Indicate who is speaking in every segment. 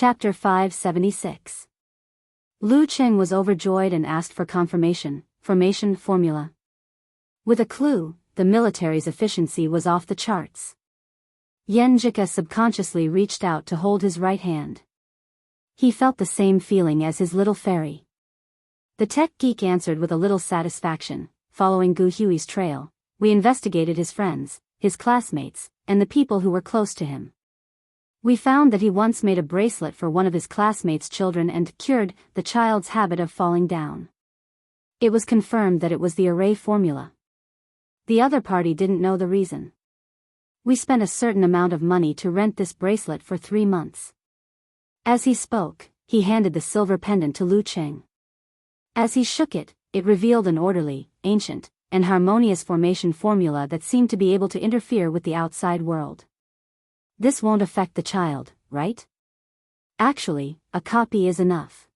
Speaker 1: Chapter 576. Lu Cheng was overjoyed and asked for confirmation, formation formula. With a clue, the military's efficiency was off the charts. Yen Jika subconsciously reached out to hold his right hand. He felt the same feeling as his little fairy. The tech geek answered with a little satisfaction. Following Gu Hui's trail, we investigated his friends, his classmates, and the people who were close to him. We found that he once made a bracelet for one of his classmates' children and cured the child's habit of falling down. It was confirmed that it was the array formula. The other party didn't know the reason. We spent a certain amount of money to rent this bracelet for 3 months. As he spoke, he handed the silver pendant to Lu Cheng. As he shook it, it revealed an orderly, ancient, and harmonious formation formula that seemed to be able to interfere with the outside world. This won't affect the child, right? Actually, a copy is enough.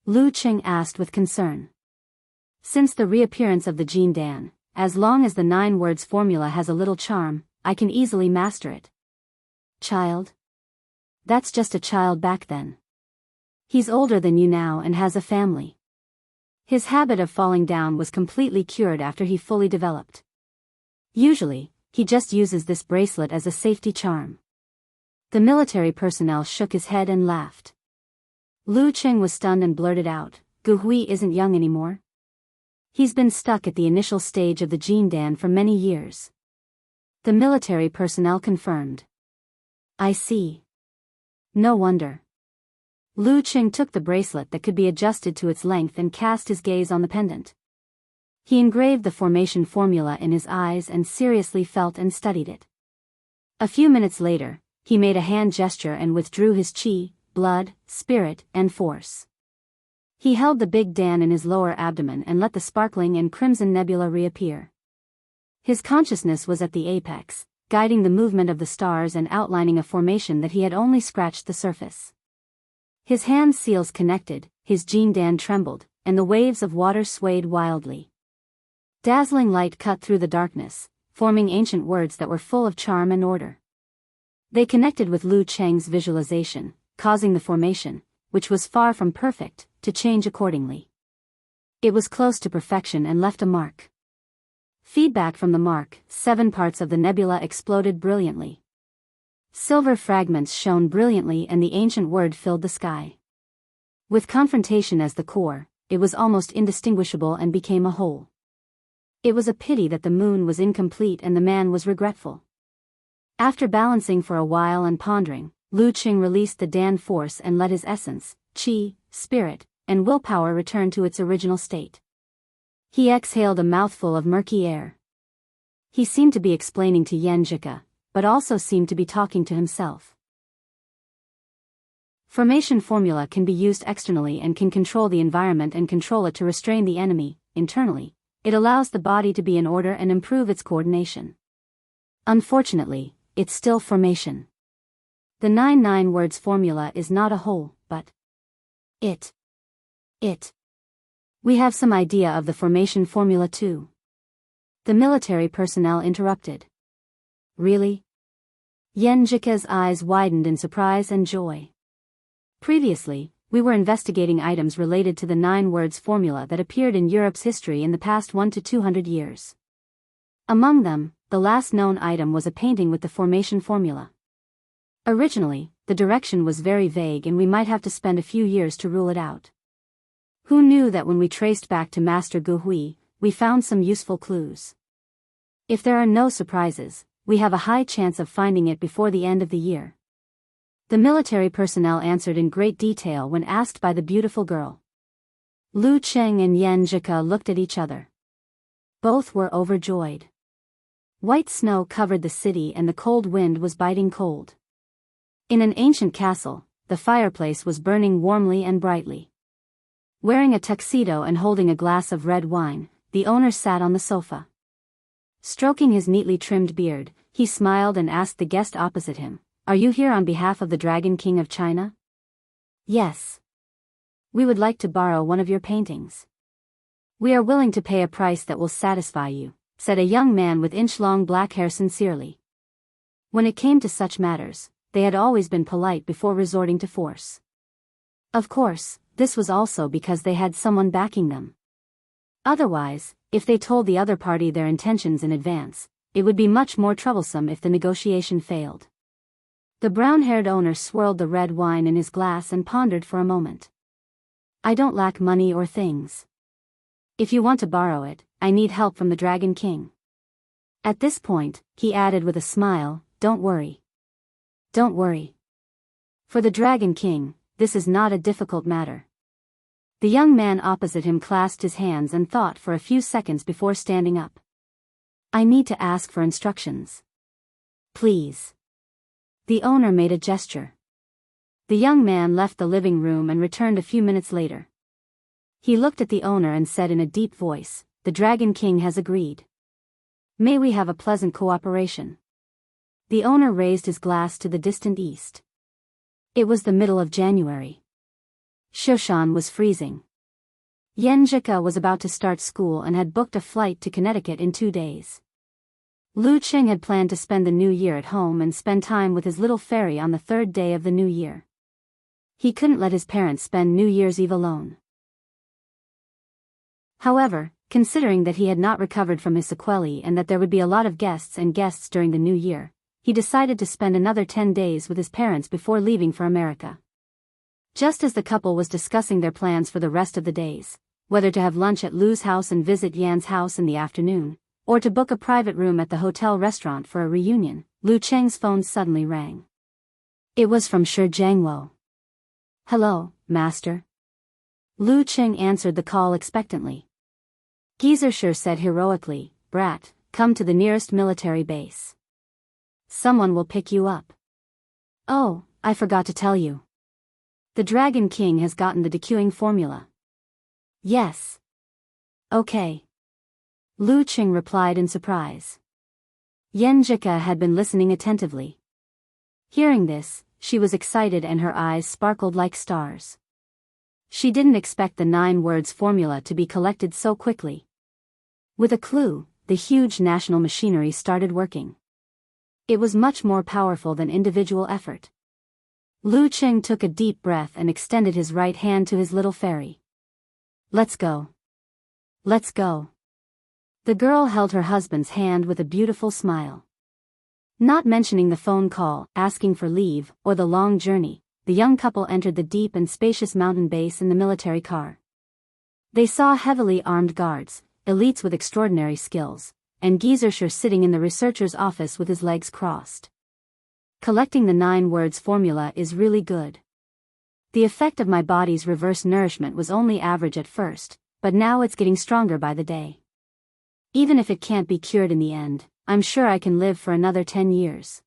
Speaker 1: Lu Cheng asked with concern. Since the reappearance of the Jin Dan, as long as the 9 words formula has a little charm, I can easily master it. Child? That's just a child back then. He's older than you now and has a family. His habit of falling down was completely cured after he fully developed. Usually, he just uses this bracelet as a safety charm. The military personnel shook his head and laughed. Lu Cheng was stunned and blurted out, Gu Hui isn't young anymore. He's been stuck at the initial stage of the Jin Dan for many years. The military personnel confirmed. I see. No wonder. Lu Cheng took the bracelet that could be adjusted to its length and cast his gaze on the pendant. He engraved the formation formula in his eyes and seriously felt and studied it. A few minutes later, he made a hand gesture and withdrew his chi, blood, spirit, and force. He held the big Dan in his lower abdomen and let the sparkling and crimson nebula reappear. His consciousness was at the apex, guiding the movement of the stars and outlining a formation that he had only scratched the surface. His hand seals connected, his Jin Dan trembled, and the waves of water swayed wildly. Dazzling light cut through the darkness, forming ancient words that were full of charm and order. They connected with Lu Cheng's visualization, causing the formation, which was far from perfect, to change accordingly. It was close to perfection and left a mark. Feedback from the mark, 7 parts of the nebula exploded brilliantly. Silver fragments shone brilliantly and the ancient word filled the sky. With confrontation as the core, it was almost indistinguishable and became a whole. It was a pity that the moon was incomplete and the man was regretful. After balancing for a while and pondering, Lu Cheng released the Dan force and let his essence, chi, spirit, and willpower return to its original state. He exhaled a mouthful of murky air. He seemed to be explaining to Yen Jika, but also seemed to be talking to himself. Formation formula can be used externally and can control the environment and control it to restrain the enemy. Internally, it allows the body to be in order and improve its coordination. Unfortunately, it's still formation. The 9 words formula is not a whole, but it. We have some idea of the formation formula too. The military personnel interrupted. Really? Yen Jika's eyes widened in surprise and joy. Previously, we were investigating items related to the 9 words formula that appeared in Europe's history in the past 1 to 200 years. Among them, the last known item was a painting with the formation formula. Originally, the direction was very vague and we might have to spend a few years to rule it out. Who knew that when we traced back to Master Gu Hui, we found some useful clues. If there are no surprises, we have a high chance of finding it before the end of the year. The military personnel answered in great detail when asked by the beautiful girl. Lu Cheng and Yen Jika looked at each other. Both were overjoyed. White snow covered the city and the cold wind was biting cold. In an ancient castle, the fireplace was burning warmly and brightly. Wearing a tuxedo and holding a glass of red wine, the owner sat on the sofa. Stroking his neatly trimmed beard, he smiled and asked the guest opposite him, "Are you here on behalf of the Dragon King of China?" "Yes. We would like to borrow one of your paintings." "We are willing to pay a price that will satisfy you," said a young man with inch-long black hair sincerely. When it came to such matters, they had always been polite before resorting to force. Of course, this was also because they had someone backing them. Otherwise, if they told the other party their intentions in advance, it would be much more troublesome if the negotiation failed. The brown-haired owner swirled the red wine in his glass and pondered for a moment. I don't lack money or things. If you want to borrow it, I need help from the Dragon King. At this point, he added with a smile, don't worry. Don't worry. For the Dragon King, this is not a difficult matter. The young man opposite him clasped his hands and thought for a few seconds before standing up. I need to ask for instructions. Please. The owner made a gesture. The young man left the living room and returned a few minutes later. He looked at the owner and said in a deep voice, the Dragon King has agreed. May we have a pleasant cooperation. The owner raised his glass to the distant east. It was the middle of January. Shoshan was freezing. Yenjika was about to start school and had booked a flight to Connecticut in 2 days. Lu Qing had planned to spend the new year at home and spend time with his little fairy on the 3rd day of the new year. He couldn't let his parents spend New Year's Eve alone. However, considering that he had not recovered from his sequelae and that there would be a lot of guests during the new year, he decided to spend another 10 days with his parents before leaving for America. Just as the couple was discussing their plans for the rest of the days, whether to have lunch at Lu's house and visit Yan's house in the afternoon, or to book a private room at the hotel restaurant for a reunion, Lu Cheng's phone suddenly rang. It was from Shi Jiangwo. Hello, Master. Lu Cheng answered the call expectantly. Geezer Shi said heroically, Brat, come to the nearest military base. Someone will pick you up. Oh, I forgot to tell you. The Dragon King has gotten the dequeuing formula. Yes. Okay. Lu Qing replied in surprise. Yenjika had been listening attentively. Hearing this, she was excited and her eyes sparkled like stars. She didn't expect the 9 words formula to be collected so quickly. With a clue, the huge national machinery started working. It was much more powerful than individual effort. Lu Qing took a deep breath and extended his right hand to his little fairy. Let's go. Let's go. The girl held her husband's hand with a beautiful smile. Not mentioning the phone call, asking for leave, or the long journey, the young couple entered the deep and spacious mountain base in the military car. They saw heavily armed guards, elites with extraordinary skills, and Geezer Shi sitting in the researcher's office with his legs crossed. Collecting the 9 words formula is really good. The effect of my body's reverse nourishment was only average at first, but now it's getting stronger by the day. Even if it can't be cured in the end, I'm sure I can live for another 10 years.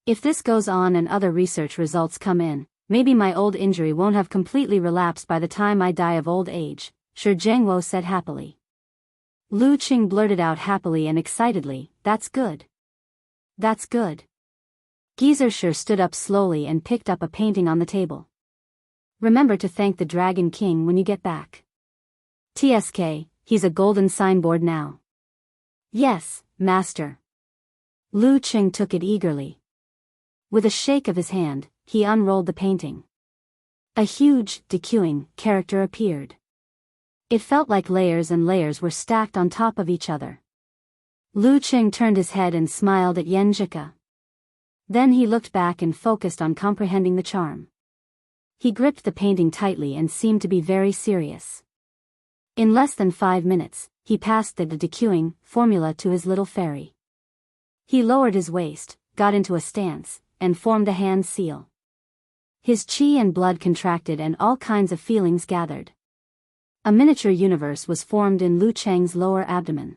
Speaker 1: If this goes on and other research results come in, maybe my old injury won't have completely relapsed by the time I die of old age, Shi Jiangwo said happily. Lu Qing blurted out happily and excitedly, that's good. That's good. Geezer Shi stood up slowly and picked up a painting on the table. Remember to thank the Dragon King when you get back. TSK, he's a golden signboard now. Yes, Master. Lu Qing took it eagerly. With a shake of his hand, he unrolled the painting. A huge, dequeuing character appeared. It felt like layers and layers were stacked on top of each other. Lu Qing turned his head and smiled at Yenjika. Then he looked back and focused on comprehending the charm. He gripped the painting tightly and seemed to be very serious. In less than 5 minutes, he passed the dequeuing formula to his little fairy. He lowered his waist, got into a stance, and formed a hand seal. His chi and blood contracted and all kinds of feelings gathered. A miniature universe was formed in Lu Cheng's lower abdomen.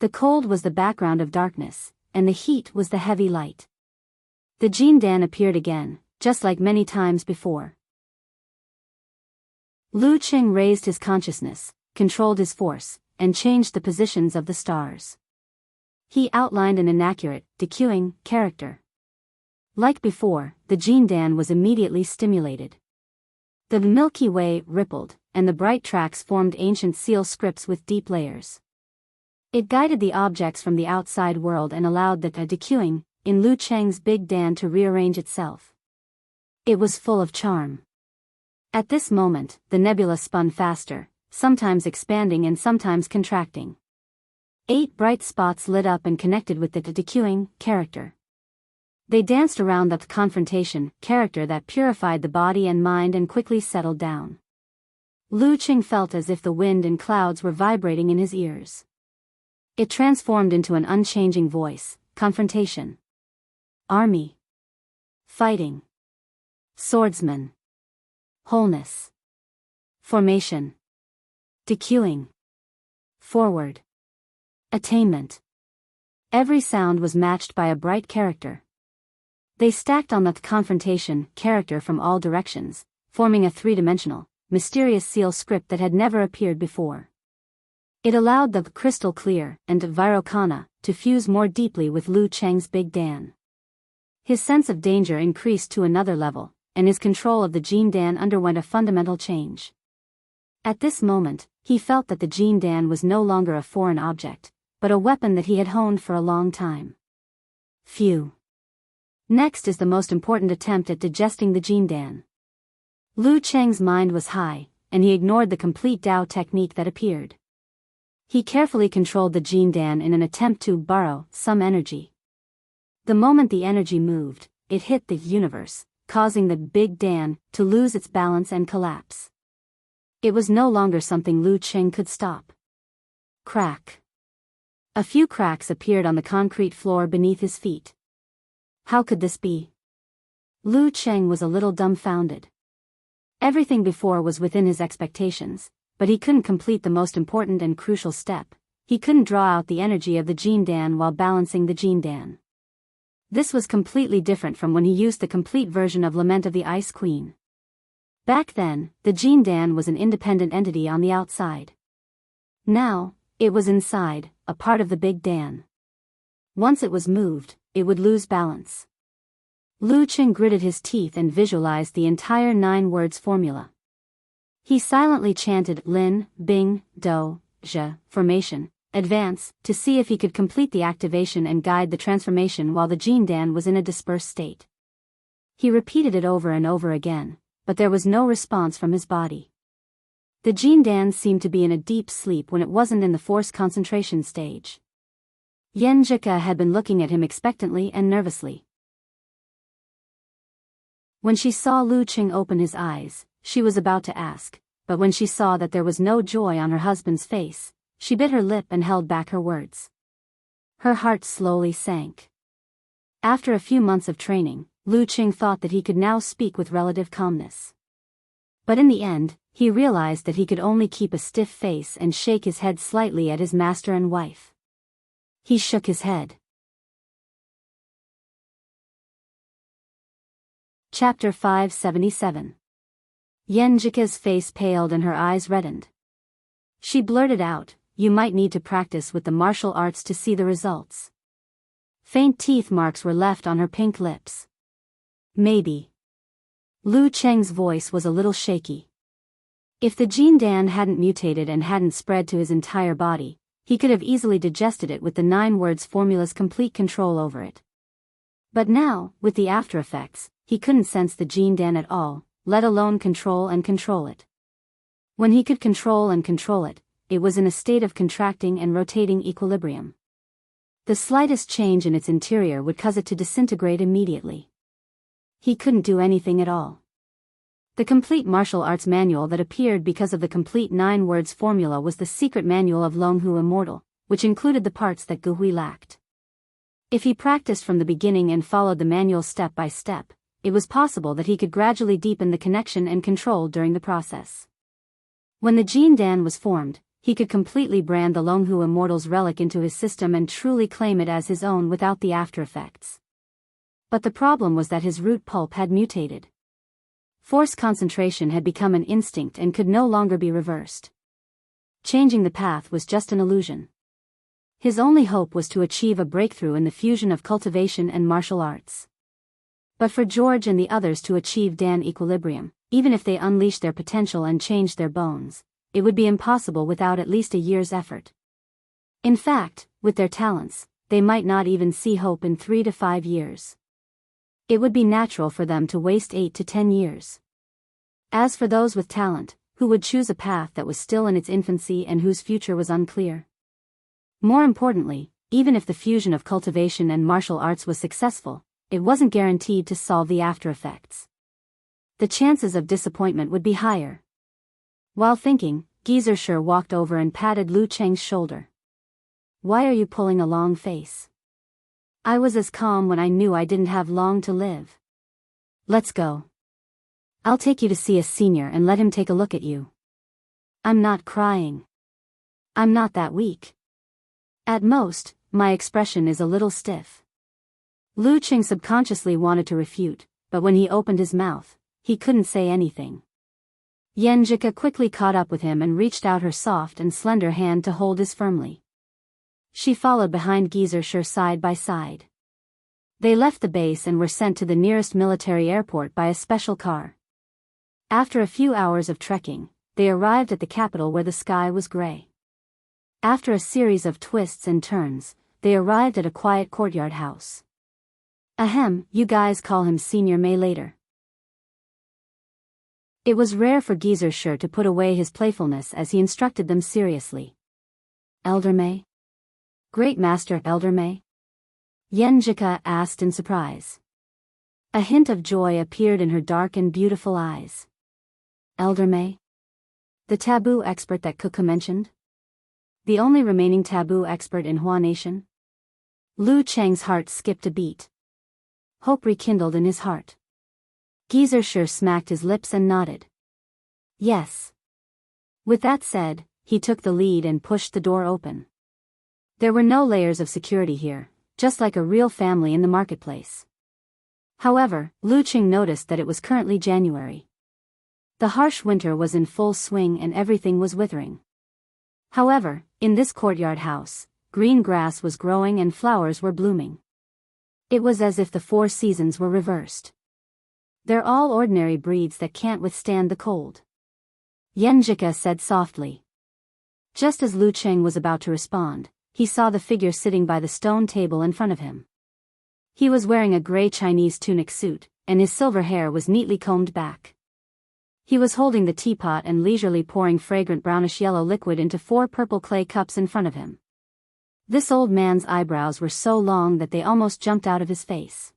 Speaker 1: The cold was the background of darkness, and the heat was the heavy light. The Jin Dan appeared again, just like many times before. Lu Qing raised his consciousness, controlled his force, and changed the positions of the stars. He outlined an inaccurate, dequeuing character. Like before, the Jin Dan was immediately stimulated. The Milky Way rippled, and the bright tracks formed ancient seal scripts with deep layers. It guided the objects from the outside world and allowed the dequeuing in Lu Cheng's big Dan to rearrange itself. It was full of charm. At this moment, the nebula spun faster, sometimes expanding and sometimes contracting. 8 bright spots lit up and connected with the decuing character. They danced around the confrontation character that purified the body and mind and quickly settled down. Lu Cheng felt as if the wind and clouds were vibrating in his ears. It transformed into an unchanging voice: confrontation, army, fighting, swordsman, wholeness, formation, decuing, forward, attainment. Every sound was matched by a bright character. They stacked on the confrontation character from all directions, forming a 3-dimensional, mysterious seal script that had never appeared before. It allowed the crystal clear and Virokana to fuse more deeply with Lu Cheng's Big Dan. His sense of danger increased to another level, and his control of the Jin Dan underwent a fundamental change. At this moment, he felt that the Jin Dan was no longer a foreign object, but a weapon that he had honed for a long time. Phew. Next is the most important attempt at digesting the Jin Dan. Lu Cheng's mind was high, and he ignored the complete Dao technique that appeared. He carefully controlled the Jin Dan in an attempt to borrow some energy. The moment the energy moved, it hit the universe, causing the Big Dan to lose its balance and collapse. It was no longer something Lu Cheng could stop. Crack. A few cracks appeared on the concrete floor beneath his feet. How could this be? Lu Cheng was a little dumbfounded. Everything before was within his expectations, but he couldn't complete the most important and crucial step. He couldn't draw out the energy of the Jin Dan while balancing the Jin Dan. This was completely different from when he used the complete version of Lament of the Ice Queen. Back then, the Jin Dan was an independent entity on the outside. Now, it was inside, a part of the Big Dan. Once it was moved, it would lose balance. Lu Cheng gritted his teeth and visualized the entire 9 words formula. He silently chanted Lin, Bing, Do, Zhe, formation, advance, to see if he could complete the activation and guide the transformation while the Jin Dan was in a dispersed state. He repeated it over and over again, but there was no response from his body. The Jin Dan seemed to be in a deep sleep when it wasn't in the force concentration stage. Yen Zhika had been looking at him expectantly and nervously. When she saw Lu Cheng open his eyes, she was about to ask, but when she saw that there was no joy on her husband's face, she bit her lip and held back her words. Her heart slowly sank. After a few months of training, Lu Cheng thought that he could now speak with relative calmness. But in the end, he realized that he could only keep a stiff face and shake his head slightly at his master and wife. He shook his head. Chapter 577. Yen Zhika's face paled and her eyes reddened. She blurted out, "You might need to practice with the martial arts to see the results." Faint teeth marks were left on her pink lips. Maybe. Lu Cheng's voice was a little shaky. If the Jin Dan hadn't mutated and hadn't spread to his entire body, he could have easily digested it with the 9 words formula's complete control over it. But now, with the after effects, he couldn't sense the Jin Dan at all, let alone control it. When he could control it, it was in a state of contracting and rotating equilibrium. The slightest change in its interior would cause it to disintegrate immediately. He couldn't do anything at all. The complete martial arts manual that appeared because of the complete 9 words formula was the secret manual of Longhu Immortal, which included the parts that Guhui lacked. If he practiced from the beginning and followed the manual step by step, it was possible that he could gradually deepen the connection and control during the process. When the Jin Dan was formed, he could completely brand the Longhu Immortal's relic into his system and truly claim it as his own without the after effects. But the problem was that his root pulp had mutated. Force concentration had become an instinct and could no longer be reversed. Changing the path was just an illusion. His only hope was to achieve a breakthrough in the fusion of cultivation and martial arts. But for George and the others to achieve Dan equilibrium, even if they unleashed their potential and changed their bones, it would be impossible without at least a year's effort. In fact, with their talents, they might not even see hope in 3 to 5 years. It would be natural for them to waste 8 to 10 years. As for those with talent, who would choose a path that was still in its infancy and whose future was unclear? More importantly, even if the fusion of cultivation and martial arts was successful, it wasn't guaranteed to solve the after effects. The chances of disappointment would be higher. While thinking, Geyser walked over and patted Lu Cheng's shoulder. "Why are you pulling a long face? I was as calm when I knew I didn't have long to live. Let's go. I'll take you to see a senior and let him take a look at you. I'm not crying. I'm not that weak. At most, my expression is a little stiff." Lu Cheng subconsciously wanted to refute, but when he opened his mouth, he couldn't say anything. Yenjika quickly caught up with him and reached out her soft and slender hand to hold his firmly. She followed behind Geyser side by side. They left the base and were sent to the nearest military airport by a special car. After a few hours of trekking, they arrived at the capital where the sky was gray. After a series of twists and turns, they arrived at a quiet courtyard house. "Ahem, you guys call him Senior May later." It was rare for Geyser to put away his playfulness as he instructed them seriously. "Elder May? Great Master Elder May?" Yenjika asked in surprise. A hint of joy appeared in her dark and beautiful eyes. "Elder May? The taboo expert that Kuka mentioned? The only remaining taboo expert in Hua Nation?" Lu Cheng's heart skipped a beat. Hope rekindled in his heart. Geyser smacked his lips and nodded. "Yes." With that said, he took the lead and pushed the door open. There were no layers of security here, just like a real family in the marketplace. However, Lu Cheng noticed that it was currently January. The harsh winter was in full swing and everything was withering. However, in this courtyard house, green grass was growing and flowers were blooming. It was as if the 4 seasons were reversed. "They're all ordinary breeds that can't withstand the cold," Yenjika said softly. Just as Lu Cheng was about to respond, he saw the figure sitting by the stone table in front of him. He was wearing a gray Chinese tunic suit, and his silver hair was neatly combed back. He was holding the teapot and leisurely pouring fragrant brownish-yellow liquid into 4 purple clay cups in front of him. This old man's eyebrows were so long that they almost jumped out of his face.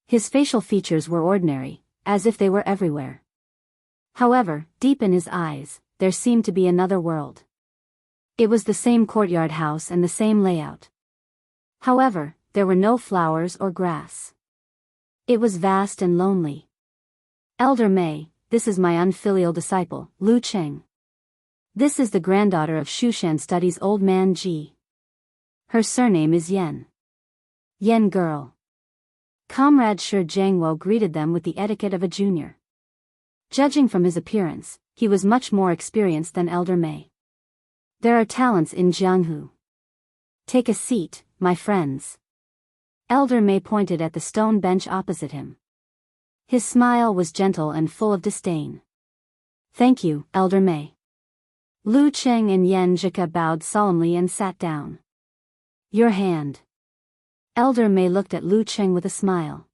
Speaker 1: His facial features were ordinary, as if they were everywhere. However, deep in his eyes, there seemed to be another world. It was the same courtyard house and the same layout. However, there were no flowers or grass. It was vast and lonely. "Elder May, this is my unfilial disciple, Lu Cheng. This is the granddaughter of Shushan Study's old man Ji. Her surname is Yen. Yen girl." Comrade Shi Jiangwo greeted them with the etiquette of a junior. Judging from his appearance, he was much more experienced than Elder May. "There are talents in Jianghu. Take a seat, my friends." Elder May pointed at the stone bench opposite him. His smile was gentle and full of disdain. "Thank you, Elder May." Lu Cheng and Yenjika bowed solemnly and sat down. "Your hand." Elder May looked at Lu Cheng with a smile.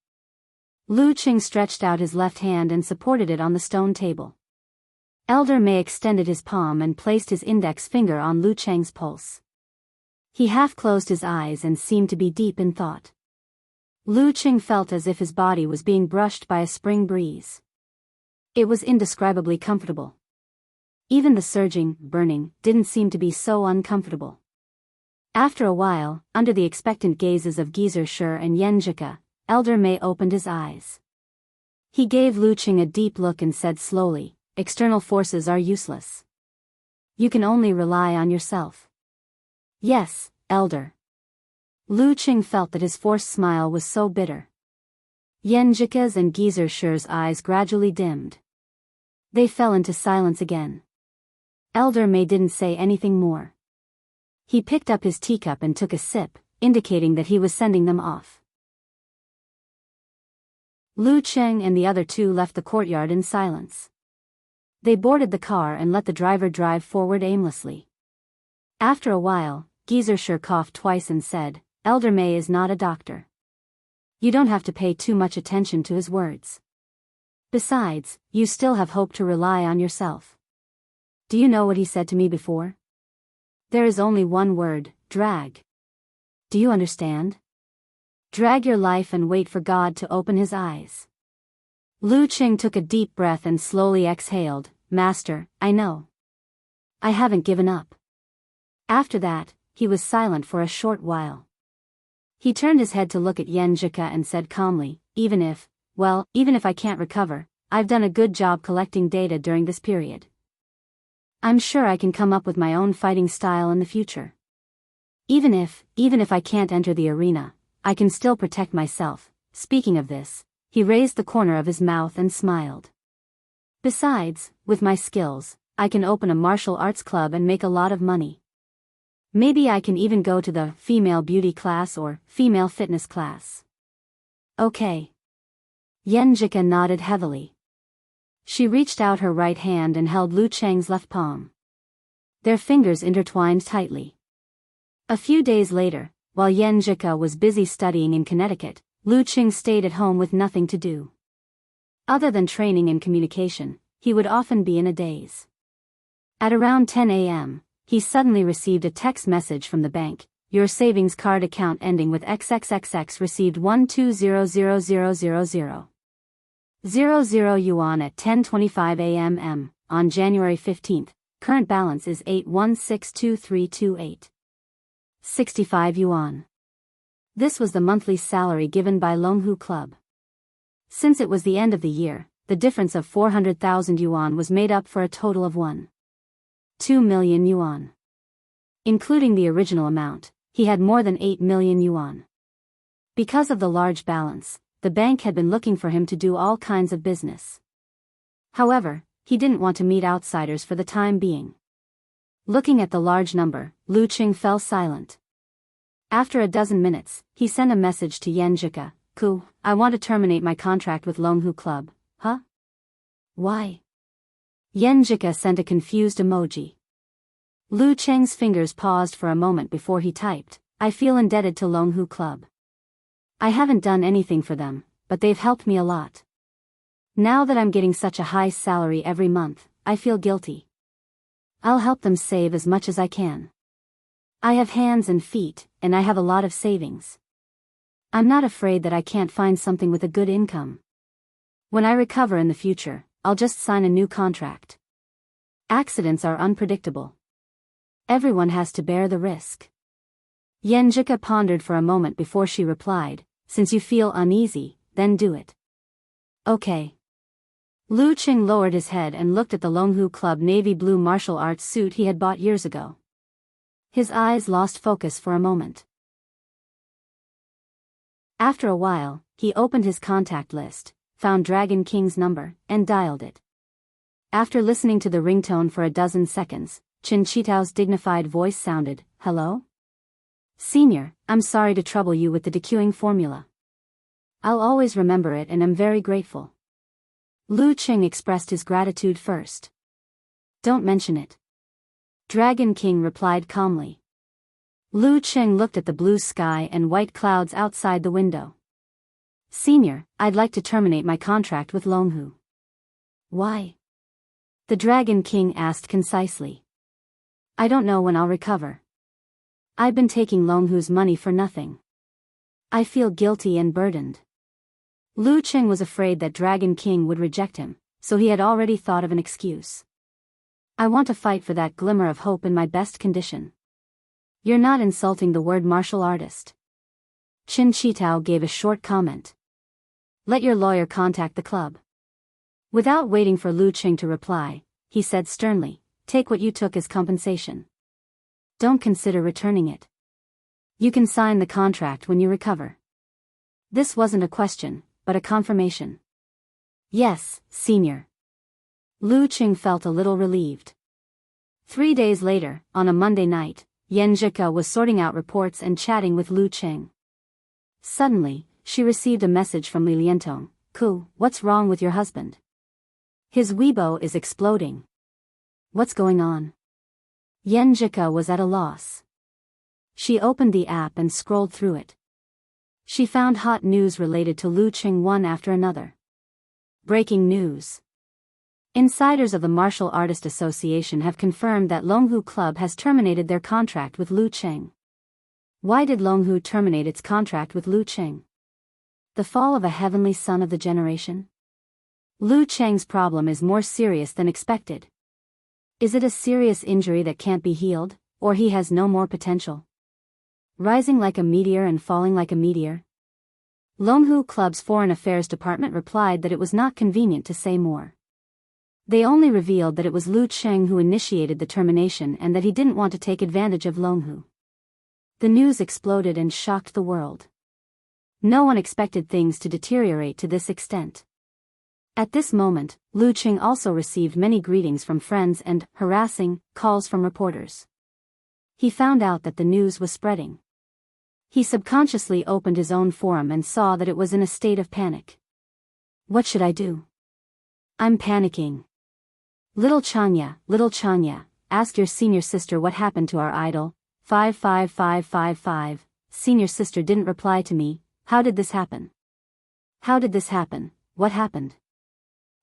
Speaker 1: Lu Cheng stretched out his left hand and supported it on the stone table. Elder May extended his palm and placed his index finger on Lu Cheng's pulse. He half closed his eyes and seemed to be deep in thought. Lu Cheng felt as if his body was being brushed by a spring breeze. It was indescribably comfortable. Even the surging, burning, didn't seem to be so uncomfortable. After a while, under the expectant gazes of Geyser and Yenjika, Elder May opened his eyes. He gave Lu Cheng a deep look and said slowly, "External forces are useless. You can only rely on yourself." "Yes, Elder." Lu Cheng felt that his forced smile was so bitter. Yenjika's and Geyser's eyes gradually dimmed. They fell into silence again. Elder May didn't say anything more. He picked up his teacup and took a sip, indicating that he was sending them off. Lu Cheng and the other 2 left the courtyard in silence. They boarded the car and let the driver drive forward aimlessly. After a while, Geyser coughed twice and said, Elder May is not a doctor. You don't have to pay too much attention to his words. Besides, you still have hope to rely on yourself. Do you know what he said to me before? There is only one word, drag. Do you understand? Drag your life and wait for God to open his eyes. Lu Qing took a deep breath and slowly exhaled. Master, I know. I haven't given up. After that, he was silent for a short while. He turned his head to look at Yen Jika and said calmly, even if I can't recover, I've done a good job collecting data during this period. I'm sure I can come up with my own fighting style in the future. Even if I can't enter the arena, I can still protect myself. Speaking of this, he raised the corner of his mouth and smiled. Besides, with my skills, I can open a martial arts club and make a lot of money. Maybe I can even go to the female beauty class or female fitness class. Okay. Yen Jika nodded heavily. She reached out her right hand and held Lu Cheng's left palm. Their fingers intertwined tightly. A few days later, while Yen Jika was busy studying in Connecticut, Lu Cheng stayed at home with nothing to do. Other than training and communication, he would often be in a daze. At around 10 a.m., he suddenly received a text message from the bank. Your savings card account ending with XXXX received 1200000. 00 yuan at 10:25 a.m. on January 15th. Current balance is 8162,328. 65 yuan. This was the monthly salary given by Longhu Club. Since it was the end of the year, the difference of 400,000 yuan was made up for a total of 1.2 million yuan. Including the original amount, he had more than 8 million yuan. Because of the large balance, the bank had been looking for him to do all kinds of business. However, he didn't want to meet outsiders for the time being. Looking at the large number, Lu Qing fell silent. After a dozen minutes, he sent a message to Yen Jika. I want to terminate my contract with Longhu Club. Huh? Why? Yen Jika sent a confused emoji. Lu Cheng's fingers paused for a moment before he typed, I feel indebted to Longhu Club. I haven't done anything for them, but they've helped me a lot. Now that I'm getting such a high salary every month, I feel guilty. I'll help them save as much as I can. I have hands and feet, and I have a lot of savings. I'm not afraid that I can't find something with a good income. When I recover in the future, I'll just sign a new contract. Accidents are unpredictable. Everyone has to bear the risk. Yen Jika pondered for a moment before she replied, since you feel uneasy, then do it. Okay. Lu Qing lowered his head and looked at the Longhu Club navy blue martial arts suit he had bought years ago. His eyes lost focus for a moment. After a while, he opened his contact list, found Dragon King's number, and dialed it. After listening to the ringtone for a dozen seconds, Qin Chitao's dignified voice sounded, Hello? Senior, I'm sorry to trouble you with the dequeuing formula. I'll always remember it and am very grateful. Lu Qing expressed his gratitude first. Don't mention it. Dragon King replied calmly. Lu Qing looked at the blue sky and white clouds outside the window. Senior, I'd like to terminate my contract with Longhu. Why? The Dragon King asked concisely. I don't know when I'll recover. I've been taking Longhu's money for nothing. I feel guilty and burdened. Lu Qing was afraid that Dragon King would reject him, so he had already thought of an excuse. I want to fight for that glimmer of hope in my best condition. You're not insulting the word martial artist. Qin Chitao gave a short comment. Let your lawyer contact the club. Without waiting for Lu Qing to reply, he said sternly, take what you took as compensation. Don't consider returning it. You can sign the contract when you recover. This wasn't a question, but a confirmation. Yes, senior. Lu Qing felt a little relieved. 3 days later, on a Monday night, Yen Jika was sorting out reports and chatting with Lu Qing. Suddenly, she received a message from Li Liantong. What's wrong with your husband? His Weibo is exploding. What's going on? Yen Jika was at a loss. She opened the app and scrolled through it. She found hot news related to Lu Qing one after another. Breaking news. Insiders of the Martial Artist Association have confirmed that Longhu Club has terminated their contract with Lu Qing. Why did Longhu terminate its contract with Lu Qing? The fall of a heavenly son of the generation? Lu Qing's problem is more serious than expected. Is it a serious injury that can't be healed, or he has no more potential? Rising like a meteor and falling like a meteor? Longhu Club's Foreign Affairs Department replied that it was not convenient to say more. They only revealed that it was Lu Qing who initiated the termination and that he didn't want to take advantage of Longhu. The news exploded and shocked the world. No one expected things to deteriorate to this extent. At this moment, Lu Qing also received many greetings from friends and harassing calls from reporters. He found out that the news was spreading. He subconsciously opened his own forum and saw that it was in a state of panic. What should I do? I'm panicking. Little Chanya, ask your senior sister what happened to our idol. 55555. Senior sister didn't reply to me. How did this happen? How did this happen? What happened?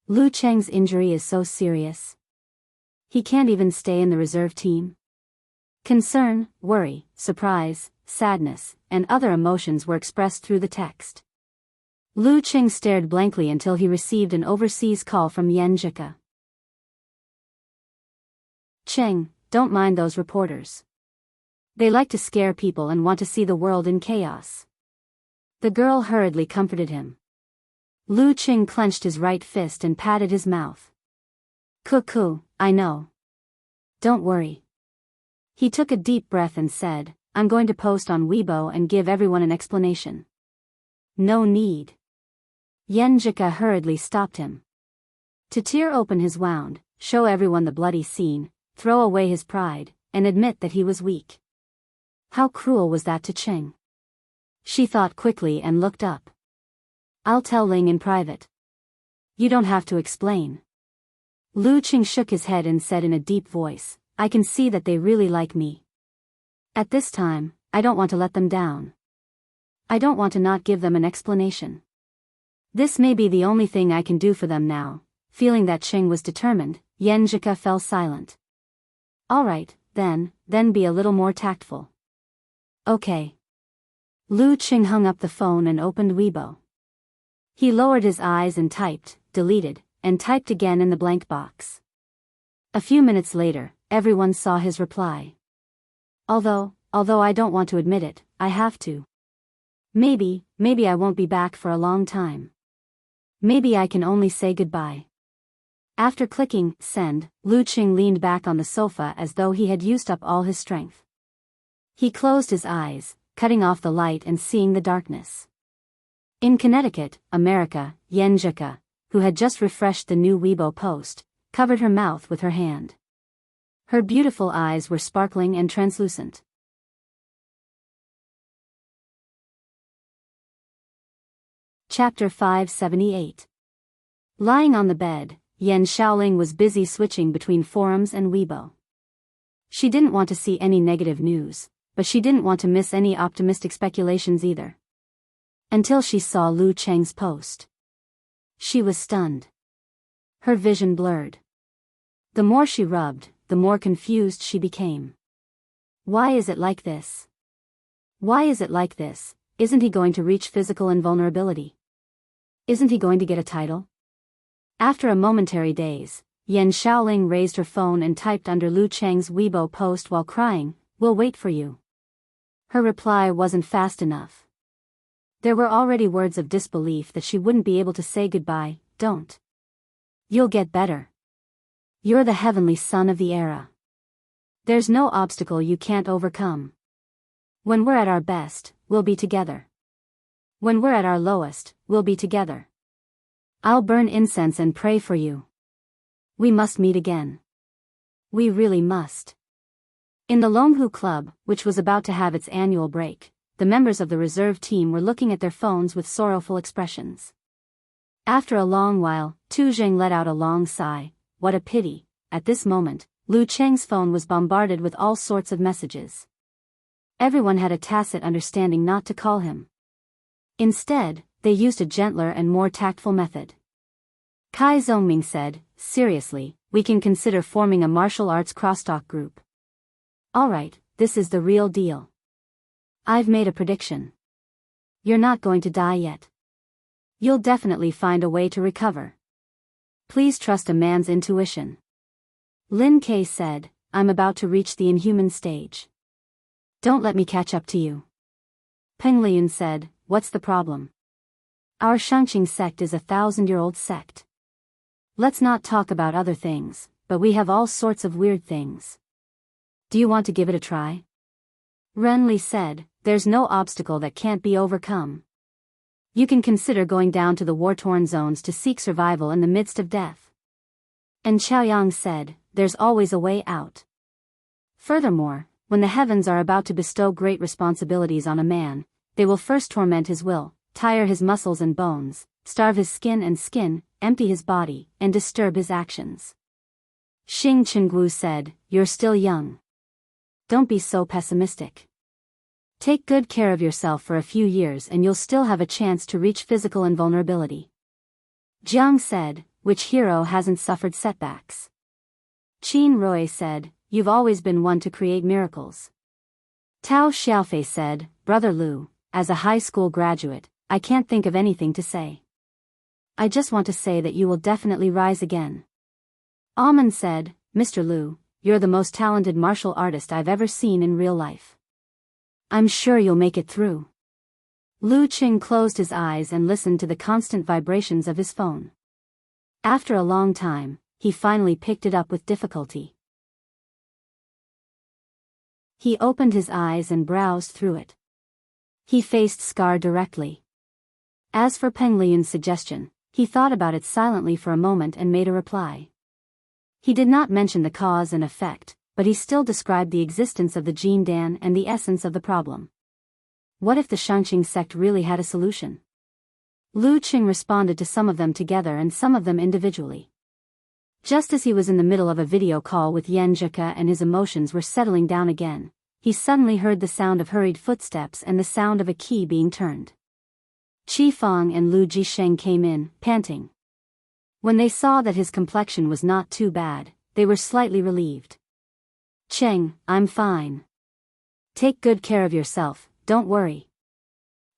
Speaker 1: Lu Qing's injury is so serious. He can't even stay in the reserve team. Concern, worry, surprise, sadness, and other emotions were expressed through the text. Lu Qing stared blankly until he received an overseas call from Yan Zhika. Qing, don't mind those reporters. They like to scare people and want to see the world in chaos. The girl hurriedly comforted him. Lu Qing clenched his right fist and patted his mouth. Cuckoo, I know. Don't worry. He took a deep breath and said, I'm going to post on Weibo and give everyone an explanation. No need. Yan Zhika hurriedly stopped him. To tear open his wound, show everyone the bloody scene, throw away his pride, and admit that he was weak. How cruel was that to Qing? She thought quickly and looked up. I'll tell Ling in private. You don't have to explain. Lu Qing shook his head and said in a deep voice, I can see that they really like me. At this time, I don't want to let them down. I don't want to not give them an explanation. This may be the only thing I can do for them now. Feeling that Qing was determined, Yan Zhika fell silent. All right, then be a little more tactful. Okay. Lu Qing hung up the phone and opened Weibo. He lowered his eyes and typed, deleted, and typed again in the blank box. A few minutes later, everyone saw his reply. Although I don't want to admit it, I have to. Maybe I won't be back for a long time. Maybe I can only say goodbye. After clicking send, Lu Qing leaned back on the sofa as though he had used up all his strength. He closed his eyes, cutting off the light and seeing the darkness. In Connecticut, America, Yan Zhika, who had just refreshed the new Weibo post, covered her mouth with her hand. Her beautiful eyes were sparkling and translucent. Chapter 578. Lying on the bed, Yan Xiaoling was busy switching between forums and Weibo. She didn't want to see any negative news, but she didn't want to miss any optimistic speculations either. Until she saw Lu Qing's post. She was stunned. Her vision blurred. The more she rubbed, the more confused she became. Why is it like this? Why is it like this? Isn't he going to reach physical invulnerability? Isn't he going to get a title? After a momentary daze, Yan Xiaoling raised her phone and typed under Lu Qing's Weibo post while crying, "We'll wait for you." Her reply wasn't fast enough. There were already words of disbelief that she wouldn't be able to say goodbye. Don't. You'll get better. You're the heavenly son of the era. There's no obstacle you can't overcome. When we're at our best, we'll be together. When we're at our lowest, we'll be together. I'll burn incense and pray for you. We must meet again. We really must. In the Longhu Club, which was about to have its annual break, the members of the reserve team were looking at their phones with sorrowful expressions. After a long while, Tu Jing let out a long sigh. What a pity. At this moment, Lu Qing's phone was bombarded with all sorts of messages. Everyone had a tacit understanding not to call him. Instead, they used a gentler and more tactful method. Kai Zhongming said, seriously, we can consider forming a martial arts crosstalk group. Alright, this is the real deal. I've made a prediction. You're not going to die yet. You'll definitely find a way to recover. Please trust a man's intuition. Lin Kei said, I'm about to reach the inhuman stage. Don't let me catch up to you. Peng Liyun said, what's the problem? Our Shangqing sect is a 1,000-year-old sect. Let's not talk about other things, but we have all sorts of weird things. Do you want to give it a try? Ren Li said, there's no obstacle that can't be overcome. You can consider going down to the war-torn zones to seek survival in the midst of death. And Xiaoyang said, there's always a way out. Furthermore, when the heavens are about to bestow great responsibilities on a man, they will first torment his will, tire his muscles and bones, starve his skin, empty his body, and disturb his actions. Xing Qinggu said, you're still young. Don't be so pessimistic. Take good care of yourself for a few years and you'll still have a chance to reach physical invulnerability. Jiang said, which hero hasn't suffered setbacks? Qin Rui said, you've always been one to create miracles. Tao Xiaofei said, Brother Lu, as a high school graduate, I can't think of anything to say. I just want to say that you will definitely rise again. Amen said, Mr. Lu, you're the most talented martial artist I've ever seen in real life. I'm sure you'll make it through. Lu Qing closed his eyes and listened to the constant vibrations of his phone. After a long time, he finally picked it up with difficulty. He opened his eyes and browsed through it. He faced Scar directly. As for Peng Liyun's suggestion, he thought about it silently for a moment and made a reply. He did not mention the cause and effect, but he still described the existence of the Jin Dan and the essence of the problem. What if the Shangqing sect really had a solution? Lu Qing responded to some of them together and some of them individually. Just as he was in the middle of a video call with Yan Zhike and his emotions were settling down again, he suddenly heard the sound of hurried footsteps and the sound of a key being turned. Qi Fang and Lu Jisheng came in, panting. When they saw that his complexion was not too bad, they were slightly relieved. Cheng, I'm fine. Take good care of yourself, don't worry.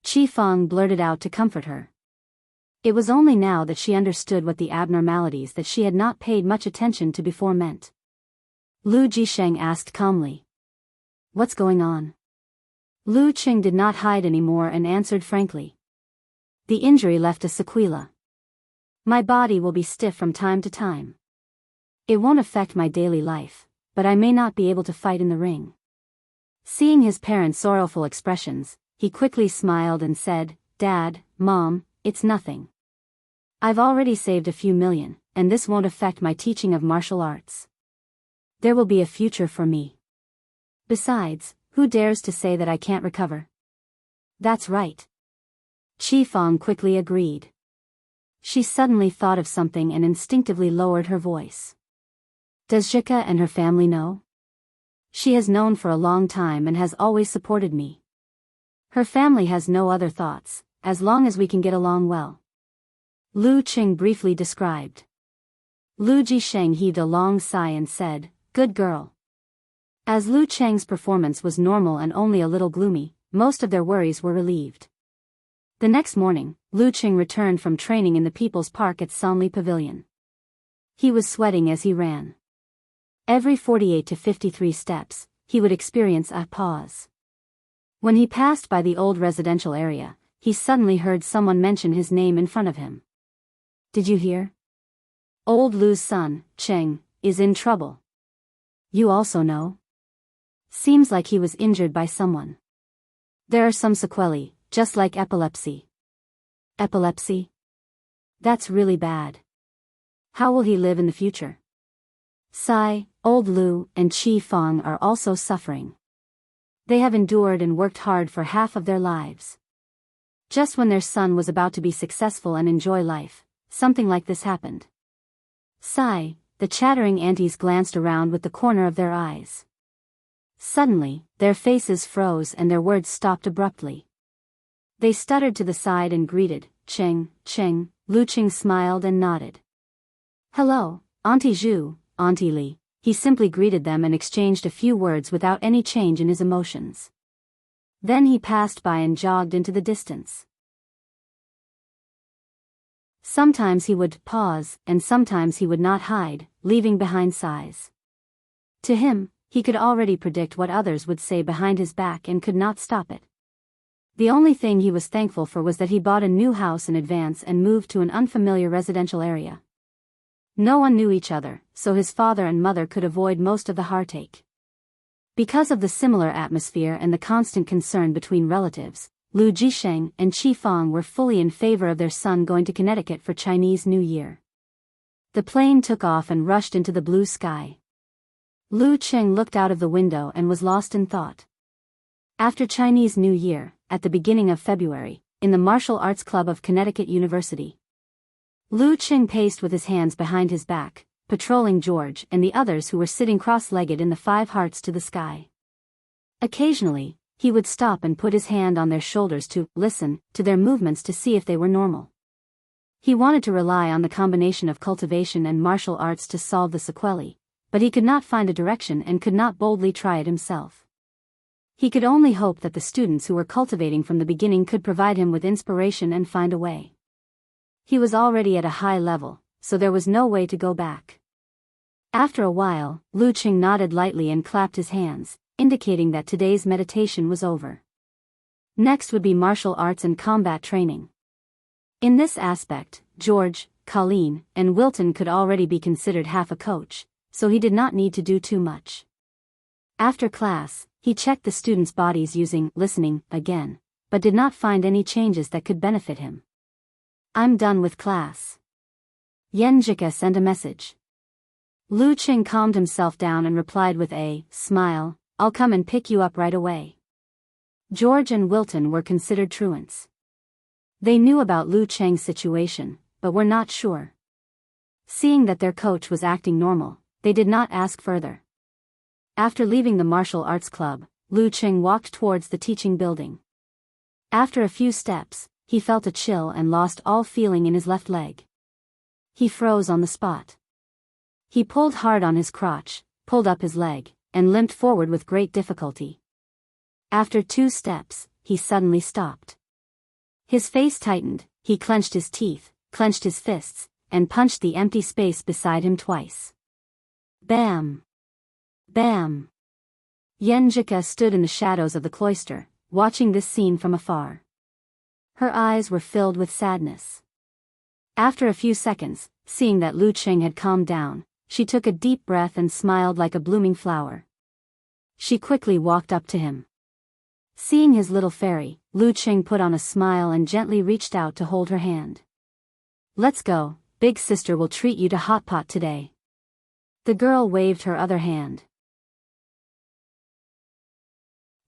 Speaker 1: Qi Fang blurted out to comfort her. It was only now that she understood what the abnormalities that she had not paid much attention to before meant. Lu Jisheng asked calmly. What's going on? Lu Qing did not hide anymore and answered frankly. The injury left a sequela. My body will be stiff from time to time. It won't affect my daily life, but I may not be able to fight in the ring. Seeing his parents' sorrowful expressions, he quickly smiled and said, Dad, Mom, it's nothing. I've already saved a few million, and this won't affect my teaching of martial arts. There will be a future for me. Besides, who dares to say that I can't recover? That's right. Qi Fang quickly agreed. She suddenly thought of something and instinctively lowered her voice. Does Zhike and her family know? She has known for a long time and has always supported me. Her family has no other thoughts, as long as we can get along well. Lu Qing briefly described. Lu Jisheng heaved a long sigh and said, Good girl. As Lu Cheng's performance was normal and only a little gloomy, most of their worries were relieved. The next morning, Lu Qing returned from training in the People's Park at Sanli Pavilion. He was sweating as he ran. Every 48 to 53 steps, he would experience a pause. When he passed by the old residential area, he suddenly heard someone mention his name in front of him. Did you hear? Old Lu's son, Cheng, is in trouble. You also know? Seems like he was injured by someone. There are some sequelae, just like epilepsy. Epilepsy? That's really bad. How will he live in the future? Sai, Old Lu, and Qi Fang are also suffering. They have endured and worked hard for half of their lives. Just when their son was about to be successful and enjoy life, something like this happened. Sai, the chattering aunties glanced around with the corner of their eyes. Suddenly, their faces froze and their words stopped abruptly. They stuttered to the side and greeted, Cheng, Cheng. Lu Cheng smiled and nodded. Hello, Auntie Zhu, Auntie Li. He simply greeted them and exchanged a few words without any change in his emotions. Then he passed by and jogged into the distance. Sometimes he would pause, and sometimes he would not hide, leaving behind sighs. To him, he could already predict what others would say behind his back and could not stop it. The only thing he was thankful for was that he bought a new house in advance and moved to an unfamiliar residential area. No one knew each other, so his father and mother could avoid most of the heartache. Because of the similar atmosphere and the constant concern between relatives, Lu Jisheng and Qi Fang were fully in favor of their son going to Connecticut for Chinese New Year. The plane took off and rushed into the blue sky. Lu Cheng looked out of the window and was lost in thought. After Chinese New Year, at the beginning of February, in the Martial Arts Club of Connecticut University, Lu Cheng paced with his hands behind his back, patrolling George and the others who were sitting cross-legged in the 5 hearts to the sky. Occasionally, he would stop and put his hand on their shoulders to listen to their movements to see if they were normal. He wanted to rely on the combination of cultivation and martial arts to solve the sequelae, but he could not find a direction and could not boldly try it himself. He could only hope that the students who were cultivating from the beginning could provide him with inspiration and find a way. He was already at a high level, so there was no way to go back. After a while, Lu Cheng nodded lightly and clapped his hands, indicating that today's meditation was over. Next would be martial arts and combat training. In this aspect, George, Colleen, and Wilton could already be considered half a coach, so he did not need to do too much. After class, he checked the students' bodies using listening again, but did not find any changes that could benefit him. I'm done with class. Yen Jika sent a message. Lu Cheng calmed himself down and replied with a smile, I'll come and pick you up right away. George and Wilton were considered truants. They knew about Lu Cheng's situation, but were not sure. Seeing that their coach was acting normal, they did not ask further. After leaving the martial arts club, Lu Cheng walked towards the teaching building. After a few steps, he felt a chill and lost all feeling in his left leg. He froze on the spot. He pulled hard on his crotch, pulled up his leg, and limped forward with great difficulty. After 2 steps, he suddenly stopped. His face tightened, he clenched his teeth, clenched his fists, and punched the empty space beside him twice. Bam! Bam! Yen Jika stood in the shadows of the cloister, watching this scene from afar. Her eyes were filled with sadness. After a few seconds, seeing that Lu Cheng had calmed down, she took a deep breath and smiled like a blooming flower. She quickly walked up to him. Seeing his little fairy, Lu Cheng put on a smile and gently reached out to hold her hand. Let's go, big sister will treat you to hot pot today. The girl waved her other hand.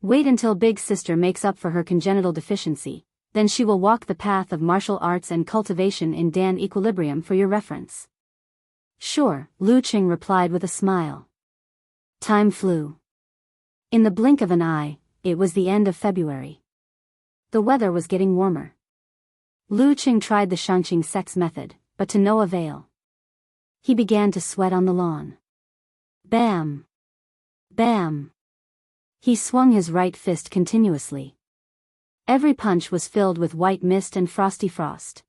Speaker 1: Wait until big sister makes up for her congenital deficiency, then she will walk the path of martial arts and cultivation in Dan equilibrium for your reference. Sure, Lu Cheng replied with a smile. Time flew. In the blink of an eye, it was the end of February. The weather was getting warmer. Lu Cheng tried the Shangqing sex method, but to no avail. He began to sweat on the lawn. Bam! Bam! He swung his right fist continuously. Every punch was filled with white mist and frosty frost.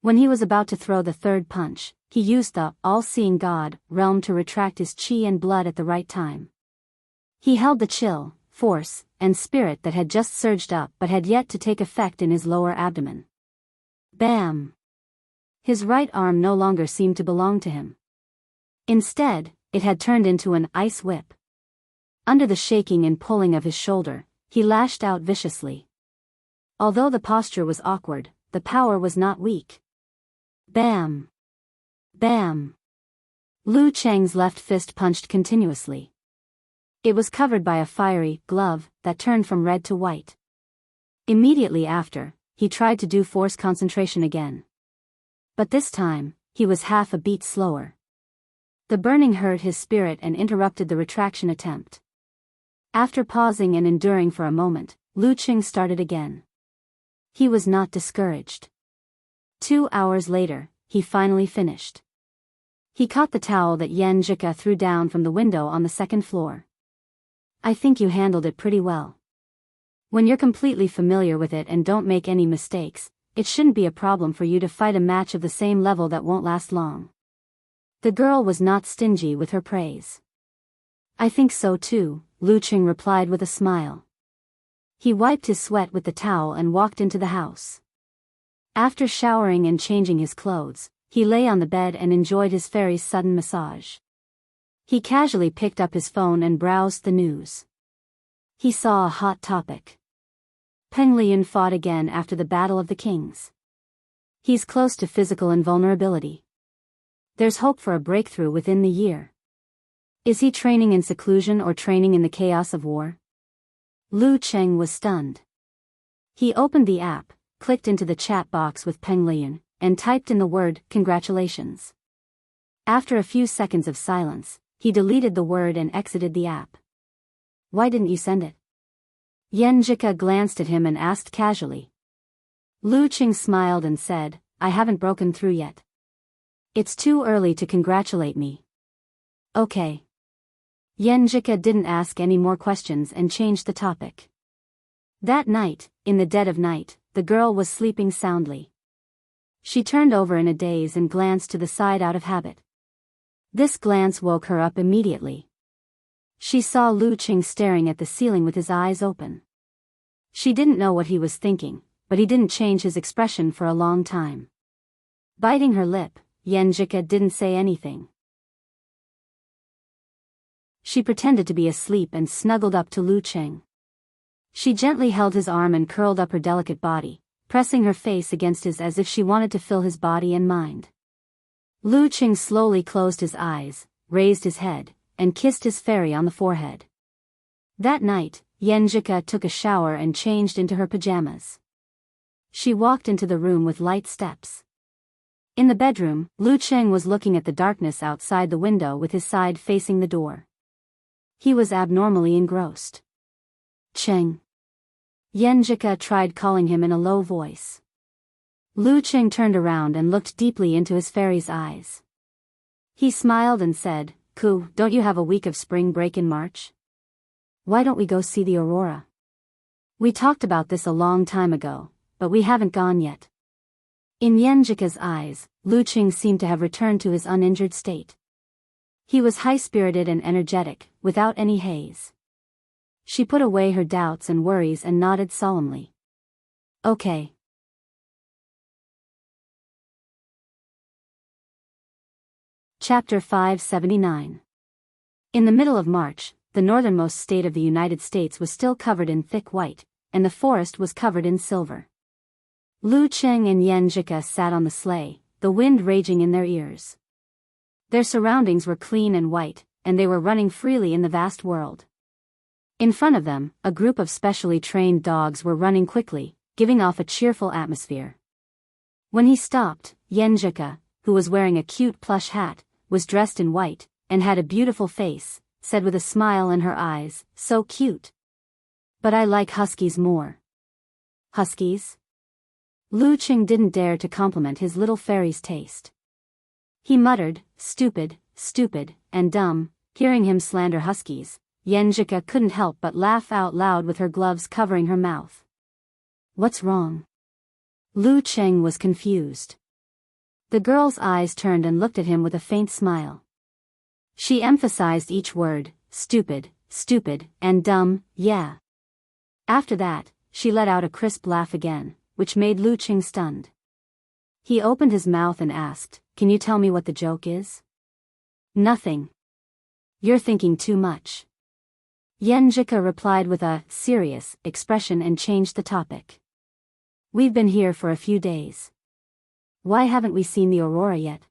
Speaker 1: When he was about to throw the 3rd punch, he used the all-seeing God realm to retract his chi and blood at the right time. He held the chill, force, and spirit that had just surged up but had yet to take effect in his lower abdomen. Bam! His right arm no longer seemed to belong to him. Instead, it had turned into an ice whip. Under the shaking and pulling of his shoulder, he lashed out viciously. Although the posture was awkward, the power was not weak. Bam! Bam! Lu Cheng's left fist punched continuously. It was covered by a fiery glove that turned from red to white. Immediately after, he tried to do force concentration again. But this time, he was half a beat slower. The burning hurt his spirit and interrupted the retraction attempt. After pausing and enduring for a moment, Lu Qing started again. He was not discouraged. 2 hours later, he finally finished. He caught the towel that Yan Zhika threw down from the window on the second floor. I think you handled it pretty well. When you're completely familiar with it and don't make any mistakes, it shouldn't be a problem for you to fight a match of the same level that won't last long. The girl was not stingy with her praise. I think so too, Lu Qing replied with a smile. He wiped his sweat with the towel and walked into the house. After showering and changing his clothes, he lay on the bed and enjoyed his fairy's sudden massage. He casually picked up his phone and browsed the news. He saw a hot topic. Peng Liyun fought again after the Battle of the Kings. He's close to physical invulnerability. There's hope for a breakthrough within the year. Is he training in seclusion or training in the chaos of war? Lu Qing was stunned. He opened the app, clicked into the chat box with Peng Liyun, and typed in the word, "Congratulations." After a few seconds of silence, he deleted the word and exited the app. Why didn't you send it? Yan Zhika glanced at him and asked casually. Lu Qing smiled and said, I haven't broken through yet. It's too early to congratulate me. Okay. Yan Zhika didn't ask any more questions and changed the topic. That night, in the dead of night, the girl was sleeping soundly. She turned over in a daze and glanced to the side out of habit. This glance woke her up immediately. She saw Lu Qing staring at the ceiling with his eyes open. She didn't know what he was thinking, but he didn't change his expression for a long time. Biting her lip, Yan Zhika didn't say anything. She pretended to be asleep and snuggled up to Lu Qing. She gently held his arm and curled up her delicate body, pressing her face against his as if she wanted to fill his body and mind. Lu Qing slowly closed his eyes, raised his head, and kissed his fairy on the forehead. That night, Yan Zhika took a shower and changed into her pajamas. She walked into the room with light steps. In the bedroom, Lu Qing was looking at the darkness outside the window with his side facing the door. He was abnormally engrossed. Qing. Yan Zhika tried calling him in a low voice. Lu Qing turned around and looked deeply into his fairy's eyes. He smiled and said, Ku, don't you have a week of spring break in March? Why don't we go see the aurora? We talked about this a long time ago, but we haven't gone yet. In Yan Zhika's eyes, Lu Qing seemed to have returned to his uninjured state. He was high-spirited and energetic, without any haze. She put away her doubts and worries and nodded solemnly. Okay. Chapter 579. In the middle of March, the northernmost state of the United States was still covered in thick white, and the forest was covered in silver. Lu Qing and Yan Zhika sat on the sleigh, the wind raging in their ears. Their surroundings were clean and white, and they were running freely in the vast world. In front of them, a group of specially trained dogs were running quickly, giving off a cheerful atmosphere. When he stopped, Yan Zhika, who was wearing a cute plush hat, was dressed in white, and had a beautiful face, said with a smile in her eyes, so cute. But I like huskies more. Huskies? Lu Qing didn't dare to compliment his little fairy's taste. He muttered, stupid, and dumb. Hearing him slander huskies, Yan Zhika couldn't help but laugh out loud with her gloves covering her mouth. What's wrong? Lu Qing was confused. The girl's eyes turned and looked at him with a faint smile. She emphasized each word, stupid, and dumb, yeah. After that, she let out a crisp laugh again, which made Lu Qing stunned. He opened his mouth and asked, Can you tell me what the joke is? Nothing. You're thinking too much. Yan Zhika replied with a serious expression and changed the topic. We've been here for a few days. Why haven't we seen the aurora yet?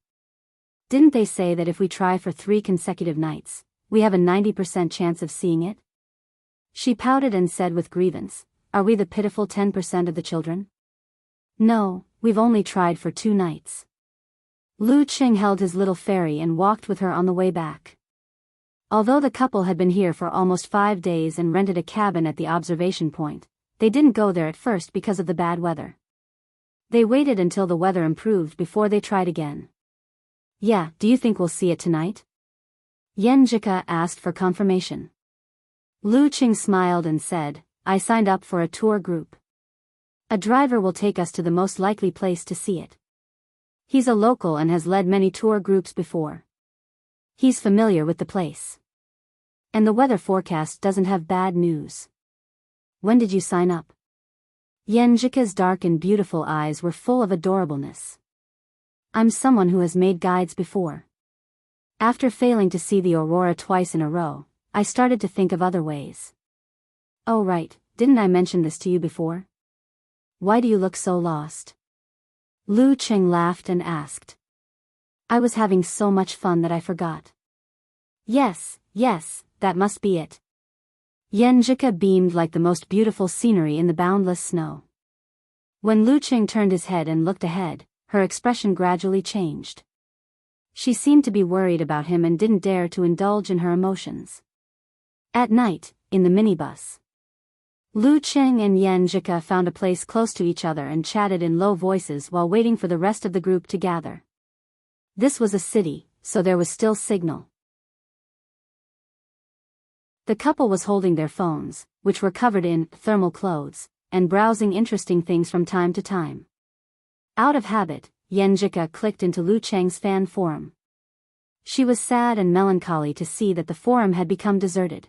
Speaker 1: Didn't they say that if we try for 3 consecutive nights, we have a 90% chance of seeing it? She pouted and said with grievance, Are we the pitiful 10% of the children? No, we've only tried for 2 nights. Lu Qing held his little fairy and walked with her on the way back. Although the couple had been here for almost 5 days and rented a cabin at the observation point, they didn't go there at first because of the bad weather. They waited until the weather improved before they tried again. Yeah, do you think we'll see it tonight? Yenjika asked for confirmation. Lu Qing smiled and said, I signed up for a tour group. A driver will take us to the most likely place to see it. He's a local and has led many tour groups before. He's familiar with the place. And the weather forecast doesn't have bad news. When did you sign up? Yenjika's dark and beautiful eyes were full of adorableness. I'm someone who has made guides before. After failing to see the aurora twice in a row, I started to think of other ways. Oh right, didn't I mention this to you before? Why do you look so lost? Lu Qing laughed and asked. I was having so much fun that I forgot. Yes, that must be it. Yenjika beamed like the most beautiful scenery in the boundless snow. When Lu Qing turned his head and looked ahead, her expression gradually changed. She seemed to be worried about him and didn't dare to indulge in her emotions. At night, in the minibus, Lu Qing and Yenjika found a place close to each other and chatted in low voices while waiting for the rest of the group to gather. This was a city, so there was still signal. The couple was holding their phones, which were covered in thermal clothes, and browsing interesting things from time to time. Out of habit, Yenjika clicked into Lu Cheng's fan forum. She was sad and melancholy to see that the forum had become deserted.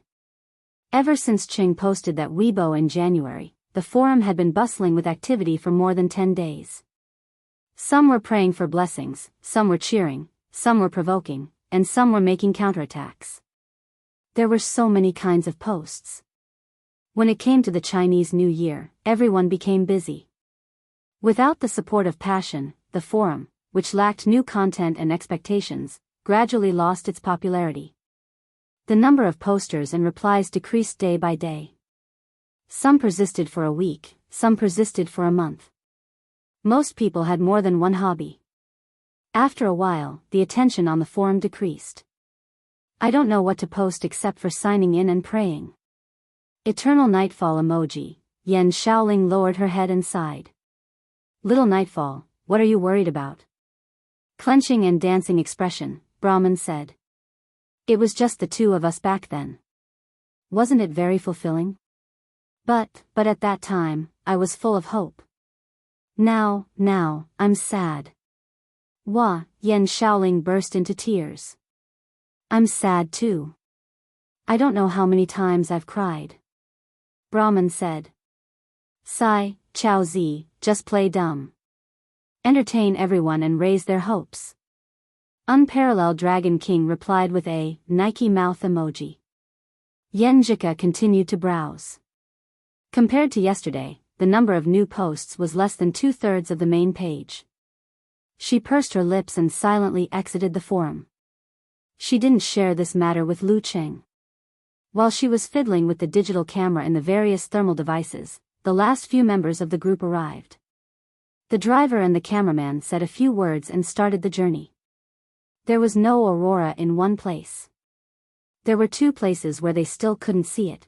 Speaker 1: Ever since Cheng posted that Weibo in January, the forum had been bustling with activity for more than 10 days. Some were praying for blessings, some were cheering, some were provoking, and some were making counterattacks. There were so many kinds of posts. When it came to the Chinese New Year, everyone became busy. Without the support of passion, the forum, which lacked new content and expectations, gradually lost its popularity. The number of posters and replies decreased day by day. Some persisted for a week, some persisted for a month. Most people had more than one hobby. After a while, the attention on the forum decreased. I don't know what to post except for signing in and praying. Eternal Nightfall emoji. Yen Shaoling lowered her head and sighed. Little Nightfall, what are you worried about? Clenching and dancing expression, Brahman said. It was just the two of us back then. Wasn't it very fulfilling? But at that time, I was full of hope. Now, I'm sad. Wah, Yen Shaoling burst into tears. I'm sad too. I don't know how many times I've cried. Brahman said. Sigh, Chao Zi, just play dumb. Entertain everyone and raise their hopes. Unparalleled Dragon King replied with a Nike mouth emoji. Yenjika continued to browse. Compared to yesterday, the number of new posts was less than 2/3 of the main page. She pursed her lips and silently exited the forum. She didn't share this matter with Lu Qing. While she was fiddling with the digital camera and the various thermal devices, the last few members of the group arrived. The driver and the cameraman said a few words and started the journey. There was no aurora in one place. There were 2 places where they still couldn't see it.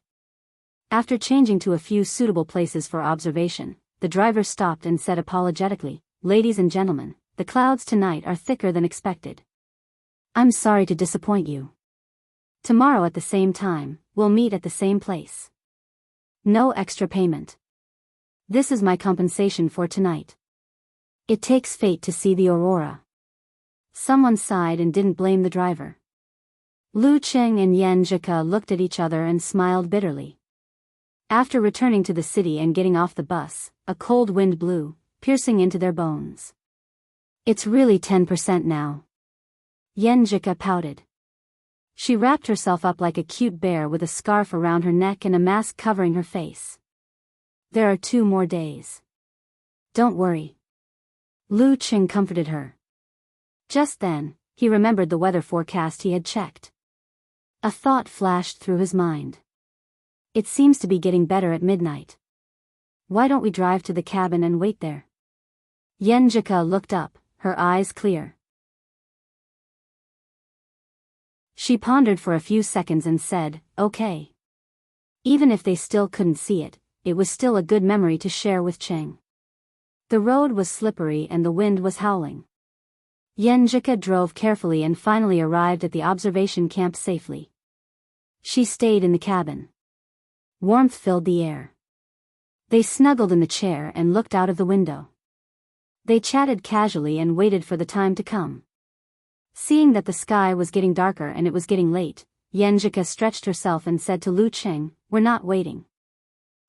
Speaker 1: After changing to a few suitable places for observation, the driver stopped and said apologetically, Ladies and gentlemen, the clouds tonight are thicker than expected. I'm sorry to disappoint you. Tomorrow at the same time, we'll meet at the same place. No extra payment. This is my compensation for tonight. It takes fate to see the aurora. Someone sighed and didn't blame the driver. Lu Qing and Yenjika looked at each other and smiled bitterly. After returning to the city and getting off the bus, a cold wind blew, piercing into their bones. It's really 10% now. Yenjika pouted. She wrapped herself up like a cute bear with a scarf around her neck and a mask covering her face. There are 2 more days. Don't worry. Lu Qing comforted her. Just then, he remembered the weather forecast he had checked. A thought flashed through his mind. It seems to be getting better at midnight. Why don't we drive to the cabin and wait there? Yenjika looked up, her eyes clear. She pondered for a few seconds and said, okay. Even if they still couldn't see it, it was still a good memory to share with Cheng. The road was slippery and the wind was howling. Yenjika drove carefully and finally arrived at the observation camp safely. She stayed in the cabin. Warmth filled the air. They snuggled in the chair and looked out of the window. They chatted casually and waited for the time to come. Seeing that the sky was getting darker and it was getting late, Yenjika stretched herself and said to Lu Cheng, "We're not waiting.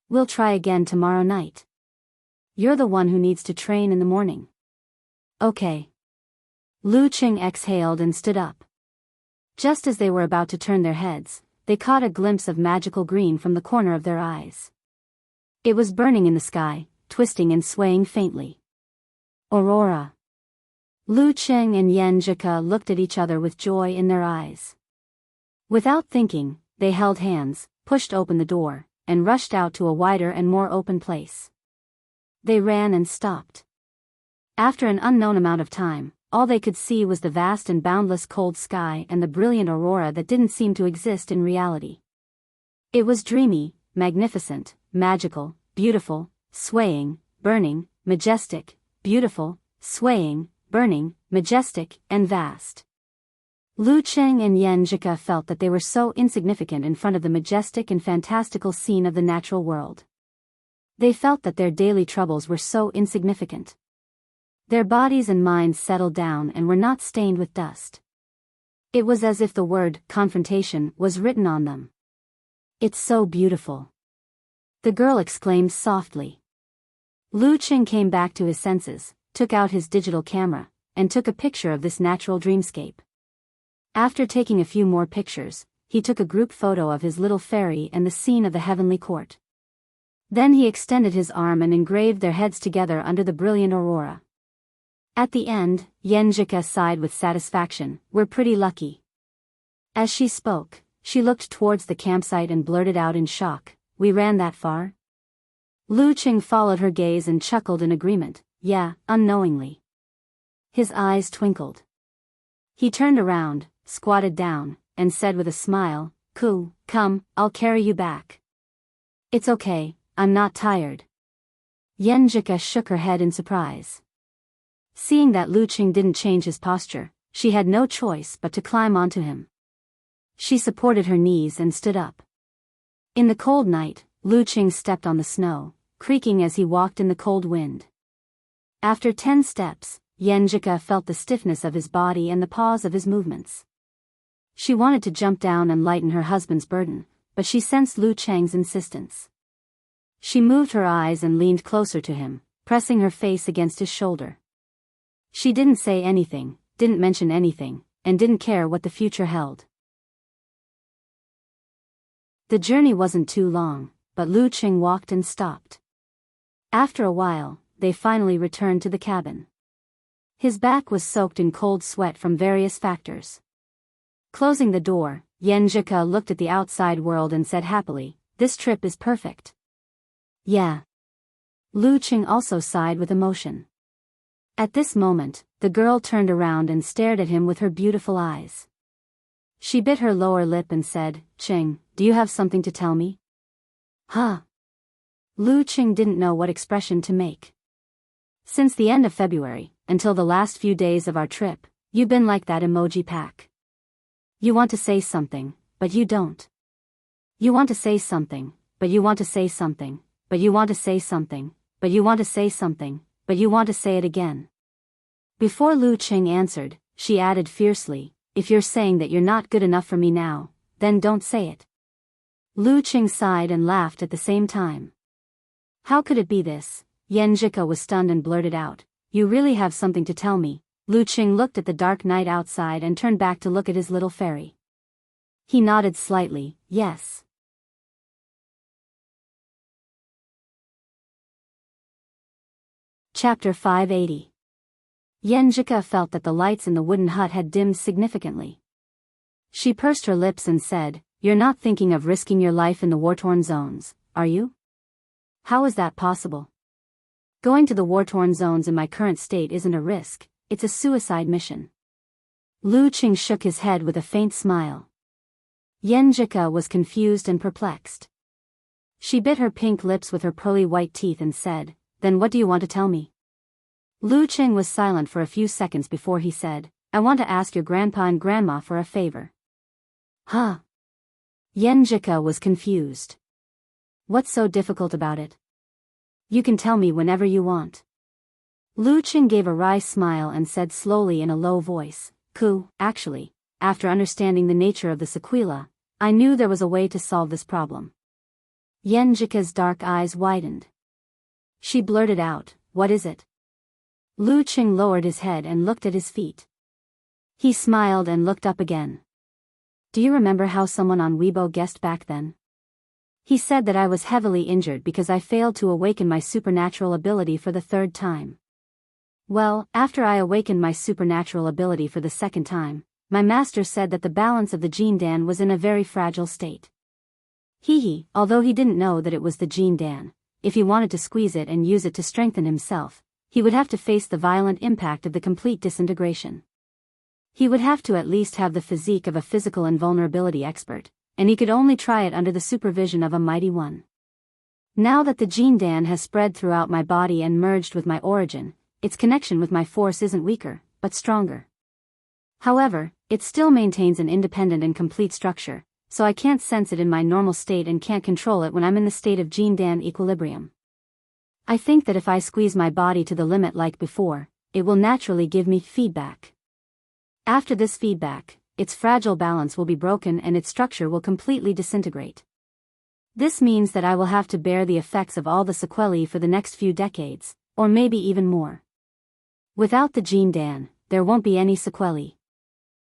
Speaker 1: We'll try again tomorrow night. You're the one who needs to train in the morning." Okay. Lu Cheng exhaled and stood up. Just as they were about to turn their heads, they caught a glimpse of magical green from the corner of their eyes. It was burning in the sky, twisting and swaying faintly. Aurora. Lu Cheng and Yenjika looked at each other with joy in their eyes. Without thinking, they held hands, pushed open the door, and rushed out to a wider and more open place. They ran and stopped. After an unknown amount of time, all they could see was the vast and boundless cold sky and the brilliant aurora that didn't seem to exist in reality. It was dreamy, magnificent, magical, beautiful, swaying, burning, majestic, beautiful, swaying, burning, majestic, and vast. Lu Cheng and Yenjika felt that they were so insignificant in front of the majestic and fantastical scene of the natural world. They felt that their daily troubles were so insignificant. Their bodies and minds settled down and were not stained with dust. It was as if the word confrontation was written on them. "It's so beautiful," the girl exclaimed softly. Lu Cheng came back to his senses, took out his digital camera, and took a picture of this natural dreamscape. After taking a few more pictures, he took a group photo of his little fairy and the scene of the heavenly court. Then he extended his arm and engraved their heads together under the brilliant aurora. At the end, Yenjika sighed with satisfaction, "We're pretty lucky." As she spoke, she looked towards the campsite and blurted out in shock, "We ran that far?" Lu Cheng followed her gaze and chuckled in agreement, "Yeah," unknowingly. His eyes twinkled. He turned around, squatted down, and said with a smile, Come, I'll carry you back." "It's okay, I'm not tired." Yenjika shook her head in surprise. Seeing that Lu Cheng didn't change his posture, she had no choice but to climb onto him. She supported her knees and stood up. In the cold night, Lu Cheng stepped on the snow, creaking as he walked in the cold wind. After 10 steps, Yenjika felt the stiffness of his body and the pause of his movements. She wanted to jump down and lighten her husband's burden, but she sensed Lu Cheng's insistence. She moved her eyes and leaned closer to him, pressing her face against his shoulder. She didn't say anything, didn't mention anything, and didn't care what the future held. The journey wasn't too long, but Lu Cheng walked and stopped. After a while, they finally returned to the cabin. His back was soaked in cold sweat from various factors. Closing the door, Yenjika looked at the outside world and said happily, "This trip is perfect." "Yeah." Lu Cheng also sighed with emotion. At this moment, the girl turned around and stared at him with her beautiful eyes. She bit her lower lip and said, "Cheng, do you have something to tell me?" "Huh?" Lu Cheng didn't know what expression to make. "Since the end of February, until the last few days of our trip, you've been like that emoji pack. You want to say something, but you don't. You want to say something, but you want to say something, but you want to say something, but you want to say something, but you want to say it again." Before Lu Cheng answered, she added fiercely, "If you're saying that you're not good enough for me now, then don't say it." Lu Cheng sighed and laughed at the same time. "How could it be this?" Yenjika was stunned and blurted out, "You really have something to tell me." Lu Cheng looked at the dark night outside and turned back to look at his little fairy. He nodded slightly, "Yes." Chapter 580. Yenjika felt that the lights in the wooden hut had dimmed significantly. She pursed her lips and said, "You're not thinking of risking your life in the war-torn zones, are you?" "How is that possible? Going to the war-torn zones in my current state isn't a risk, it's a suicide mission." Lu Qing shook his head with a faint smile. Yen Jika was confused and perplexed. She bit her pink lips with her pearly white teeth and said, "Then what do you want to tell me?" Lu Qing was silent for a few seconds before he said, "I want to ask your grandpa and grandma for a favor." Huh? Yen Jika was confused. What's so difficult about it? You can tell me whenever you want. Lu Qing gave a wry smile and said slowly in a low voice, Actually, after understanding the nature of the sequela, I knew there was a way to solve this problem." Yen Jika's dark eyes widened. She blurted out, "What is it?" Lu Qing lowered his head and looked at his feet. He smiled and looked up again. "Do you remember how someone on Weibo guessed back then? He said that I was heavily injured because I failed to awaken my supernatural ability for the third time. Well, after I awakened my supernatural ability for the second time, my master said that the balance of the Jin Dan was in a very fragile state. Although he didn't know that it was the Jin Dan, if he wanted to squeeze it and use it to strengthen himself, he would have to face the violent impact of the complete disintegration. He would have to at least have the physique of a physical invulnerability expert, and he could only try it under the supervision of a mighty one. Now that the Jin Dan has spread throughout my body and merged with my origin, its connection with my force isn't weaker, but stronger. However, it still maintains an independent and complete structure, so I can't sense it in my normal state and can't control it when I'm in the state of Jin Dan equilibrium. I think that if I squeeze my body to the limit like before, it will naturally give me feedback. After this feedback, its fragile balance will be broken and its structure will completely disintegrate. This means that I will have to bear the effects of all the sequelae for the next few decades, or maybe even more. Without the Jin Dan, there won't be any sequelae.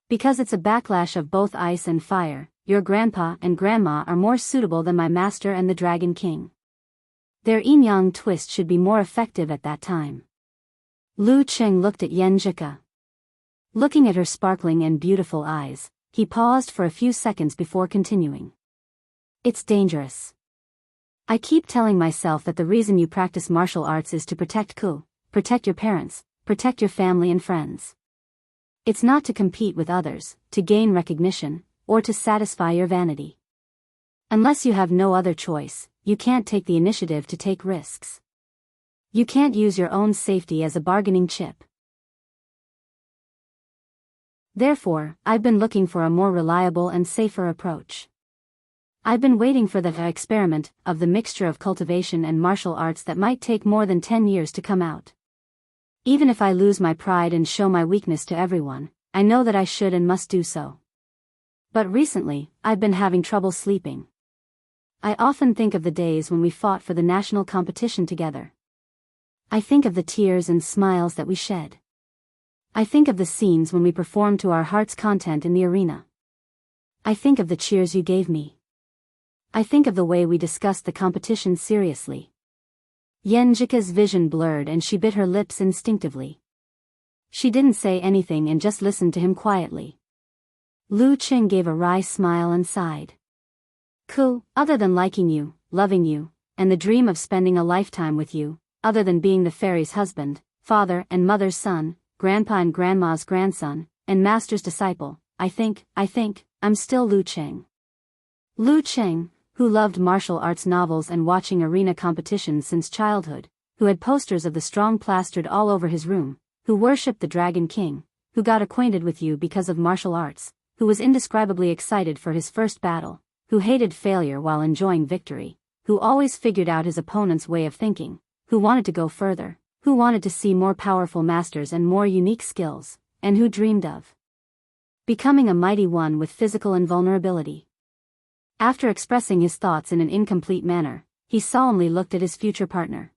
Speaker 1: Because it's a backlash of both ice and fire, your grandpa and grandma are more suitable than my master and the Dragon King. Their yin-yang twist should be more effective at that time." Lu Qing looked at Yen Jika. Looking at her sparkling and beautiful eyes, he paused for a few seconds before continuing. "It's dangerous. I keep telling myself that the reason you practice martial arts is to protect your parents, protect your family and friends. It's not to compete with others, to gain recognition, or to satisfy your vanity. Unless you have no other choice, you can't take the initiative to take risks. You can't use your own safety as a bargaining chip. Therefore, I've been looking for a more reliable and safer approach. I've been waiting for the experiment of the mixture of cultivation and martial arts that might take more than 10 years to come out. Even if I lose my pride and show my weakness to everyone, I know that I should and must do so. But recently, I've been having trouble sleeping. I often think of the days when we fought for the national competition together. I think of the tears and smiles that we shed. I think of the scenes when we performed to our heart's content in the arena. I think of the cheers you gave me. I think of the way we discussed the competition seriously." Yen Jika's vision blurred and she bit her lips instinctively. She didn't say anything and just listened to him quietly. Lu Qing gave a wry smile and sighed. Other than liking you, loving you, and the dream of spending a lifetime with you, other than being the fairy's husband, father and mother's son, grandpa and grandma's grandson, and master's disciple, I think, I'm still Lu Qing." Lu Qing, who loved martial arts novels and watching arena competitions since childhood, who had posters of the strong plastered all over his room, who worshipped the Dragon King, who got acquainted with you because of martial arts, who was indescribably excited for his first battle, who hated failure while enjoying victory, who always figured out his opponent's way of thinking, who wanted to go further, who wanted to see more powerful masters and more unique skills, and who dreamed of becoming a mighty one with physical invulnerability. After expressing his thoughts in an incomplete manner, he solemnly looked at his future partner.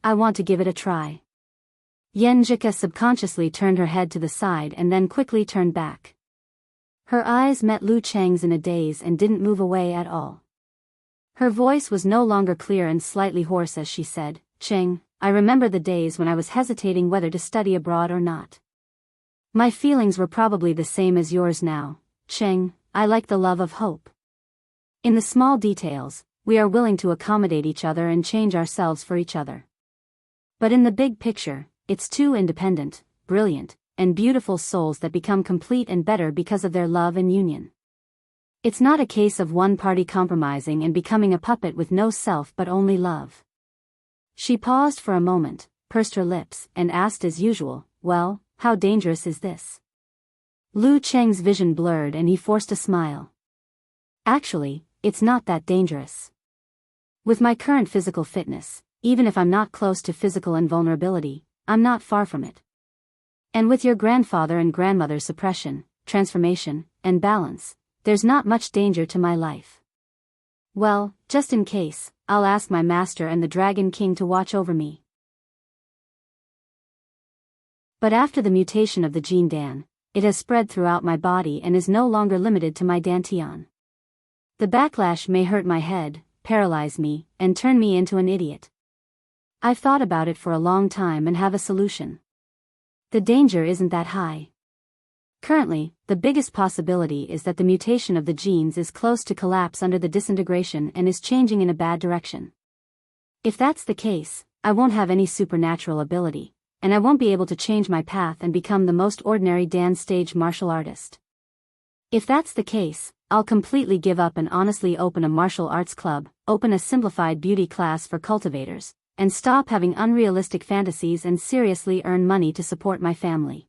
Speaker 1: I want to give it a try." Yen Jika subconsciously turned her head to the side and then quickly turned back. Her eyes met Lu Cheng's in a daze and didn't move away at all. Her voice was no longer clear and slightly hoarse as she said, "Cheng, I remember the days when I was hesitating whether to study abroad or not. My feelings were probably the same as yours now, Cheng. I like the love of hope. In the small details, we are willing to accommodate each other and change ourselves for each other. But in the big picture, it's too independent, brilliant, and beautiful souls that become complete and better because of their love and union. It's not a case of one party compromising and becoming a puppet with no self but only love. She paused for a moment, pursed her lips, and asked as usual, "Well, how dangerous is this?" Lu Cheng's vision blurred and he forced a smile. "Actually, it's not that dangerous. With my current physical fitness, even if I'm not close to physical invulnerability, I'm not far from it. And with your grandfather and grandmother's suppression, transformation, and balance, there's not much danger to my life. Well, just in case, I'll ask my master and the Dragon King to watch over me." But after the mutation of the gene Dan, it has spread throughout my body and is no longer limited to my dantian. The backlash may hurt my head, paralyze me, and turn me into an idiot. I've thought about it for a long time and have a solution. The danger isn't that high. Currently, the biggest possibility is that the mutation of the genes is close to collapse under the disintegration and is changing in a bad direction. If that's the case, I won't have any supernatural ability, and I won't be able to change my path and become the most ordinary Dan stage martial artist. If that's the case, I'll completely give up and honestly open a martial arts club, open a simplified beauty class for cultivators, and stop having unrealistic fantasies and seriously earn money to support my family.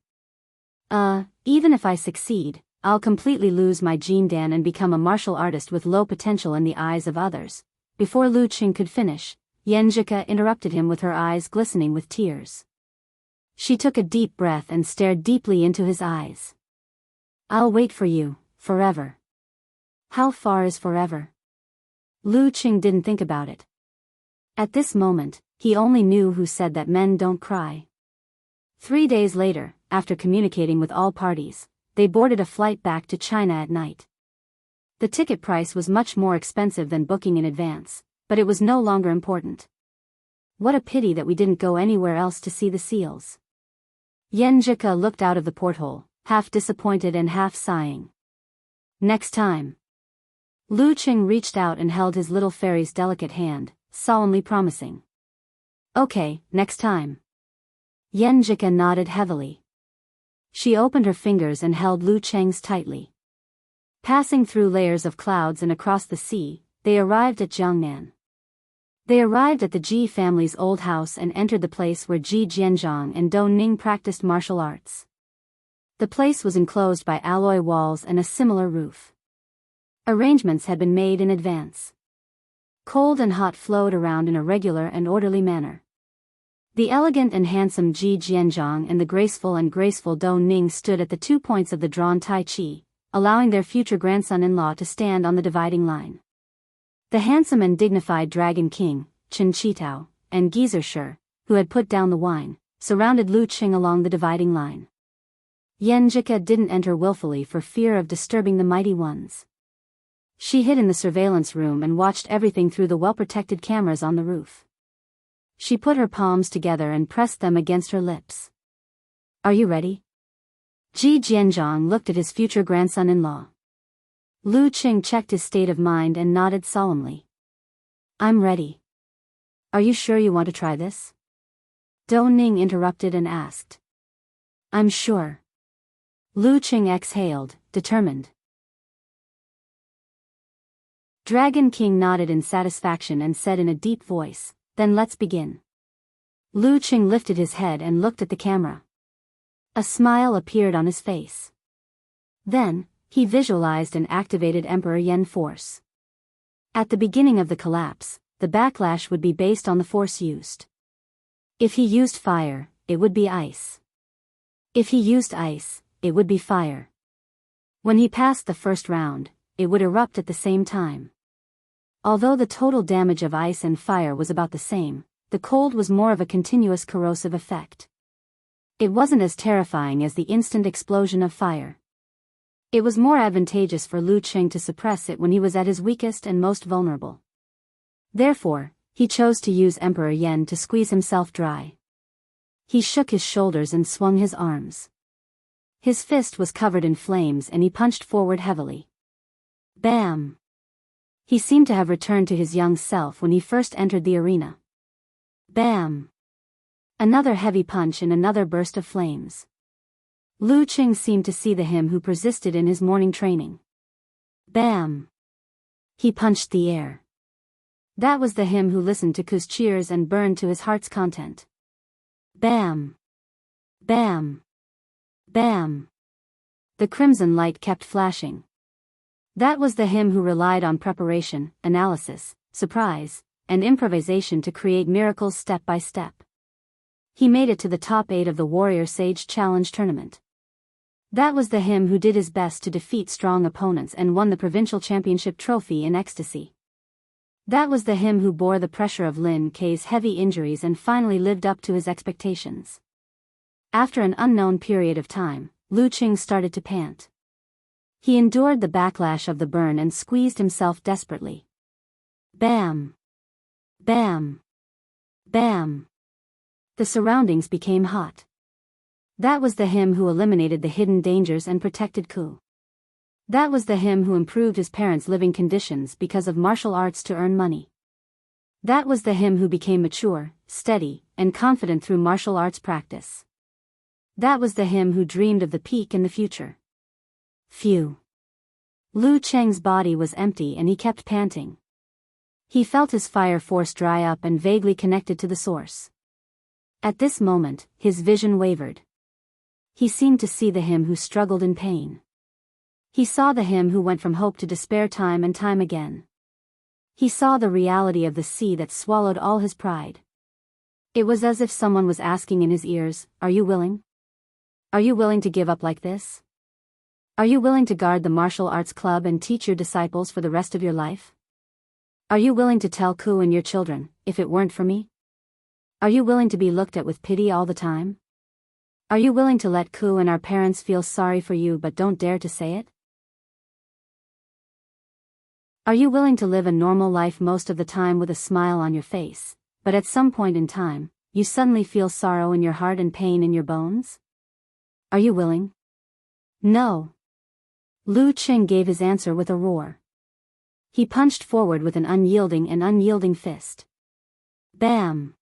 Speaker 1: Even if I succeed, I'll completely lose my gene Dan and become a martial artist with low potential in the eyes of others. Before Lu Qing could finish, Yenjika interrupted him with her eyes glistening with tears. She took a deep breath and stared deeply into his eyes. "I'll wait for you, forever." How far is forever? Lu Qing didn't think about it. At this moment, he only knew who said that men don't cry. 3 days later, after communicating with all parties, they boarded a flight back to China at night. The ticket price was much more expensive than booking in advance, but it was no longer important. What a pity that we didn't go anywhere else to see the seals. Yenjika looked out of the porthole, half disappointed and half sighing. "Next time." Lu Qing reached out and held his little fairy's delicate hand, solemnly promising. "Okay, next time." Yenjika nodded heavily. She opened her fingers and held Lu Cheng's tightly. Passing through layers of clouds and across the sea, they arrived at Jiangnan. They arrived at the Ji family's old house and entered the place where Ji Jianzhang and Dou Ning practiced martial arts. The place was enclosed by alloy walls and a similar roof. Arrangements had been made in advance. Cold and hot flowed around in a regular and orderly manner. The elegant and handsome Ji Jianzhang and the graceful Dou Ning stood at the 2 points of the drawn Tai Chi, allowing their future grandson-in-law to stand on the dividing line. The handsome and dignified Dragon King, Chen Qitao, and Geezer Shi, who had put down the wine, surrounded Lu Qing along the dividing line. Yenjika didn't enter willfully for fear of disturbing the mighty ones. She hid in the surveillance room and watched everything through the well-protected cameras on the roof. She put her palms together and pressed them against her lips. "Are you ready?" Ji Jianzhang looked at his future grandson-in-law. Lu Qing checked his state of mind and nodded solemnly. "I'm ready." "Are you sure you want to try this?" Dou Ning interrupted and asked. "I'm sure." Lu Qing exhaled, determined. Dragon King nodded in satisfaction and said in a deep voice, "Then let's begin." Lu Qing lifted his head and looked at the camera. A smile appeared on his face. Then, he visualized and activated Emperor Yen force. At the beginning of the collapse, the backlash would be based on the force used. If he used fire, it would be ice. If he used ice, it would be fire. When he passed the first round, it would erupt at the same time. Although the total damage of ice and fire was about the same, the cold was more of a continuous corrosive effect. It wasn't as terrifying as the instant explosion of fire. It was more advantageous for Lu Qing to suppress it when he was at his weakest and most vulnerable. Therefore, he chose to use Emperor Yen to squeeze himself dry. He shook his shoulders and swung his arms. His fist was covered in flames and he punched forward heavily. Bam! He seemed to have returned to his young self when he first entered the arena. Bam! Another heavy punch and another burst of flames. Lu Qing seemed to see the him who persisted in his morning training. Bam! He punched the air. That was the him who listened to Ku's cheers and burned to his heart's content. Bam! Bam! Bam! The crimson light kept flashing. That was the him who relied on preparation, analysis, surprise, and improvisation to create miracles step by step. He made it to the top 8 of the Warrior Sage Challenge tournament. That was the him who did his best to defeat strong opponents and won the provincial championship trophy in ecstasy. That was the him who bore the pressure of Lin Kei's heavy injuries and finally lived up to his expectations. After an unknown period of time, Lu Qing started to pant. He endured the backlash of the burn and squeezed himself desperately. Bam! Bam! Bam! The surroundings became hot. That was the him who eliminated the hidden dangers and protected Ku. That was the him who improved his parents' living conditions because of martial arts to earn money. That was the him who became mature, steady, and confident through martial arts practice. That was the him who dreamed of the peak in the future. Phew. Lu Cheng's body was empty and he kept panting. He felt his fire force dry up and vaguely connected to the source. At this moment, his vision wavered. He seemed to see the him who struggled in pain. He saw the him who went from hope to despair time and time again. He saw the reality of the sea that swallowed all his pride. It was as if someone was asking in his ears, "Are you willing? Are you willing to give up like this? Are you willing to guard the martial arts club and teach your disciples for the rest of your life? Are you willing to tell Ku and your children, if it weren't for me? Are you willing to be looked at with pity all the time? Are you willing to let Ku and our parents feel sorry for you but don't dare to say it? Are you willing to live a normal life most of the time with a smile on your face, but at some point in time, you suddenly feel sorrow in your heart and pain in your bones? Are you willing?" "No." Lu Qing gave his answer with a roar. He punched forward with an unyielding fist. Bam!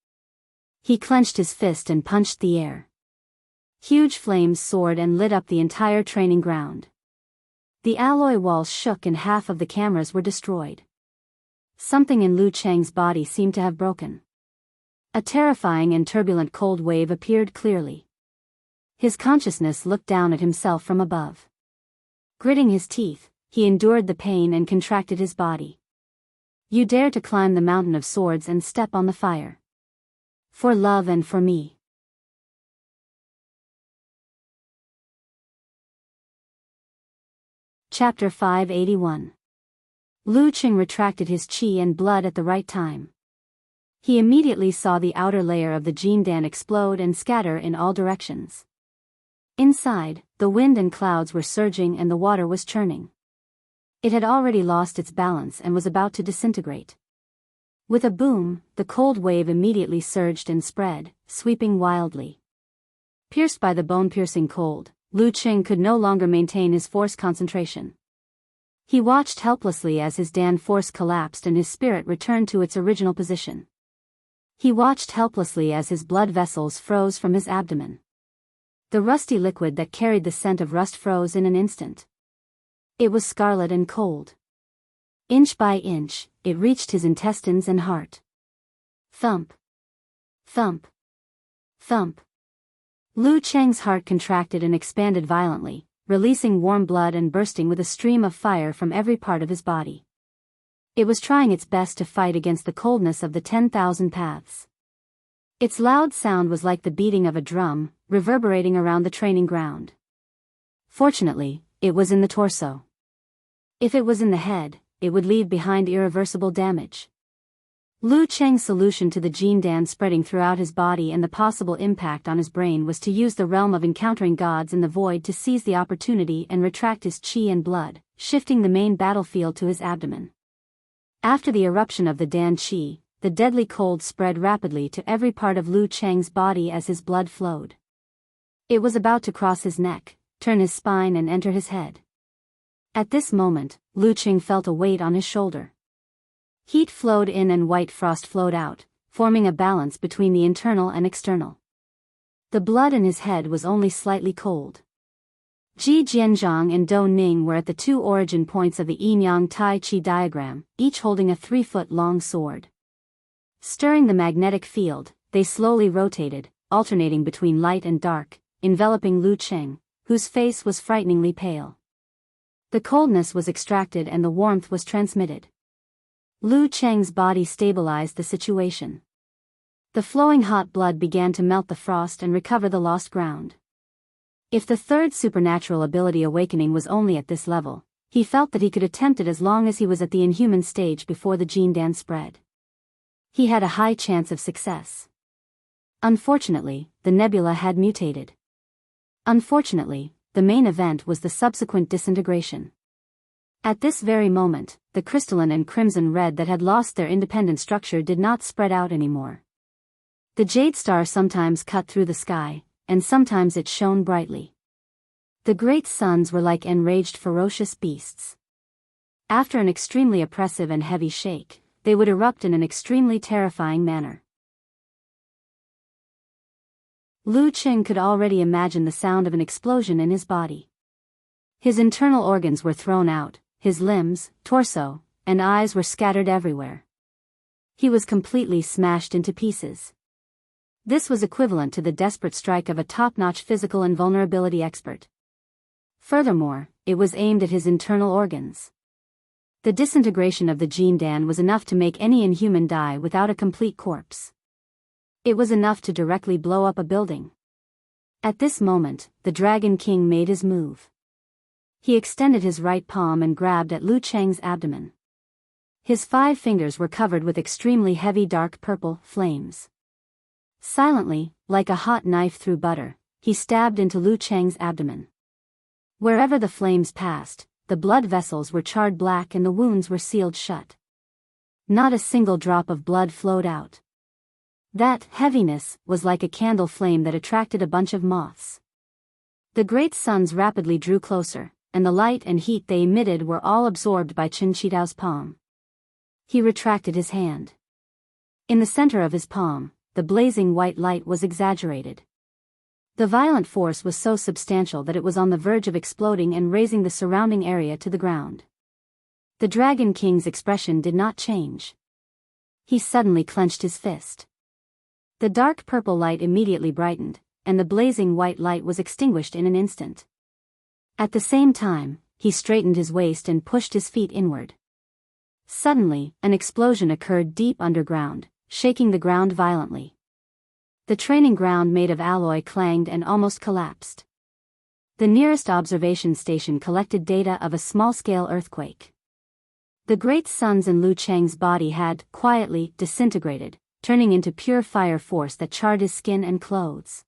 Speaker 1: He clenched his fist and punched the air. Huge flames soared and lit up the entire training ground. The alloy walls shook and half of the cameras were destroyed. Something in Lu Cheng's body seemed to have broken. A terrifying and turbulent cold wave appeared clearly. His consciousness looked down at himself from above. Gritting his teeth, he endured the pain and contracted his body. "You dare to climb the mountain of swords and step on the fire. For love and for me." Chapter 581. Lu Qing retracted his qi and blood at the right time. He immediately saw the outer layer of the Jindan explode and scatter in all directions. Inside, the wind and clouds were surging and the water was churning. It had already lost its balance and was about to disintegrate. With a boom, the cold wave immediately surged and spread, sweeping wildly. Pierced by the bone-piercing cold, Lu Qing could no longer maintain his force concentration. He watched helplessly as his Dan force collapsed and his spirit returned to its original position. He watched helplessly as his blood vessels froze from his abdomen. The rusty liquid that carried the scent of rust froze in an instant. It was scarlet and cold. Inch by inch, it reached his intestines and heart. Thump. Thump. Thump. Lu Cheng's heart contracted and expanded violently, releasing warm blood and bursting with a stream of fire from every part of his body. It was trying its best to fight against the coldness of the 10,000 paths. Its loud sound was like the beating of a drum, reverberating around the training ground. Fortunately, it was in the torso. If it was in the head, it would leave behind irreversible damage. Lu Cheng's solution to the Jindan spreading throughout his body and the possible impact on his brain was to use the realm of encountering gods in the void to seize the opportunity and retract his qi and blood, shifting the main battlefield to his abdomen. After the eruption of the Dan qi, the deadly cold spread rapidly to every part of Lu Cheng's body as his blood flowed. It was about to cross his neck, turn his spine and enter his head. At this moment, Lu Cheng felt a weight on his shoulder. Heat flowed in and white frost flowed out, forming a balance between the internal and external. The blood in his head was only slightly cold. Ji Jianzhang and Dou Ning were at the two origin points of the yin-yang Tai Chi diagram, each holding a 3-foot-long sword. Stirring the magnetic field, they slowly rotated, alternating between light and dark, enveloping Lu Cheng, whose face was frighteningly pale. The coldness was extracted and the warmth was transmitted. Lu Cheng's body stabilized the situation. The flowing hot blood began to melt the frost and recover the lost ground. If the third supernatural ability awakening was only at this level, he felt that he could attempt it as long as he was at the inhuman stage before the Jin Dan spread. He had a high chance of success. Unfortunately, the nebula had mutated. Unfortunately, the main event was the subsequent disintegration. At this very moment, the crystalline and crimson red that had lost their independent structure did not spread out anymore. The jade star sometimes cut through the sky, and sometimes it shone brightly. The great suns were like enraged ferocious beasts. After an extremely oppressive and heavy shake, they would erupt in an extremely terrifying manner. Lu Cheng could already imagine the sound of an explosion in his body. His internal organs were thrown out, his limbs, torso, and eyes were scattered everywhere. He was completely smashed into pieces. This was equivalent to the desperate strike of a top-notch physical invulnerability expert. Furthermore, it was aimed at his internal organs. The disintegration of the Jin Dan was enough to make any inhuman die without a complete corpse. It was enough to directly blow up a building. At this moment, the Dragon King made his move. He extended his right palm and grabbed at Lu Cheng's abdomen. His 5 fingers were covered with extremely heavy dark purple flames. Silently, like a hot knife through butter, he stabbed into Lu Cheng's abdomen. Wherever the flames passed, the blood vessels were charred black and the wounds were sealed shut. Not a single drop of blood flowed out. That heaviness was like a candle flame that attracted a bunch of moths. The great suns rapidly drew closer, and the light and heat they emitted were all absorbed by Chen Qitao's palm. He retracted his hand. In the center of his palm, the blazing white light was exaggerated. The violent force was so substantial that it was on the verge of exploding and razing the surrounding area to the ground. The Dragon King's expression did not change. He suddenly clenched his fist. The dark purple light immediately brightened, and the blazing white light was extinguished in an instant. At the same time, he straightened his waist and pushed his feet inward. Suddenly, an explosion occurred deep underground, shaking the ground violently. The training ground made of alloy clanged and almost collapsed. The nearest observation station collected data of a small-scale earthquake. The great suns in Lu Cheng's body had, quietly, disintegrated, turning into pure fire force that charred his skin and clothes.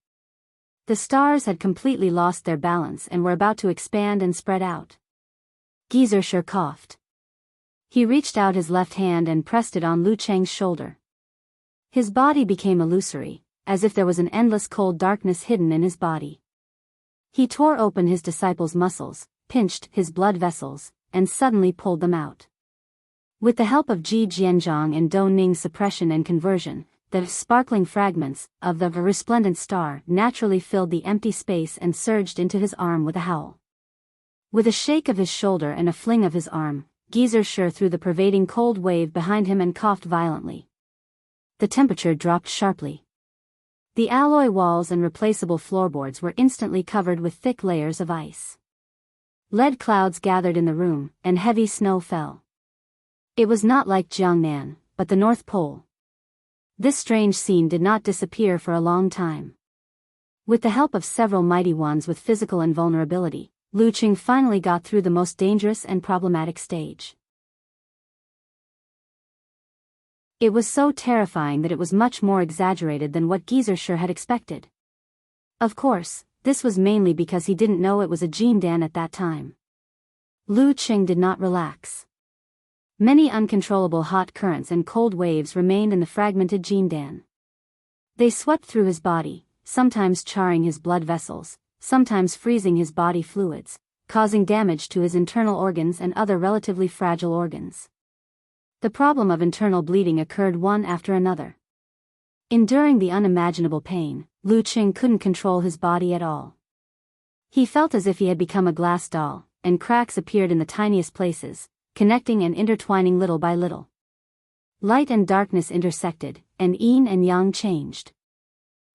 Speaker 1: The stars had completely lost their balance and were about to expand and spread out. Geyser coughed. He reached out his left hand and pressed it on Lu Cheng's shoulder. His body became illusory, as if there was an endless cold darkness hidden in his body. He tore open his disciple's muscles, pinched his blood vessels, and suddenly pulled them out. With the help of Ji Jianzhang and Dou Ning's suppression and conversion, the sparkling fragments of the resplendent star naturally filled the empty space and surged into his arm with a howl. With a shake of his shoulder and a fling of his arm, Geyser threw the pervading cold wave behind him and coughed violently. The temperature dropped sharply. The alloy walls and replaceable floorboards were instantly covered with thick layers of ice. Lead clouds gathered in the room, and heavy snow fell. It was not like Jiangnan, but the North Pole. This strange scene did not disappear for a long time. With the help of several mighty ones with physical invulnerability, Lu Cheng finally got through the most dangerous and problematic stage. It was so terrifying that it was much more exaggerated than what Geyser had expected. Of course, this was mainly because he didn't know it was a Jin Dan at that time. Lu Cheng did not relax. Many uncontrollable hot currents and cold waves remained in the fragmented Jin Dan. They swept through his body, sometimes charring his blood vessels, sometimes freezing his body fluids, causing damage to his internal organs and other relatively fragile organs. The problem of internal bleeding occurred one after another. Enduring the unimaginable pain, Lu Cheng couldn't control his body at all. He felt as if he had become a glass doll, and cracks appeared in the tiniest places, connecting and intertwining little by little. Light and darkness intersected, and yin and yang changed.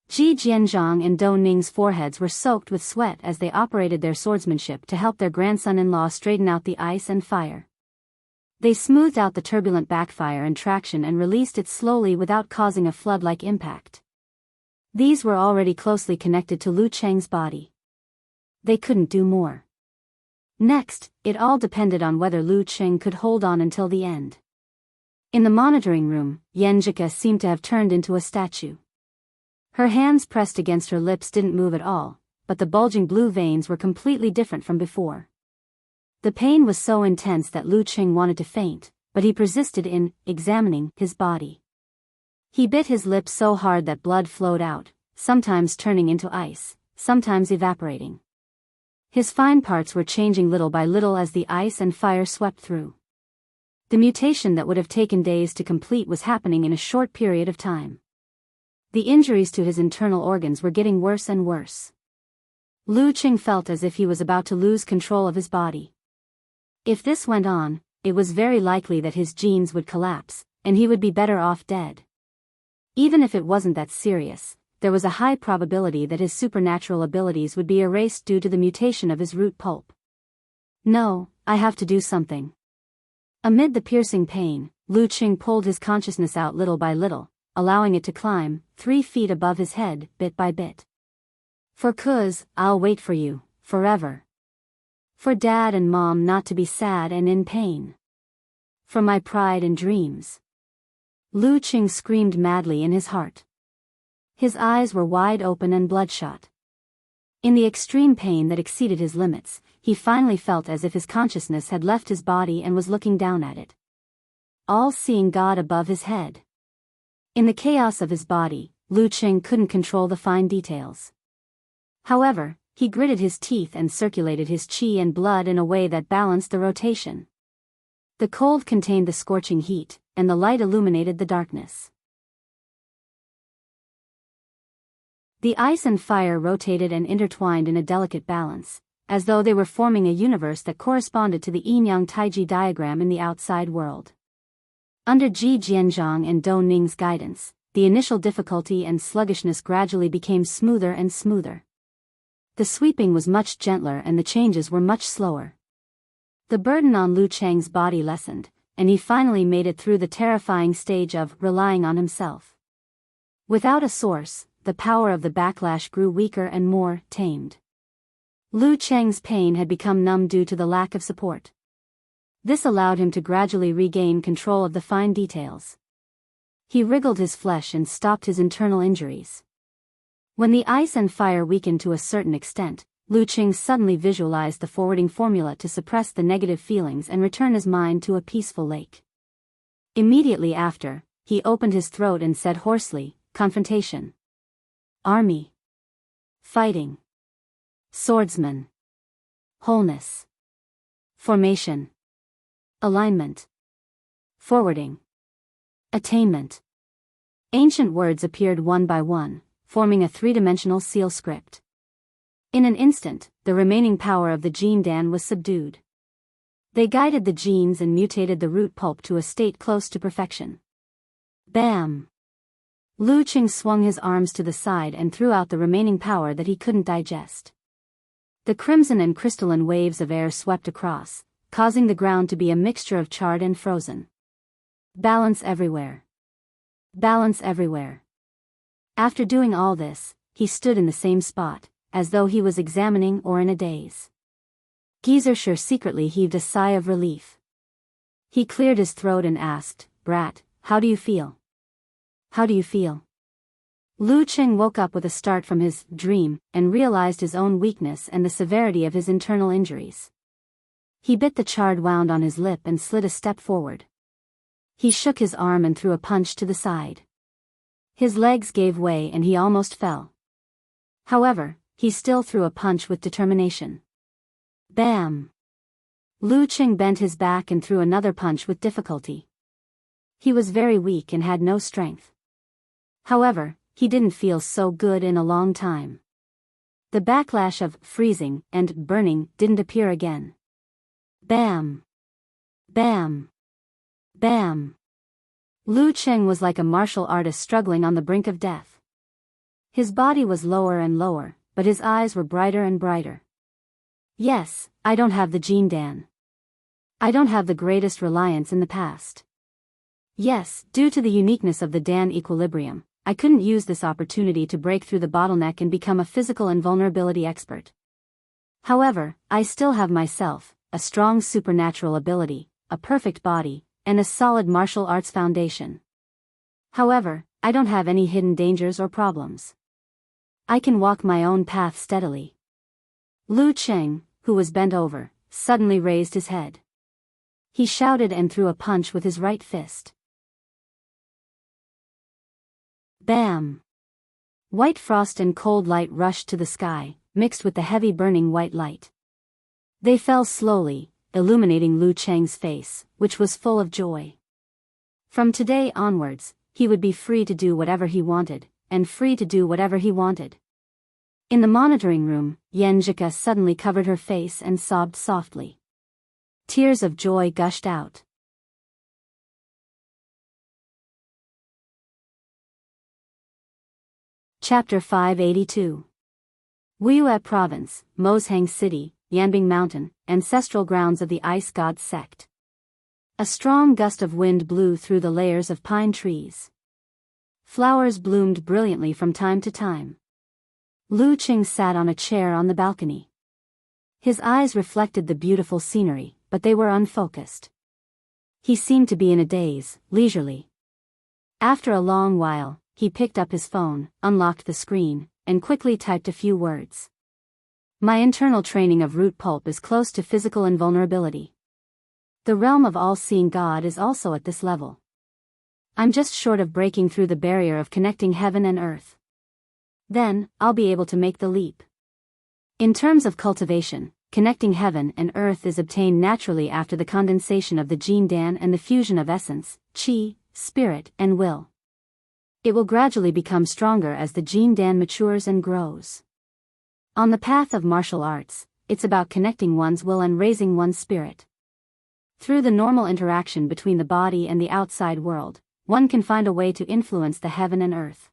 Speaker 1: Ji Jianzhang and Dou Ning's foreheads were soaked with sweat as they operated their swordsmanship to help their grandson-in-law straighten out the ice and fire. They smoothed out the turbulent backfire and traction and released it slowly without causing a flood-like impact. These were already closely connected to Lu Cheng's body. They couldn't do more. Next, it all depended on whether Lu Cheng could hold on until the end. In the monitoring room, Yanjika seemed to have turned into a statue. Her hands pressed against her lips didn't move at all, but the bulging blue veins were completely different from before. The pain was so intense that Lu Cheng wanted to faint, but he persisted in examining his body. He bit his lips so hard that blood flowed out, sometimes turning into ice, sometimes evaporating. His fine parts were changing little by little as the ice and fire swept through. The mutation that would have taken days to complete was happening in a short period of time. The injuries to his internal organs were getting worse and worse. Lu Cheng felt as if he was about to lose control of his body. If this went on, it was very likely that his genes would collapse, and he would be better off dead. Even if it wasn't that serious, there was a high probability that his supernatural abilities would be erased due to the mutation of his root pulp. No, I have to do something. Amid the piercing pain, Lu Cheng pulled his consciousness out little by little, allowing it to climb 3 feet above his head, bit by bit. For cuz, I'll wait for you, forever. For Dad and Mom not to be sad and in pain. For my pride and dreams. Lu Cheng screamed madly in his heart. His eyes were wide open and bloodshot. In the extreme pain that exceeded his limits, he finally felt as if his consciousness had left his body and was looking down at it. All-seeing God above his head. In the chaos of his body, Lu Cheng couldn't control the fine details. However, he gritted his teeth and circulated his qi and blood in a way that balanced the rotation. The cold contained the scorching heat, and the light illuminated the darkness. The ice and fire rotated and intertwined in a delicate balance, as though they were forming a universe that corresponded to the yin-yang taiji diagram in the outside world. Under Ji Jianzhang and Dou Ning's guidance, the initial difficulty and sluggishness gradually became smoother and smoother. The sweeping was much gentler and the changes were much slower. The burden on Lu Cheng's body lessened, and he finally made it through the terrifying stage of relying on himself. Without a source, the power of the backlash grew weaker and more tamed. Lu Cheng's pain had become numb due to the lack of support. This allowed him to gradually regain control of the fine details. He wriggled his flesh and stopped his internal injuries. When the ice and fire weakened to a certain extent, Lu Cheng suddenly visualized the forwarding formula to suppress the negative feelings and return his mind to a peaceful lake. Immediately after, he opened his throat and said hoarsely, confrontation. Army. Fighting. Swordsman. Wholeness. Formation. Alignment. Forwarding. Attainment. Ancient words appeared one by one, forming a three-dimensional seal script. In an instant, the remaining power of the gene Dan was subdued. They guided the genes and mutated the root pulp to a state close to perfection. Bam! Lu Cheng swung his arms to the side and threw out the remaining power that he couldn't digest. The crimson and crystalline waves of air swept across, causing the ground to be a mixture of charred and frozen. Balance everywhere. Balance everywhere. After doing all this, he stood in the same spot, as though he was examining or in a daze. Geyser secretly heaved a sigh of relief. He cleared his throat and asked, "Brat, how do you feel? How do you feel?" Lu Cheng woke up with a start from his dream and realized his own weakness and the severity of his internal injuries. He bit the charred wound on his lip and slid a step forward. He shook his arm and threw a punch to the side. His legs gave way and he almost fell. However, he still threw a punch with determination. Bam! Lu Cheng bent his back and threw another punch with difficulty. He was very weak and had no strength. However, he didn't feel so good in a long time. The backlash of freezing and burning didn't appear again. Bam! Bam! Bam! Lu Cheng was like a martial artist struggling on the brink of death. His body was lower and lower, but his eyes were brighter and brighter. Yes, I don't have the gene Dan. I don't have the greatest reliance in the past. Yes, due to the uniqueness of the Dan equilibrium, I couldn't use this opportunity to break through the bottleneck and become a physical invulnerability expert. However, I still have myself, a strong supernatural ability, a perfect body, and a solid martial arts foundation. However, I don't have any hidden dangers or problems. I can walk my own path steadily. Lu Cheng, who was bent over, suddenly raised his head. He shouted and threw a punch with his right fist. Bam! White frost and cold light rushed to the sky, mixed with the heavy burning white light. They fell slowly, illuminating Lu Cheng's face, which was full of joy. From today onwards, he would be free to do whatever he wanted, and free to do whatever he wanted. In the monitoring room, Yenjika suddenly covered her face and sobbed softly. Tears of joy gushed out. Chapter 582. Wuyue Province, Moshang City, Yanbing Mountain, ancestral grounds of the Ice God sect. A strong gust of wind blew through the layers of pine trees. Flowers bloomed brilliantly from time to time. Lu Cheng sat on a chair on the balcony. His eyes reflected the beautiful scenery, but they were unfocused. He seemed to be in a daze, leisurely. After a long while, he picked up his phone, unlocked the screen, and quickly typed a few words. My internal training of root pulp is close to physical invulnerability. The realm of all-seeing God is also at this level. I'm just short of breaking through the barrier of connecting heaven and earth. Then, I'll be able to make the leap. In terms of cultivation, connecting heaven and earth is obtained naturally after the condensation of the gene Dan and the fusion of essence, chi, spirit, and will. It will gradually become stronger as the gene Dan matures and grows. On the path of martial arts, it's about connecting one's will and raising one's spirit. Through the normal interaction between the body and the outside world, one can find a way to influence the heaven and earth.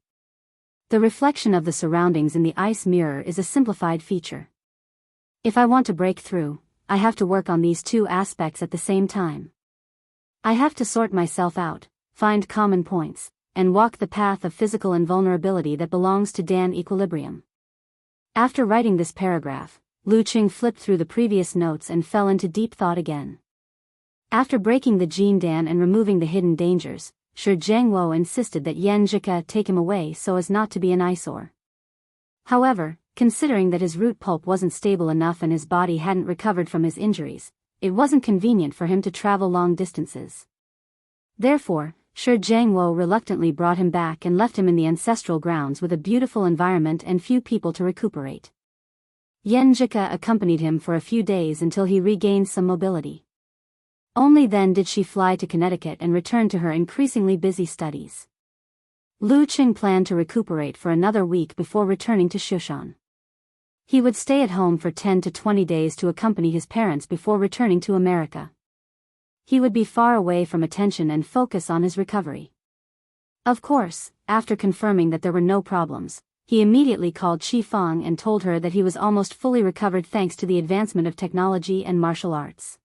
Speaker 1: The reflection of the surroundings in the ice mirror is a simplified feature. If I want to break through, I have to work on these two aspects at the same time. I have to sort myself out, find common points, and walk the path of physical invulnerability that belongs to Dan equilibrium. After writing this paragraph, Lu Cheng flipped through the previous notes and fell into deep thought again. After breaking the gene Dan and removing the hidden dangers, Shi Jiangwo insisted that Yenjika take him away so as not to be an eyesore. However, considering that his root pulp wasn't stable enough and his body hadn't recovered from his injuries, it wasn't convenient for him to travel long distances. Therefore, Shi Jiangwo reluctantly brought him back and left him in the ancestral grounds with a beautiful environment and few people to recuperate. Yenjika accompanied him for a few days until he regained some mobility. Only then did she fly to Connecticut and return to her increasingly busy studies. Lu Cheng planned to recuperate for another week before returning to Shushan. He would stay at home for 10 to 20 days to accompany his parents before returning to America. He would be far away from attention and focus on his recovery. Of course, after confirming that there were no problems, he immediately called Chi Fang and told her that he was almost fully recovered thanks to the advancement of technology and martial arts.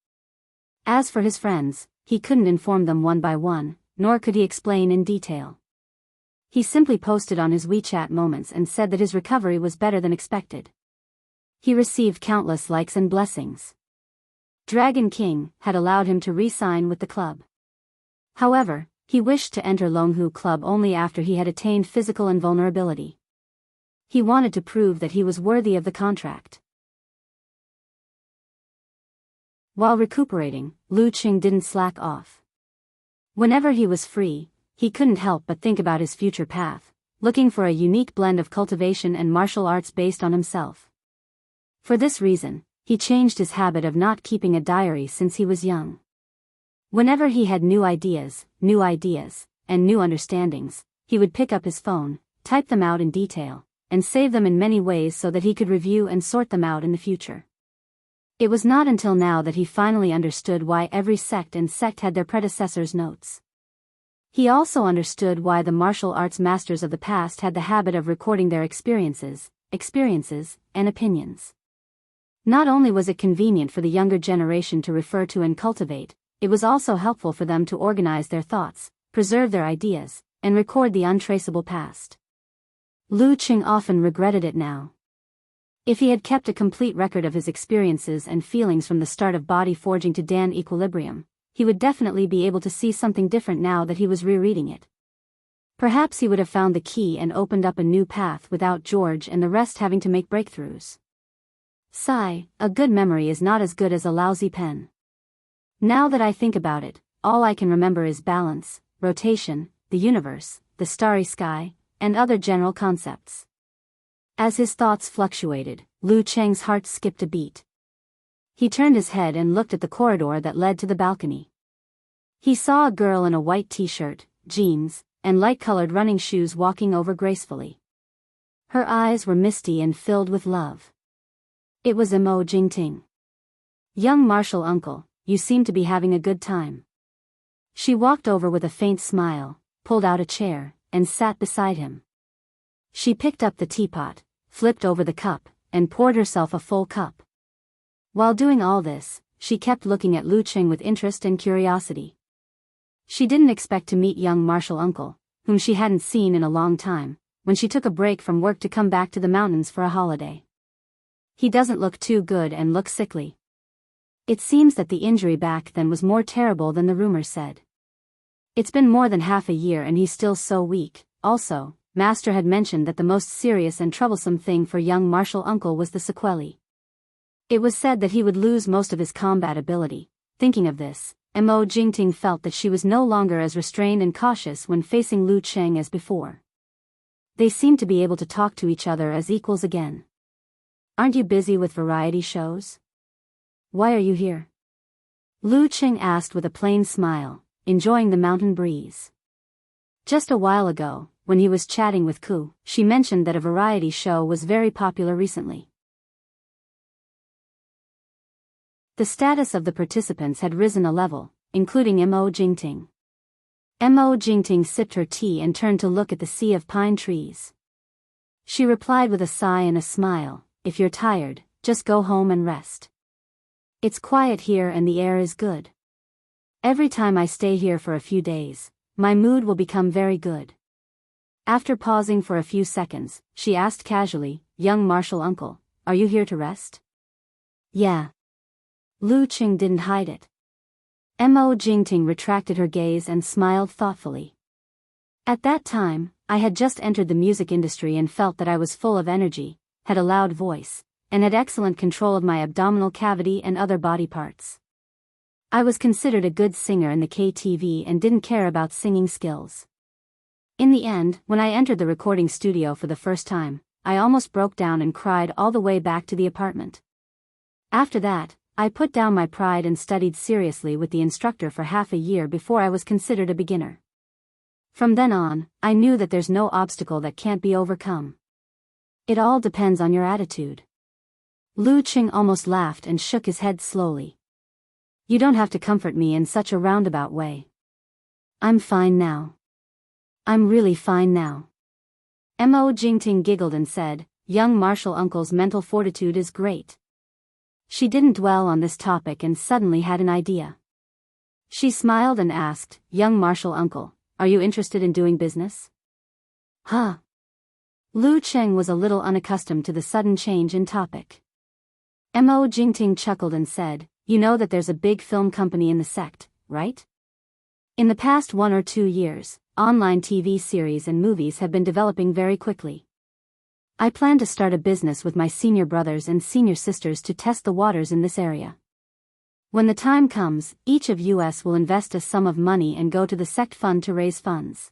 Speaker 1: As for his friends, he couldn't inform them one by one, nor could he explain in detail. He simply posted on his WeChat moments and said that his recovery was better than expected. He received countless likes and blessings. Dragon King had allowed him to re-sign with the club. However, he wished to enter Longhu Club only after he had attained physical invulnerability. He wanted to prove that he was worthy of the contract. While recuperating, Lu Cheng didn't slack off. Whenever he was free, he couldn't help but think about his future path, looking for a unique blend of cultivation and martial arts based on himself. For this reason, he changed his habit of not keeping a diary since he was young. Whenever he had new ideas, and new understandings, he would pick up his phone, type them out in detail, and save them in many ways so that he could review and sort them out in the future. It was not until now that he finally understood why every sect and sect had their predecessors' notes. He also understood why the martial arts masters of the past had the habit of recording their experiences, and opinions. Not only was it convenient for the younger generation to refer to and cultivate, it was also helpful for them to organize their thoughts, preserve their ideas, and record the untraceable past. Lu Qing often regretted it now. If he had kept a complete record of his experiences and feelings from the start of body forging to Dan Equilibrium, he would definitely be able to see something different now that he was rereading it. Perhaps he would have found the key and opened up a new path without George and the rest having to make breakthroughs. Sigh, a good memory is not as good as a lousy pen. Now that I think about it, all I can remember is balance, rotation, the universe, the starry sky, and other general concepts. As his thoughts fluctuated, Lu Cheng's heart skipped a beat. He turned his head and looked at the corridor that led to the balcony. He saw a girl in a white t-shirt, jeans, and light-colored running shoes walking over gracefully. Her eyes were misty and filled with love. It was Enchanting. Young martial uncle, you seem to be having a good time. She walked over with a faint smile, pulled out a chair, and sat beside him. She picked up the teapot, flipped over the cup, and poured herself a full cup. While doing all this, she kept looking at Lu Qing with interest and curiosity. She didn't expect to meet young martial uncle, whom she hadn't seen in a long time, when she took a break from work to come back to the mountains for a holiday. He doesn't look too good and looks sickly. It seems that the injury back then was more terrible than the rumors said. It's been more than half a year and he's still so weak. Also, Master had mentioned that the most serious and troublesome thing for young martial uncle was the sequelae. It was said that he would lose most of his combat ability. Thinking of this, Mo Jingting felt that she was no longer as restrained and cautious when facing Lu Cheng as before. They seemed to be able to talk to each other as equals again. Aren't you busy with variety shows? Why are you here? Lu Cheng asked with a plain smile, enjoying the mountain breeze. Just a while ago, when he was chatting with Ku, she mentioned that a variety show was very popular recently. The status of the participants had risen a level, including Mo Jingting. Mo Jingting sipped her tea and turned to look at the sea of pine trees. She replied with a sigh and a smile, if you're tired, just go home and rest. It's quiet here and the air is good. Every time I stay here for a few days, my mood will become very good. After pausing for a few seconds, she asked casually, young martial uncle, are you here to rest? Yeah. Lu Qing didn't hide it. Mo Jingting retracted her gaze and smiled thoughtfully. At that time, I had just entered the music industry and felt that I was full of energy, had a loud voice, and had excellent control of my abdominal cavity and other body parts. I was considered a good singer in the KTV and didn't care about singing skills. In the end, when I entered the recording studio for the first time, I almost broke down and cried all the way back to the apartment. After that, I put down my pride and studied seriously with the instructor for half a year before I was considered a beginner. From then on, I knew that there's no obstacle that can't be overcome. It all depends on your attitude. Lu Qing almost laughed and shook his head slowly. You don't have to comfort me in such a roundabout way. I'm fine now. I'm really fine now. Mo Jingting giggled and said, young martial uncle's mental fortitude is great. She didn't dwell on this topic and suddenly had an idea. She smiled and asked, young martial uncle, are you interested in doing business? Huh? Lu Cheng was a little unaccustomed to the sudden change in topic. Mo Jingting chuckled and said, you know that there's a big film company in the sect, right? In the past 1 or 2 years, online TV series and movies have been developing very quickly. I plan to start a business with my senior brothers and senior sisters to test the waters in this area. When the time comes, each of us will invest a sum of money and go to the sect fund to raise funds.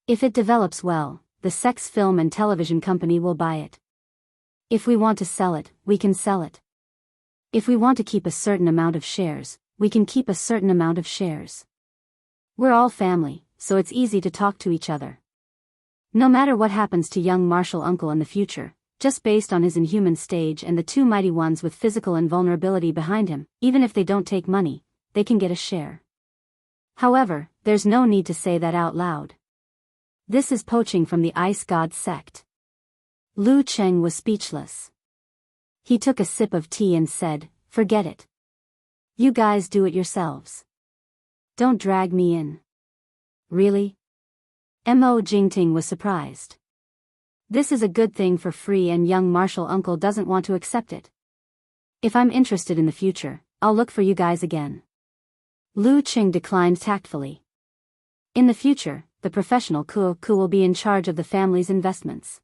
Speaker 1: If it develops well, the sect's film and television company will buy it. If we want to sell it, we can sell it. If we want to keep a certain amount of shares, we can keep a certain amount of shares. We're all family, so it's easy to talk to each other. No matter what happens to young Martial Uncle in the future, just based on his inhuman stage and the two mighty ones with physical invulnerability behind him, even if they don't take money, they can get a share. However, there's no need to say that out loud. This is poaching from the Ice God sect. Lu Cheng was speechless. He took a sip of tea and said, "Forget it. You guys do it yourselves. Don't drag me in." "Really?" Mo Jingting was surprised. "This is a good thing for free and young Martial Uncle doesn't want to accept it. If I'm interested in the future, I'll look for you guys again." Lu Qing declined tactfully. "In the future, the professional Ku will be in charge of the family's investments.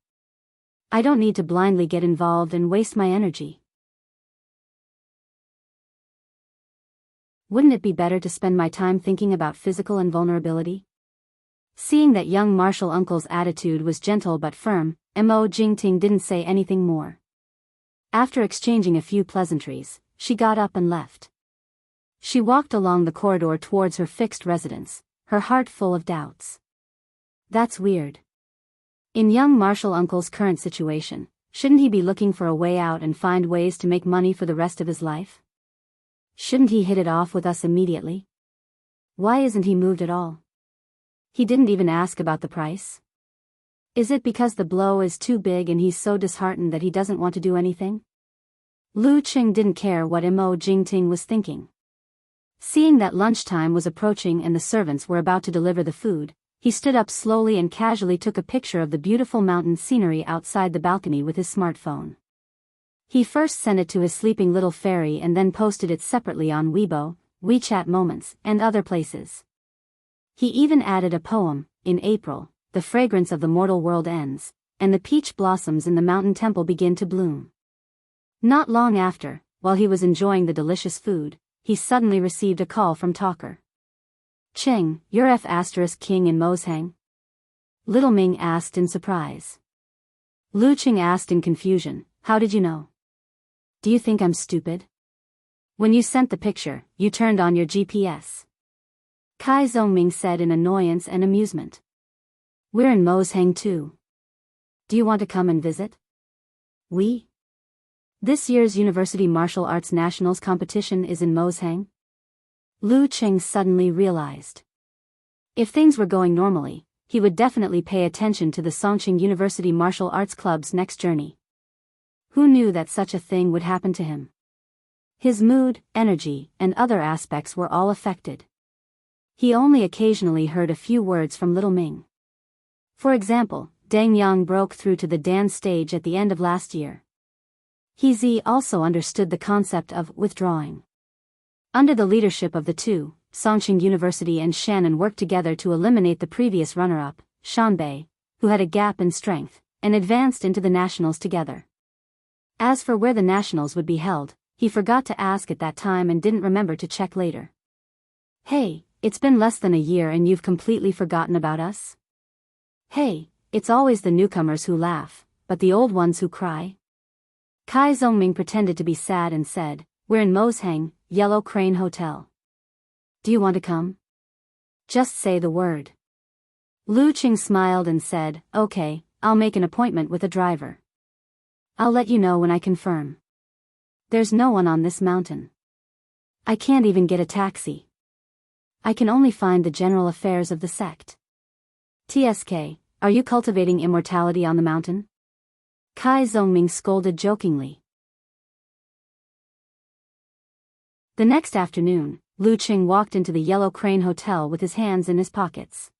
Speaker 1: I don't need to blindly get involved and waste my energy. Wouldn't it be better to spend my time thinking about physical invulnerability?" Seeing that young Martial Uncle's attitude was gentle but firm, Mo Jingting didn't say anything more. After exchanging a few pleasantries, she got up and left. She walked along the corridor towards her fixed residence, her heart full of doubts. That's weird. In young Martial Uncle's current situation, shouldn't he be looking for a way out and find ways to make money for the rest of his life? Shouldn't he hit it off with us immediately? Why isn't he moved at all? He didn't even ask about the price. Is it because the blow is too big and he's so disheartened that he doesn't want to do anything? Lu Qing didn't care what Mo Jingting was thinking. Seeing that lunchtime was approaching and the servants were about to deliver the food, he stood up slowly and casually took a picture of the beautiful mountain scenery outside the balcony with his smartphone. He first sent it to his sleeping little fairy and then posted it separately on Weibo, WeChat Moments, and other places. He even added a poem, "In April, the fragrance of the mortal world ends, and the peach blossoms in the mountain temple begin to bloom." Not long after, while he was enjoying the delicious food, he suddenly received a call from Talker. "Cheng, you're F***king in Moshang?" Little Ming asked in surprise. Lu Qing asked in confusion, "How did you know? Do you think I'm stupid? When you sent the picture, you turned on your GPS." Kai Zhongming said in annoyance and amusement. "We're in Moshang too. Do you want to come and visit?" This year's University Martial Arts Nationals competition is in Moshang? Lu Qing suddenly realized. If things were going normally, he would definitely pay attention to the Songqing University Martial Arts Club's next journey. Who knew that such a thing would happen to him? His mood, energy, and other aspects were all affected. He only occasionally heard a few words from Little Ming. For example, Deng Yang broke through to the dance stage at the end of last year. He also understood the concept of withdrawing. Under the leadership of the two, Songqing University and Shannon worked together to eliminate the previous runner-up, Shanbei, who had a gap in strength, and advanced into the nationals together. As for where the nationals would be held, he forgot to ask at that time and didn't remember to check later. "Hey, it's been less than a year and you've completely forgotten about us? Hey, it's always the newcomers who laugh, but the old ones who cry." Kai Zhongming pretended to be sad and said, "We're in Moshang, Yellow Crane Hotel. Do you want to come? Just say the word." Lu Qing smiled and said, "Okay, I'll make an appointment with a driver. I'll let you know when I confirm. There's no one on this mountain. I can't even get a taxi. I can only find the general affairs of the sect." "TSK, are you cultivating immortality on the mountain?" Kai Zhongming scolded jokingly. The next afternoon, Lu Qing walked into the Yellow Crane Hotel with his hands in his pockets.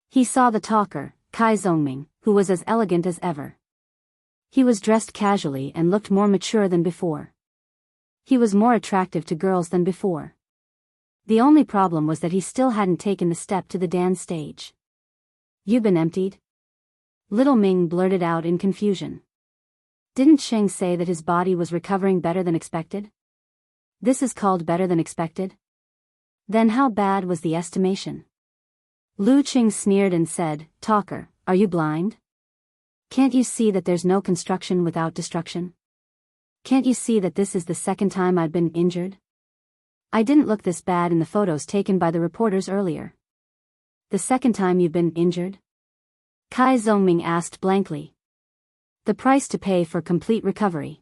Speaker 1: He saw the talker, Kai Zhongming, who was as elegant as ever. He was dressed casually and looked more mature than before. He was more attractive to girls than before. The only problem was that he still hadn't taken the step to the dance stage. "You've been emptied?" Little Ming blurted out in confusion. Didn't Cheng say that his body was recovering better than expected? This is called better than expected? Then how bad was the estimation? Lu Qing sneered and said, "Talker, are you blind? Can't you see that there's no construction without destruction? Can't you see that this is the second time I've been injured? I didn't look this bad in the photos taken by the reporters earlier. The second time you've been injured? Kai Zongming asked blankly. The price to pay for complete recovery.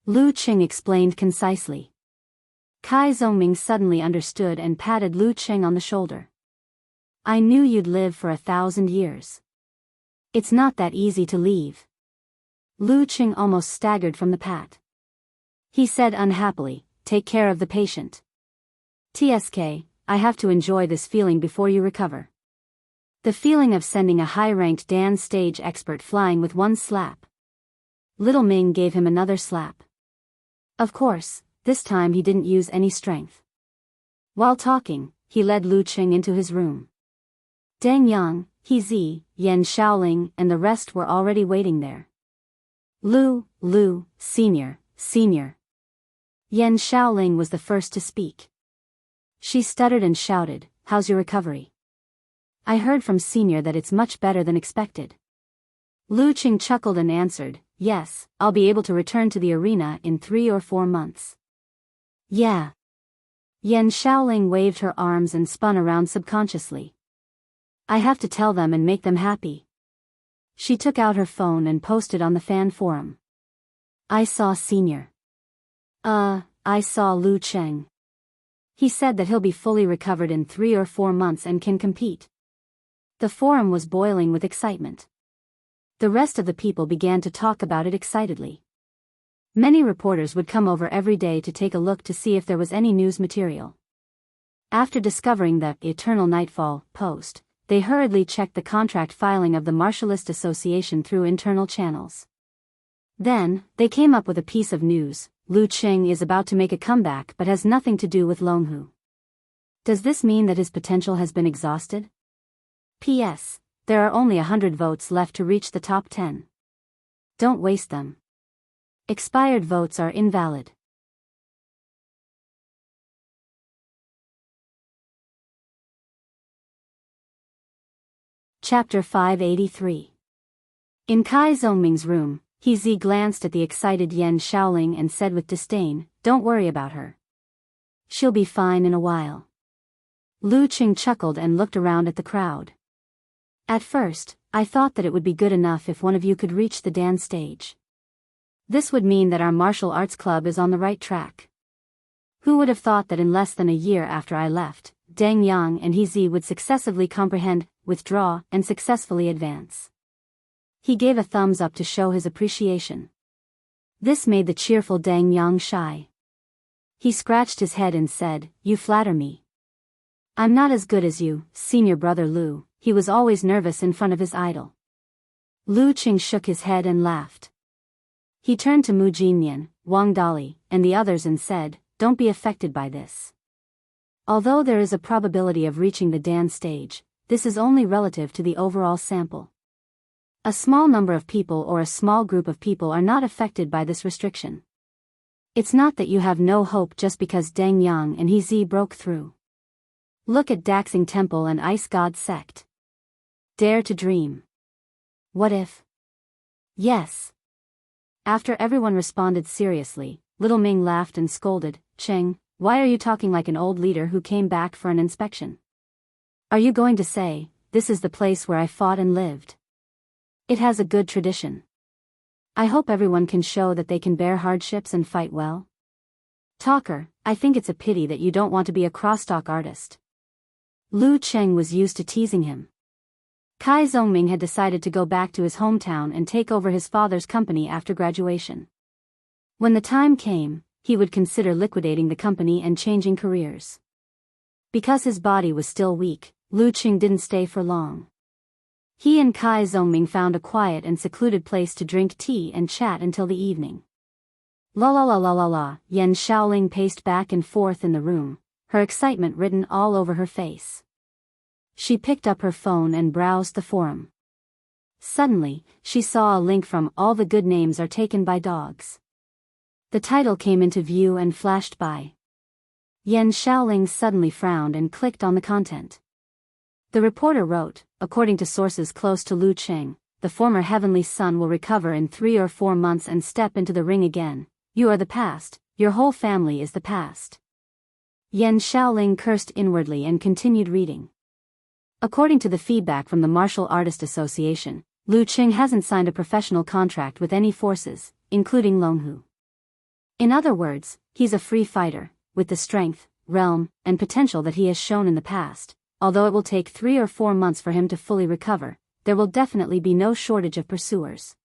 Speaker 1: Lu Qing explained concisely. Kai Zongming suddenly understood and patted Lu Qing on the shoulder. I knew you'd live for 1,000 years. It's not that easy to leave. Lu Qing almost staggered from the pat. He said unhappily, take care of the patient. TSK, I have to enjoy this feeling before you recover. The feeling of sending a high-ranked dance stage expert flying with one slap. Little Ming gave him another slap. Of course, this time he didn't use any strength. While talking, he led Lu Qing into his room. Deng Yang, He Zi, Yan Shaoling and the rest were already waiting there. Lu, senior. Yan Shaoling was the first to speak. She stuttered and shouted, how's your recovery? I heard from senior that it's much better than expected. Lu Qing chuckled and answered, yes, I'll be able to return to the arena in 3 or 4 months. Yeah. Yan Shaoling waved her arms and spun around subconsciously. I have to tell them and make them happy. She took out her phone and posted on the fan forum. I saw senior. I saw Lu Qing. He said that he'll be fully recovered in 3 or 4 months and can compete. The forum was boiling with excitement. The rest of the people began to talk about it excitedly. Many reporters would come over every day to take a look to see if there was any news material. After discovering the Eternal Nightfall post, they hurriedly checked the contract filing of the Martialist Association through internal channels. Then, they came up with a piece of news: Lu Qing is about to make a comeback but has nothing to do with Longhu. Does this mean that his potential has been exhausted? P.S. There are only 100 votes left to reach the top 10. Don't waste them. Expired votes are invalid. Chapter 583. In Kai Zongming's room, He Zi glanced at the excited Yan Shaoling and said with disdain, don't worry about her. She'll be fine in a while. Lu Qing chuckled and looked around at the crowd. At first, I thought that it would be good enough if one of you could reach the dance stage. This would mean that our martial arts club is on the right track. Who would have thought that in less than a year after I left, Deng Yang and He Zi would successively comprehend, withdraw, and successfully advance. He gave a thumbs up to show his appreciation. This made the cheerful Deng Yang shy. He scratched his head and said, you flatter me. I'm not as good as you, senior brother Lu. He was always nervous in front of his idol. Lu Qing shook his head and laughed. He turned to Mu Jinyan, Wang Dali, and the others and said, don't be affected by this. Although there is a probability of reaching the dance stage, this is only relative to the overall sample. A small number of people or a small group of people are not affected by this restriction. It's not that you have no hope just because Deng Yang and He Zi broke through. Look at Daxing Temple and Ice God Sect. Dare to dream. What if? Yes. After everyone responded seriously, Little Ming laughed and scolded, Cheng, why are you talking like an old leader who came back for an inspection? Are you going to say, this is the place where I fought and lived? It has a good tradition. I hope everyone can show that they can bear hardships and fight well. Talker, I think it's a pity that you don't want to be a crosstalk artist. Lu Qing was used to teasing him. Kai Zongming had decided to go back to his hometown and take over his father's company after graduation. When the time came, he would consider liquidating the company and changing careers. Because his body was still weak, Lu Qing didn't stay for long. He and Kai Zongming found a quiet and secluded place to drink tea and chat until the evening. La la la la la la, Yan Shaoling paced back and forth in the room, her excitement written all over her face. She picked up her phone and browsed the forum. Suddenly, she saw a link from All the Good Names Are Taken by Dogs. The title came into view and flashed by. Yan Shaoling suddenly frowned and clicked on the content. The reporter wrote, according to sources close to Lu Qing, the former heavenly son will recover in 3 or 4 months and step into the ring again. You are the past, your whole family is the past. Yan Shaoling cursed inwardly and continued reading. According to the feedback from the Martial Artist Association, Lu Qing hasn't signed a professional contract with any forces, including Longhu. In other words, he's a free fighter, with the strength, realm, and potential that he has shown in the past. Although it will take 3 or 4 months for him to fully recover, there will definitely be no shortage of pursuers.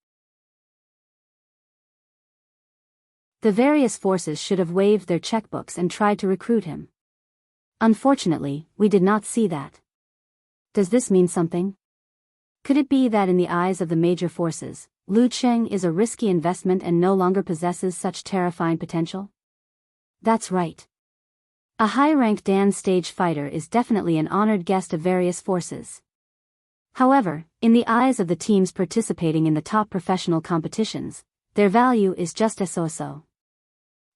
Speaker 1: The various forces should have waived their checkbooks and tried to recruit him. Unfortunately, we did not see that. Does this mean something? Could it be that in the eyes of the major forces, Lu Qing is a risky investment and no longer possesses such terrifying potential? That's right. A high-ranked Dan stage fighter is definitely an honored guest of various forces. However, in the eyes of the teams participating in the top professional competitions, their value is just so-so.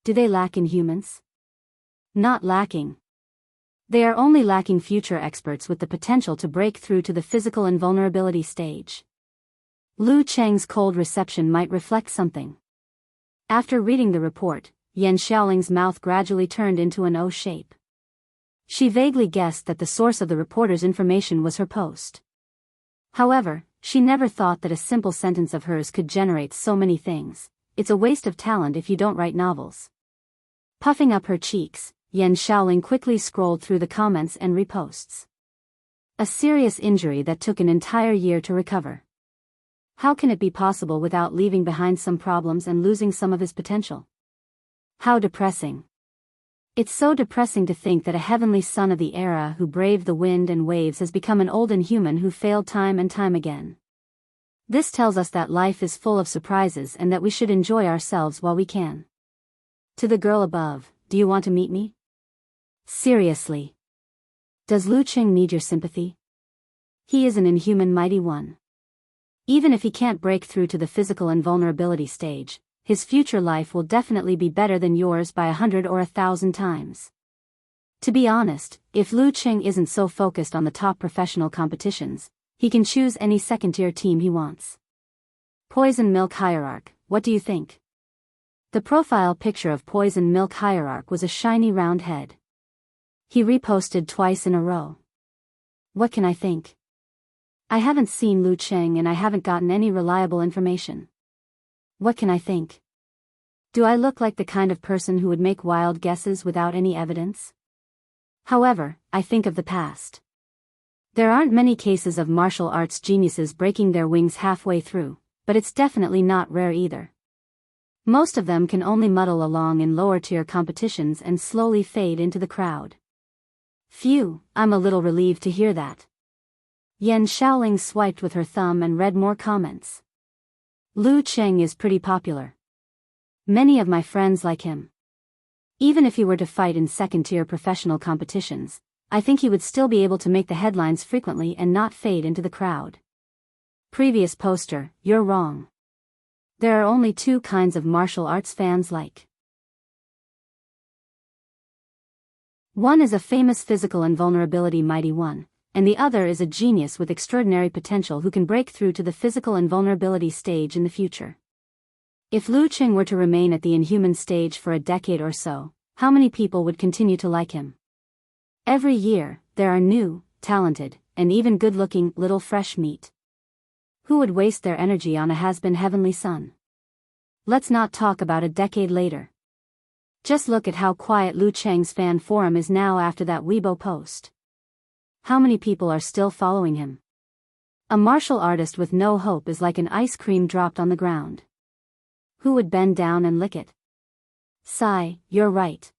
Speaker 1: Do they lack in humans? Not lacking. They are only lacking future experts with the potential to break through to the physical invulnerability stage. Lu Cheng's cold reception might reflect something. After reading the report, Yan Xiaoling's mouth gradually turned into an O shape. She vaguely guessed that the source of the reporter's information was her post. However, she never thought that a simple sentence of hers could generate so many things. It's a waste of talent if you don't write novels. Puffing up her cheeks, Yan Xiaoling quickly scrolled through the comments and reposts. A serious injury that took an entire year to recover. How can it be possible without leaving behind some problems and losing some of his potential? How depressing. It's so depressing to think that a heavenly son of the era who braved the wind and waves has become an old inhuman who failed time and time again. This tells us that life is full of surprises and that we should enjoy ourselves while we can. To the girl above, do you want to meet me? Seriously. Does Lu Qing need your sympathy? He is an inhuman mighty one. Even if he can't break through to the physical invulnerability stage, his future life will definitely be better than yours by 100 or 1,000 times. To be honest, if Lu Qing isn't so focused on the top professional competitions, he can choose any second-tier team he wants. Poison Milk Hierarch, what do you think? The profile picture of Poison Milk Hierarch was a shiny round head. He reposted twice in a row. What can I think? I haven't seen Lu Qing and I haven't gotten any reliable information. What can I think? Do I look like the kind of person who would make wild guesses without any evidence? However, I think of the past. There aren't many cases of martial arts geniuses breaking their wings halfway through, but it's definitely not rare either. Most of them can only muddle along in lower-tier competitions and slowly fade into the crowd. Phew, I'm a little relieved to hear that. Yan Xiaoling swiped with her thumb and read more comments. Lu Qing is pretty popular. Many of my friends like him. Even if he were to fight in second-tier professional competitions, I think he would still be able to make the headlines frequently and not fade into the crowd. Previous poster, you're wrong. There are only 2 kinds of martial arts fans like. One is a famous physical invulnerability mighty one, and the other is a genius with extraordinary potential who can break through to the physical invulnerability stage in the future. If Lu Qing were to remain at the inhuman stage for a decade or so, how many people would continue to like him? Every year, there are new, talented, and even good-looking little fresh meat. Who would waste their energy on a has-been heavenly son? Let's not talk about a decade later. Just look at how quiet Lu Qing's fan forum is now after that Weibo post. How many people are still following him? A martial artist with no hope is like an ice cream dropped on the ground. Who would bend down and lick it? Sigh, you're right.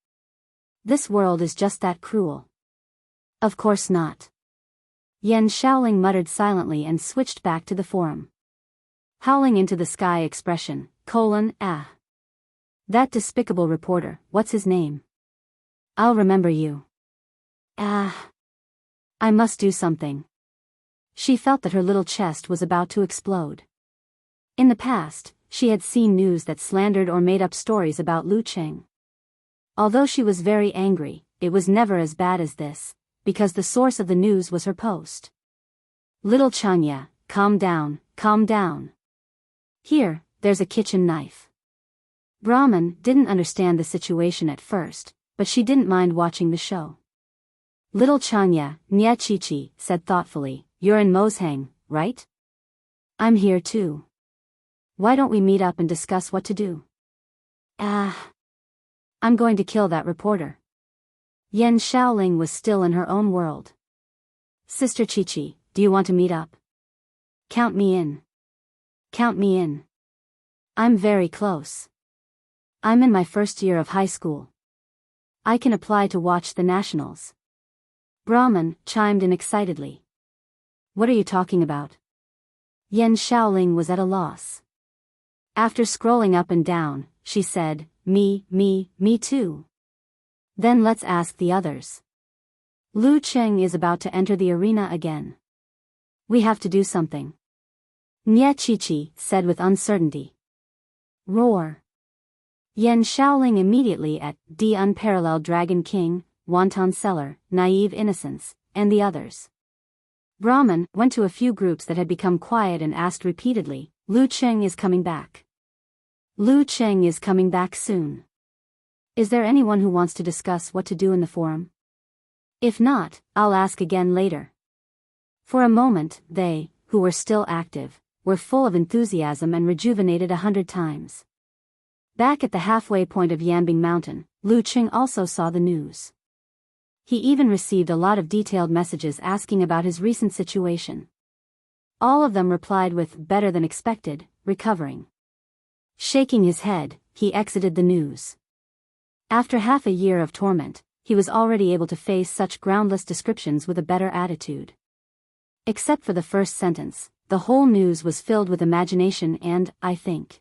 Speaker 1: This world is just that cruel. Of course not. Yan Xiaoling muttered silently and switched back to the forum. Howling into the sky expression, ah. That despicable reporter, what's his name? I'll remember you. Ah. I must do something. She felt that her little chest was about to explode. In the past, she had seen news that slandered or made up stories about Lu Qing. Although she was very angry, it was never as bad as this, because the source of the news was her post. Little Changya, calm down, calm down. Here, there's a kitchen knife. Brahman didn't understand the situation at first, but she didn't mind watching the show. Little Chanya, Nye Chichi, said thoughtfully, you're in Moshang, right? I'm here too. Why don't we meet up and discuss what to do? I'm going to kill that reporter. Yan Shaoling was still in her own world. Sister Chichi, do you want to meet up? Count me in. Count me in. I'm very close. I'm in my first year of high school. I can apply to watch the nationals. Brahman chimed in excitedly. What are you talking about? Yan Shaoling was at a loss. After scrolling up and down, she said, me too. Then let's ask the others. Lu Cheng is about to enter the arena again. We have to do something. Nye Chichi said with uncertainty. Roar. Yan Shaoling immediately at the Unparalleled Dragon King, Wanton Seller, Naive Innocence, and the others. Brahman went to a few groups that had become quiet and asked repeatedly, Lu Cheng is coming back. Lu Cheng is coming back soon. Is there anyone who wants to discuss what to do in the forum? If not, I'll ask again later. For a moment, they, who were still active, were full of enthusiasm and rejuvenated 100 times. Back at the halfway point of Yanbing Mountain, Lu Cheng also saw the news. He even received a lot of detailed messages asking about his recent situation. All of them replied with, better than expected, recovering. Shaking his head, he exited the news. After half a year of torment, he was already able to face such groundless descriptions with a better attitude. Except for the first sentence, the whole news was filled with imagination and, I think.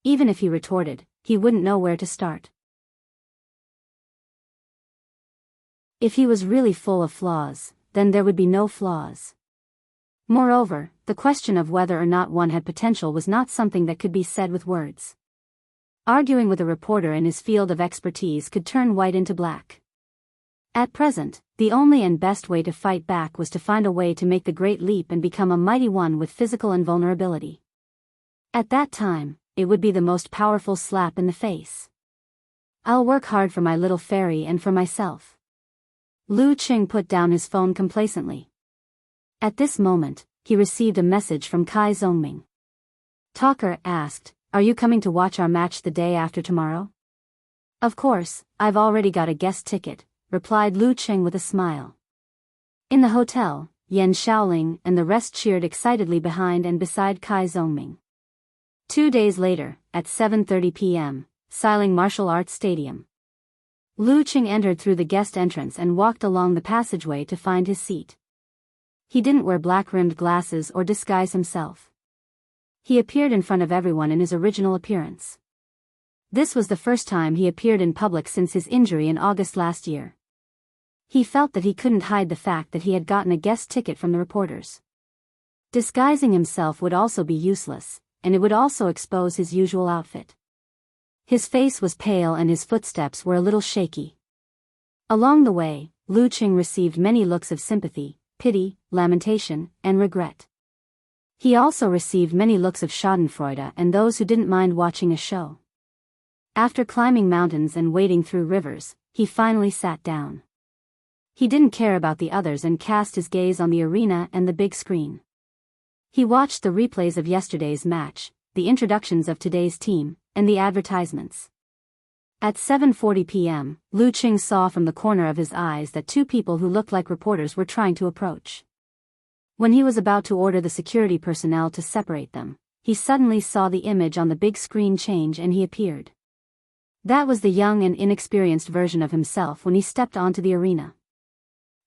Speaker 1: Even if he retorted, he wouldn't know where to start. If he was really full of flaws, then there would be no flaws. Moreover, the question of whether or not one had potential was not something that could be said with words. Arguing with a reporter in his field of expertise could turn white into black. At present, the only and best way to fight back was to find a way to make the great leap and become a mighty one with physical invulnerability. At that time, it would be the most powerful slap in the face. I'll work hard for my little fairy and for myself. Lu Cheng put down his phone complacently. At this moment, he received a message from Kai Zhongming. Talker asked, are you coming to watch our match the day after tomorrow? Of course, I've already got a guest ticket, replied Lu Cheng with a smile. In the hotel, Yan Shaoling and the rest cheered excitedly behind and beside Kai Zhongming. 2 days later, at 7:30 p.m., Xiling Martial Arts Stadium. Lu Cheng entered through the guest entrance and walked along the passageway to find his seat. He didn't wear black-rimmed glasses or disguise himself. He appeared in front of everyone in his original appearance. This was the first time he appeared in public since his injury in August last year. He felt that he couldn't hide the fact that he had gotten a guest ticket from the reporters. Disguising himself would also be useless, and it would also expose his usual outfit. His face was pale and his footsteps were a little shaky. Along the way, Lu Cheng received many looks of sympathy, pity, lamentation, and regret. He also received many looks of schadenfreude and those who didn't mind watching a show. After climbing mountains and wading through rivers, he finally sat down. He didn't care about the others and cast his gaze on the arena and the big screen. He watched the replays of yesterday's match, the introductions of today's team, and the advertisements. At 7:40 p.m., Lu Cheng saw from the corner of his eyes that 2 people who looked like reporters were trying to approach. When he was about to order the security personnel to separate them, he suddenly saw the image on the big screen change and he appeared. That was the young and inexperienced version of himself when he stepped onto the arena.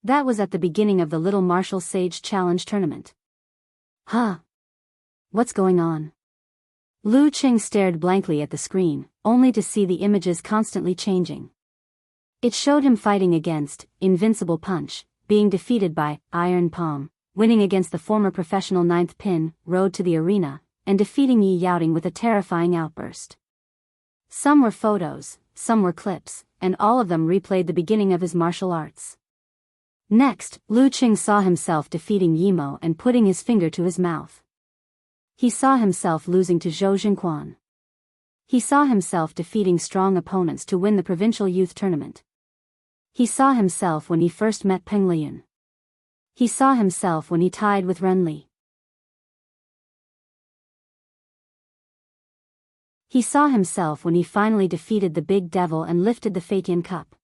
Speaker 1: That was at the beginning of the Little Martial Sage Challenge tournament. Huh? What's going on? Lu Cheng stared blankly at the screen, only to see the images constantly changing. It showed him fighting against Invincible Punch, being defeated by Iron Palm, winning against the former professional 9th pin, Road to the Arena, and defeating Yi Yaoting with a terrifying outburst. Some were photos, some were clips, and all of them replayed the beginning of his martial arts. Next, Lu Cheng saw himself defeating Yimo and putting his finger to his mouth. He saw himself losing to Zhou Jinquan. He saw himself defeating strong opponents to win the provincial youth tournament. He saw himself when he first met Peng Liyun. He saw himself when he tied with Renli. He saw himself when he finally defeated the big devil and lifted the Fatian cup.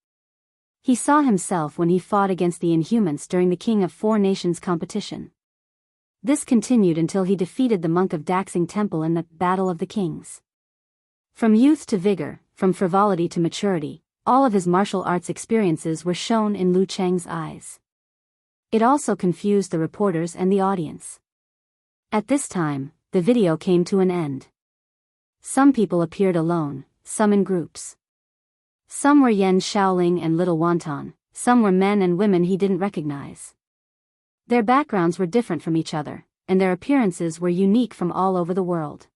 Speaker 1: He saw himself when he fought against the Inhumans during the King of Four Nations competition. This continued until he defeated the monk of Daxing Temple in the Battle of the Kings. From youth to vigor, from frivolity to maturity, all of his martial arts experiences were shown in Lu Cheng's eyes. It also confused the reporters and the audience. At this time, the video came to an end. Some people appeared alone, some in groups. Some were Yan Shaoling and Little Wonton, some were men and women he didn't recognize. Their backgrounds were different from each other, and their appearances were unique from all over the world.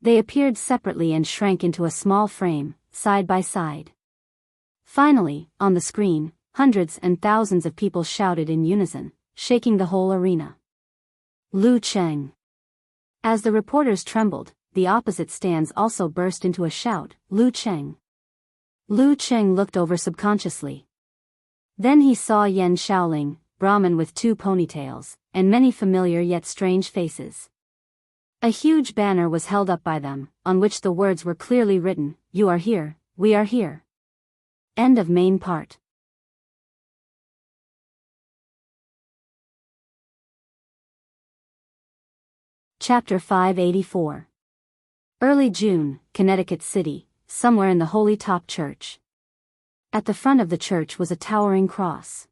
Speaker 1: They appeared separately and shrank into a small frame, side by side. Finally, on the screen, hundreds and thousands of people shouted in unison, shaking the whole arena. Lu Cheng. As the reporters trembled, the opposite stands also burst into a shout, Lu Cheng. Lu Cheng looked over subconsciously. Then he saw Yan Shaoling, Brahmin with 2 ponytails, and many familiar yet strange faces. A huge banner was held up by them, on which the words were clearly written, "You are here, we are here." End of main part. Chapter 584. Early June, Connecticut City, somewhere in the Holy Top Church. At the front of the church was a towering cross.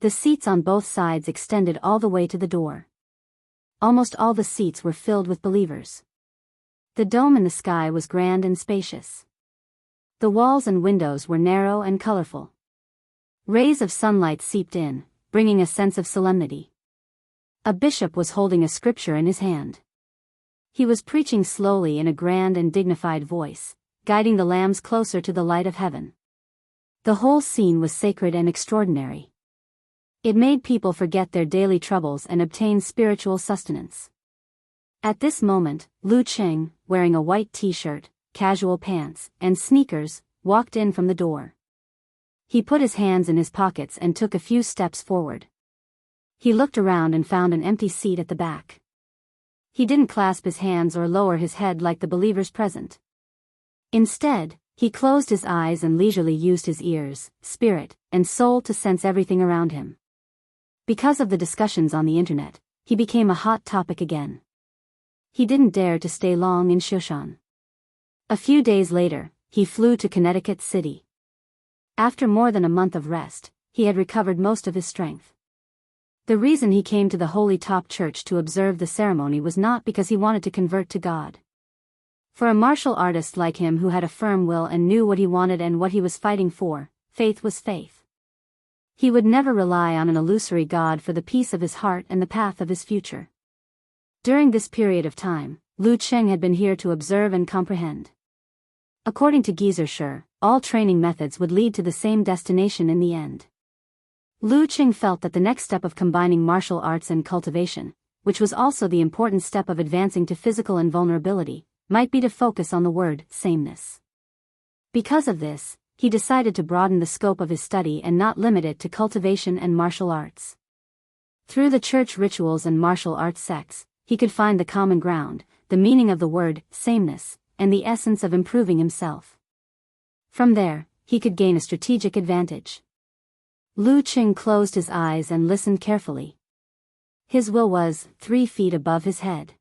Speaker 1: The seats on both sides extended all the way to the door. Almost all the seats were filled with believers. The dome in the sky was grand and spacious. The walls and windows were narrow and colorful. Rays of sunlight seeped in, bringing a sense of solemnity. A bishop was holding a scripture in his hand. He was preaching slowly in a grand and dignified voice, guiding the lambs closer to the light of heaven. The whole scene was sacred and extraordinary. It made people forget their daily troubles and obtain spiritual sustenance. At this moment, Lu Cheng, wearing a white t-shirt, casual pants, and sneakers, walked in from the door. He put his hands in his pockets and took a few steps forward. He looked around and found an empty seat at the back. He didn't clasp his hands or lower his head like the believers present. Instead, he closed his eyes and leisurely used his ears, spirit, and soul to sense everything around him. Because of the discussions on the internet, he became a hot topic again. He didn't dare to stay long in Shoshan. A few days later, he flew to Connecticut City. After more than a month of rest, he had recovered most of his strength. The reason he came to the Holy Top Church to observe the ceremony was not because he wanted to convert to God. For a martial artist like him who had a firm will and knew what he wanted and what he was fighting for, faith was faith. He would never rely on an illusory God for the peace of his heart and the path of his future. During this period of time, Lu Cheng had been here to observe and comprehend. According to Geezer, all training methods would lead to the same destination in the end. Lu Cheng felt that the next step of combining martial arts and cultivation, which was also the important step of advancing to physical invulnerability, might be to focus on the word sameness. Because of this, he decided to broaden the scope of his study and not limit it to cultivation and martial arts. Through the church rituals and martial arts sects, he could find the common ground, the meaning of the word sameness, and the essence of improving himself. From there, he could gain a strategic advantage. Lu Cheng closed his eyes and listened carefully. His will was 3 feet above his head.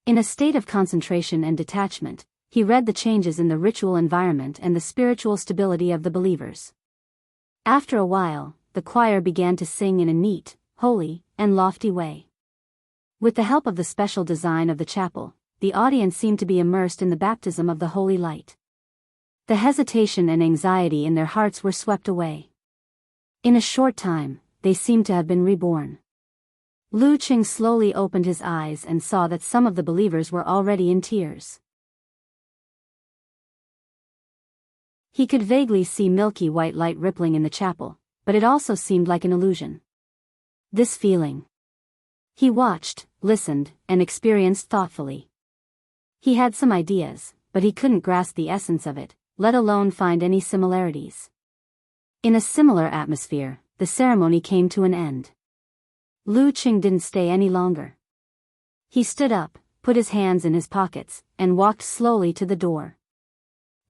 Speaker 1: In a state of concentration and detachment, he read the changes in the ritual environment and the spiritual stability of the believers. After a while, the choir began to sing in a neat, holy, and lofty way. With the help of the special design of the chapel, the audience seemed to be immersed in the baptism of the holy light. The hesitation and anxiety in their hearts were swept away. In a short time, they seemed to have been reborn. Lu Cheng slowly opened his eyes and saw that some of the believers were already in tears. He could vaguely see milky white light rippling in the chapel, but it also seemed like an illusion. This feeling. He watched, listened, and experienced thoughtfully. He had some ideas, but he couldn't grasp the essence of it, let alone find any similarities. In a similar atmosphere, the ceremony came to an end. Lu Qing didn't stay any longer. He stood up, put his hands in his pockets, and walked slowly to the door.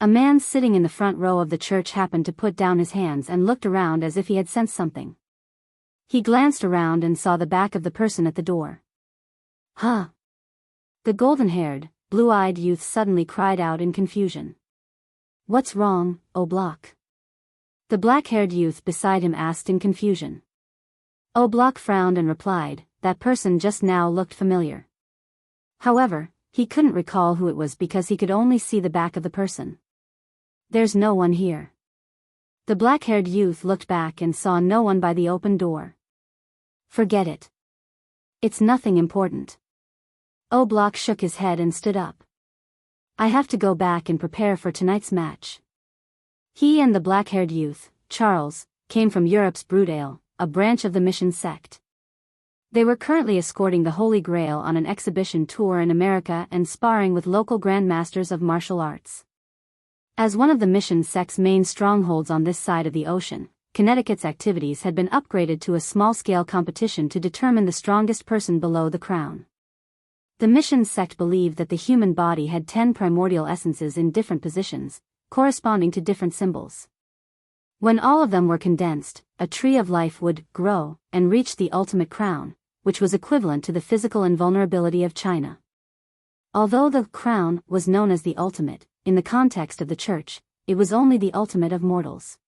Speaker 1: A man sitting in the front row of the church happened to put down his hands and looked around as if he had sensed something. He glanced around and saw the back of the person at the door. Huh! The golden-haired, blue-eyed youth suddenly cried out in confusion. What's wrong, Oblak? The black-haired youth beside him asked in confusion. Oblak frowned and replied, that person just now looked familiar. However, he couldn't recall who it was because he could only see the back of the person. There's no one here. The black-haired youth looked back and saw no one by the open door. Forget it. It's nothing important. Oblak shook his head and stood up. I have to go back and prepare for tonight's match. He and the black-haired youth, Charles, came from Europe's Broodale, a branch of the mission sect. They were currently escorting the Holy Grail on an exhibition tour in America and sparring with local grandmasters of martial arts. As one of the mission sect's main strongholds on this side of the ocean, Connecticut's activities had been upgraded to a small-scale competition to determine the strongest person below the crown. The mission sect believed that the human body had 10 primordial essences in different positions, corresponding to different symbols. When all of them were condensed, a tree of life would grow and reach the ultimate crown, which was equivalent to the physical invulnerability of China. Although the crown was known as the ultimate, in the context of the church, it was only the ultimate of mortals.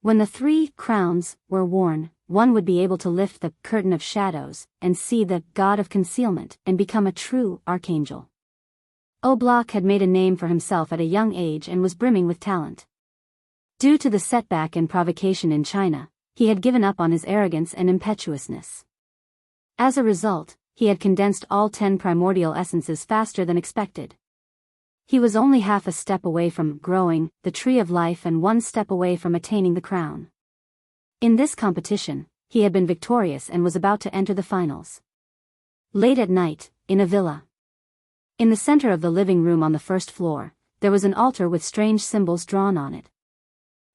Speaker 1: When the 3 crowns were worn, one would be able to lift the curtain of shadows and see the god of concealment and become a true archangel. Oblak had made a name for himself at a young age and was brimming with talent. Due to the setback and provocation in China, he had given up on his arrogance and impetuousness. As a result, he had condensed all 10 primordial essences faster than expected. He was only half a step away from growing the tree of life and 1 step away from attaining the crown. In this competition, he had been victorious and was about to enter the finals. Late at night, in a villa. In the center of the living room on the first floor, there was an altar with strange symbols drawn on it.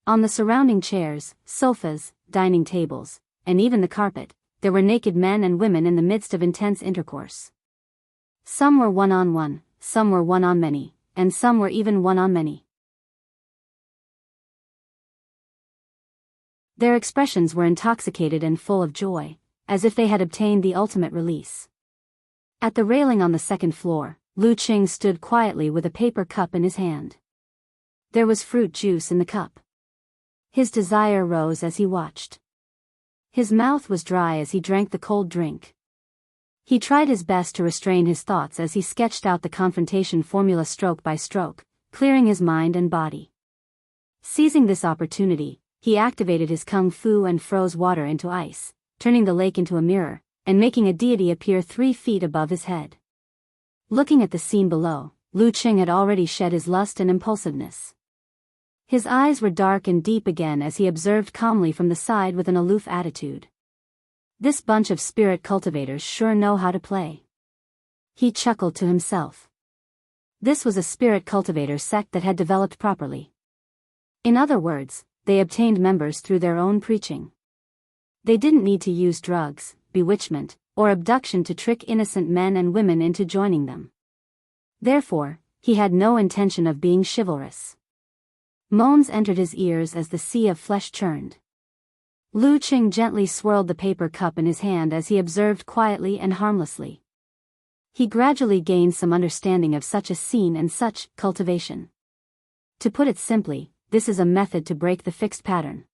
Speaker 1: On the surrounding chairs, sofas, dining tables, and even the carpet, there were naked men and women in the midst of intense intercourse. Some were one-on-one, some were one-on-many, and some were even one-on-many. Their expressions were intoxicated and full of joy, as if they had obtained the ultimate release. At the railing on the second floor, Lu Qing stood quietly with a paper cup in his hand. There was fruit juice in the cup. His desire rose as he watched. His mouth was dry as he drank the cold drink. He tried his best to restrain his thoughts as he sketched out the confrontation formula stroke by stroke, clearing his mind and body. Seizing this opportunity, he activated his kung fu and froze water into ice, turning the lake into a mirror, and making a deity appear 3 feet above his head. Looking at the scene below, Lu Qing had already shed his lust and impulsiveness. His eyes were dark and deep again as he observed calmly from the side with an aloof attitude. This bunch of spirit cultivators sure know how to play. He chuckled to himself. This was a spirit cultivator sect that had developed properly. In other words, they obtained members through their own preaching. They didn't need to use drugs, bewitchment, or abduction to trick innocent men and women into joining them. Therefore, he had no intention of being chivalrous. Moans entered his ears as the sea of flesh churned. Lu Qing gently swirled the paper cup in his hand as he observed quietly and harmlessly. He gradually gained some understanding of such a scene and such cultivation. To put it simply, this is a method to break the fixed pattern.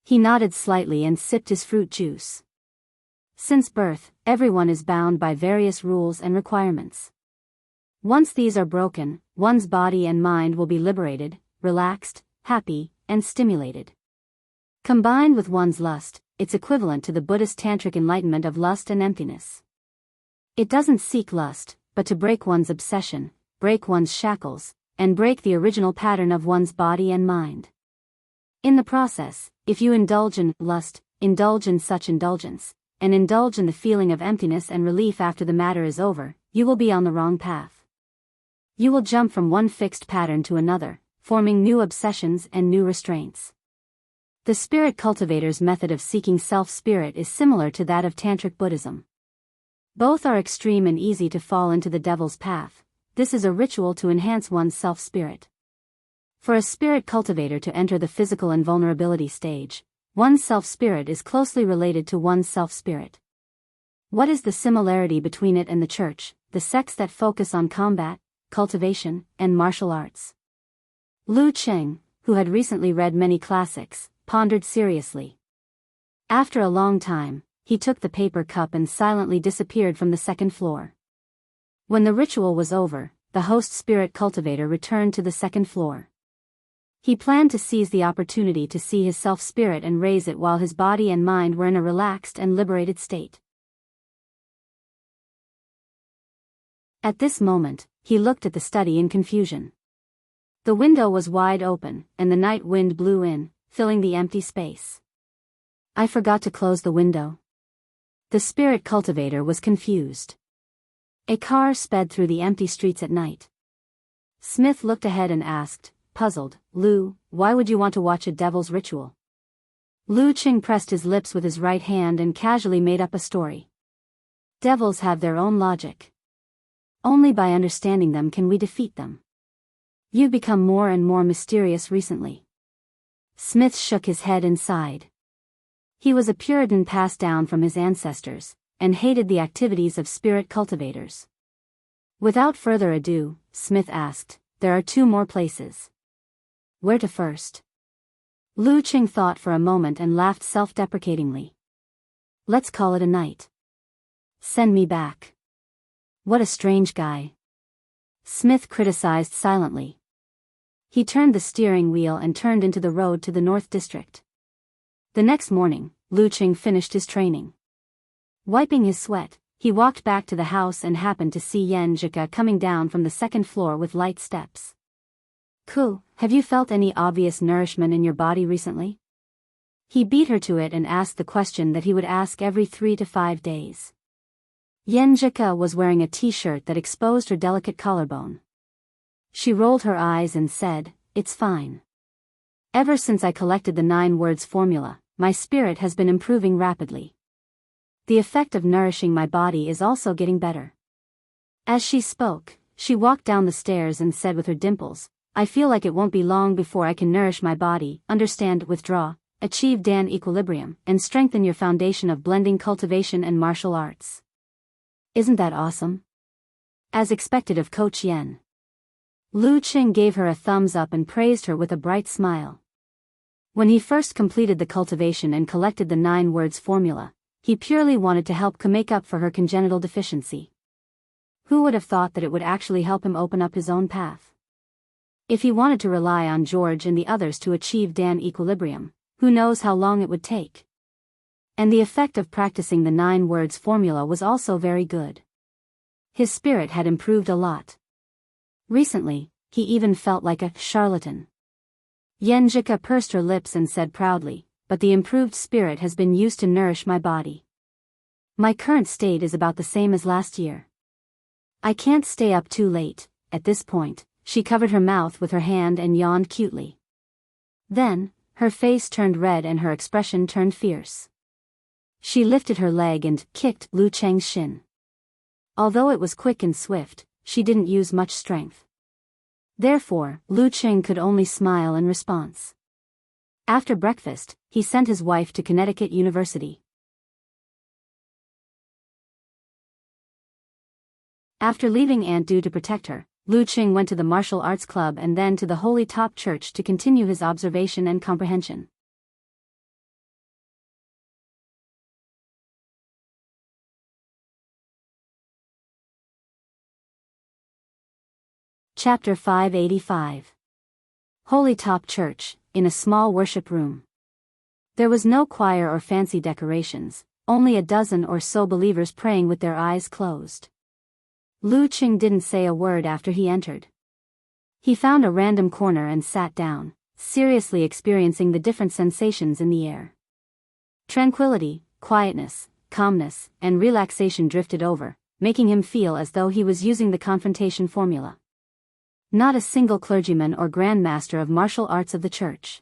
Speaker 1: He nodded slightly and sipped his fruit juice. Since birth, everyone is bound by various rules and requirements. Once these are broken, one's body and mind will be liberated, relaxed, happy, and stimulated. Combined with one's lust, it's equivalent to the Buddhist tantric enlightenment of lust and emptiness. It doesn't seek lust, but to break one's obsession, break one's shackles, and break the original pattern of one's body and mind. In the process, if you indulge in lust, indulge in such indulgence, and indulge in the feeling of emptiness and relief after the matter is over, you will be on the wrong path. You will jump from one fixed pattern to another, forming new obsessions and new restraints. The spirit cultivator's method of seeking self-spirit is similar to that of Tantric Buddhism. Both are extreme and easy to fall into the devil's path. This is a ritual to enhance one's self-spirit. For a spirit cultivator to enter the physical invulnerability stage, one's self-spirit is closely related to one's self-spirit. What is the similarity between it and the church, the sects that focus on combat, cultivation, and martial arts? Lu Cheng, who had recently read many classics, pondered seriously. After a long time, he took the paper cup and silently disappeared from the second floor. When the ritual was over, the host spirit cultivator returned to the second floor. He planned to seize the opportunity to see his self-spirit and raise it while his body and mind were in a relaxed and liberated state. At this moment, he looked at the study in confusion. The window was wide open, and the night wind blew in, filling the empty space. I forgot to close the window. The spirit cultivator was confused. A car sped through the empty streets at night. Smith looked ahead and asked, puzzled, Lu, why would you want to watch a devil's ritual? Lu Cheng pressed his lips with his right hand and casually made up a story. Devils have their own logic. Only by understanding them can we defeat them. You've become more and more mysterious recently. Smith shook his head and sighed. He was a Puritan passed down from his ancestors, and hated the activities of spirit cultivators. Without further ado, Smith asked, there are 2 more places. Where to first? Lu Cheng thought for a moment and laughed self-deprecatingly. Let's call it a night. Send me back. What a strange guy. Smith criticized silently. He turned the steering wheel and turned into the road to the North District. The next morning, Lu Cheng finished his training. Wiping his sweat, he walked back to the house and happened to see Yen Zhika coming down from the second floor with light steps. Ku, have you felt any obvious nourishment in your body recently? He beat her to it and asked the question that he would ask every 3 to 5 days. Yen Zhika was wearing a t-shirt that exposed her delicate collarbone. She rolled her eyes and said, it's fine. Ever since I collected the 9 words formula, my spirit has been improving rapidly. The effect of nourishing my body is also getting better. As she spoke, she walked down the stairs and said with her dimples, I feel like it won't be long before I can nourish my body, understand, withdraw, achieve Dan equilibrium, and strengthen your foundation of blending cultivation and martial arts. Isn't that awesome? As expected of Coach Yen. Lu Cheng gave her a thumbs up and praised her with a bright smile. When he first completed the cultivation and collected the 9 words formula, he purely wanted to help Ka make up for her congenital deficiency. Who would have thought that it would actually help him open up his own path? If he wanted to rely on George and the others to achieve Dan equilibrium, who knows how long it would take? And the effect of practicing the 9 words formula was also very good. His spirit had improved a lot. Recently, he even felt like a charlatan. Yen Zhika pursed her lips and said proudly, but the improved spirit has been used to nourish my body. My current state is about the same as last year. I can't stay up too late. At this point, she covered her mouth with her hand and yawned cutely. Then, her face turned red and her expression turned fierce. She lifted her leg and kicked Lu Cheng's shin. Although it was quick and swift, she didn't use much strength. Therefore, Lu Cheng could only smile in response. After breakfast, he sent his wife to Connecticut University. After leaving Aunt Du to protect her, Lu Cheng went to the martial arts club and then to the Holy Top Church to continue his observation and comprehension. Chapter 585. Holy Top Church, in a small worship room. There was no choir or fancy decorations, only a dozen or so believers praying with their eyes closed. Lu Cheng didn't say a word after he entered. He found a random corner and sat down, seriously experiencing the different sensations in the air. Tranquility, quietness, calmness, and relaxation drifted over, making him feel as though he was using the confrontation formula. Not a single clergyman or Grandmaster of martial arts of the church.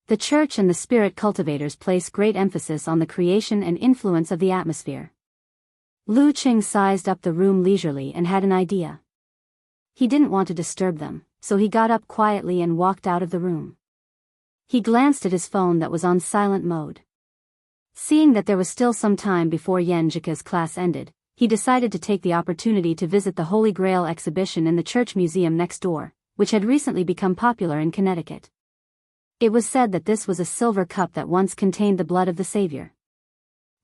Speaker 1: The church and the spirit cultivators place great emphasis on the creation and influence of the atmosphere. Lu Qing sized up the room leisurely and had an idea. He didn't want to disturb them, so he got up quietly and walked out of the room. He glanced at his phone that was on silent mode. Seeing that there was still some time before Yan Zhika's class ended, he decided to take the opportunity to visit the Holy Grail exhibition in the church museum next door, which had recently become popular in Connecticut. It was said that this was a silver cup that once contained the blood of the Savior.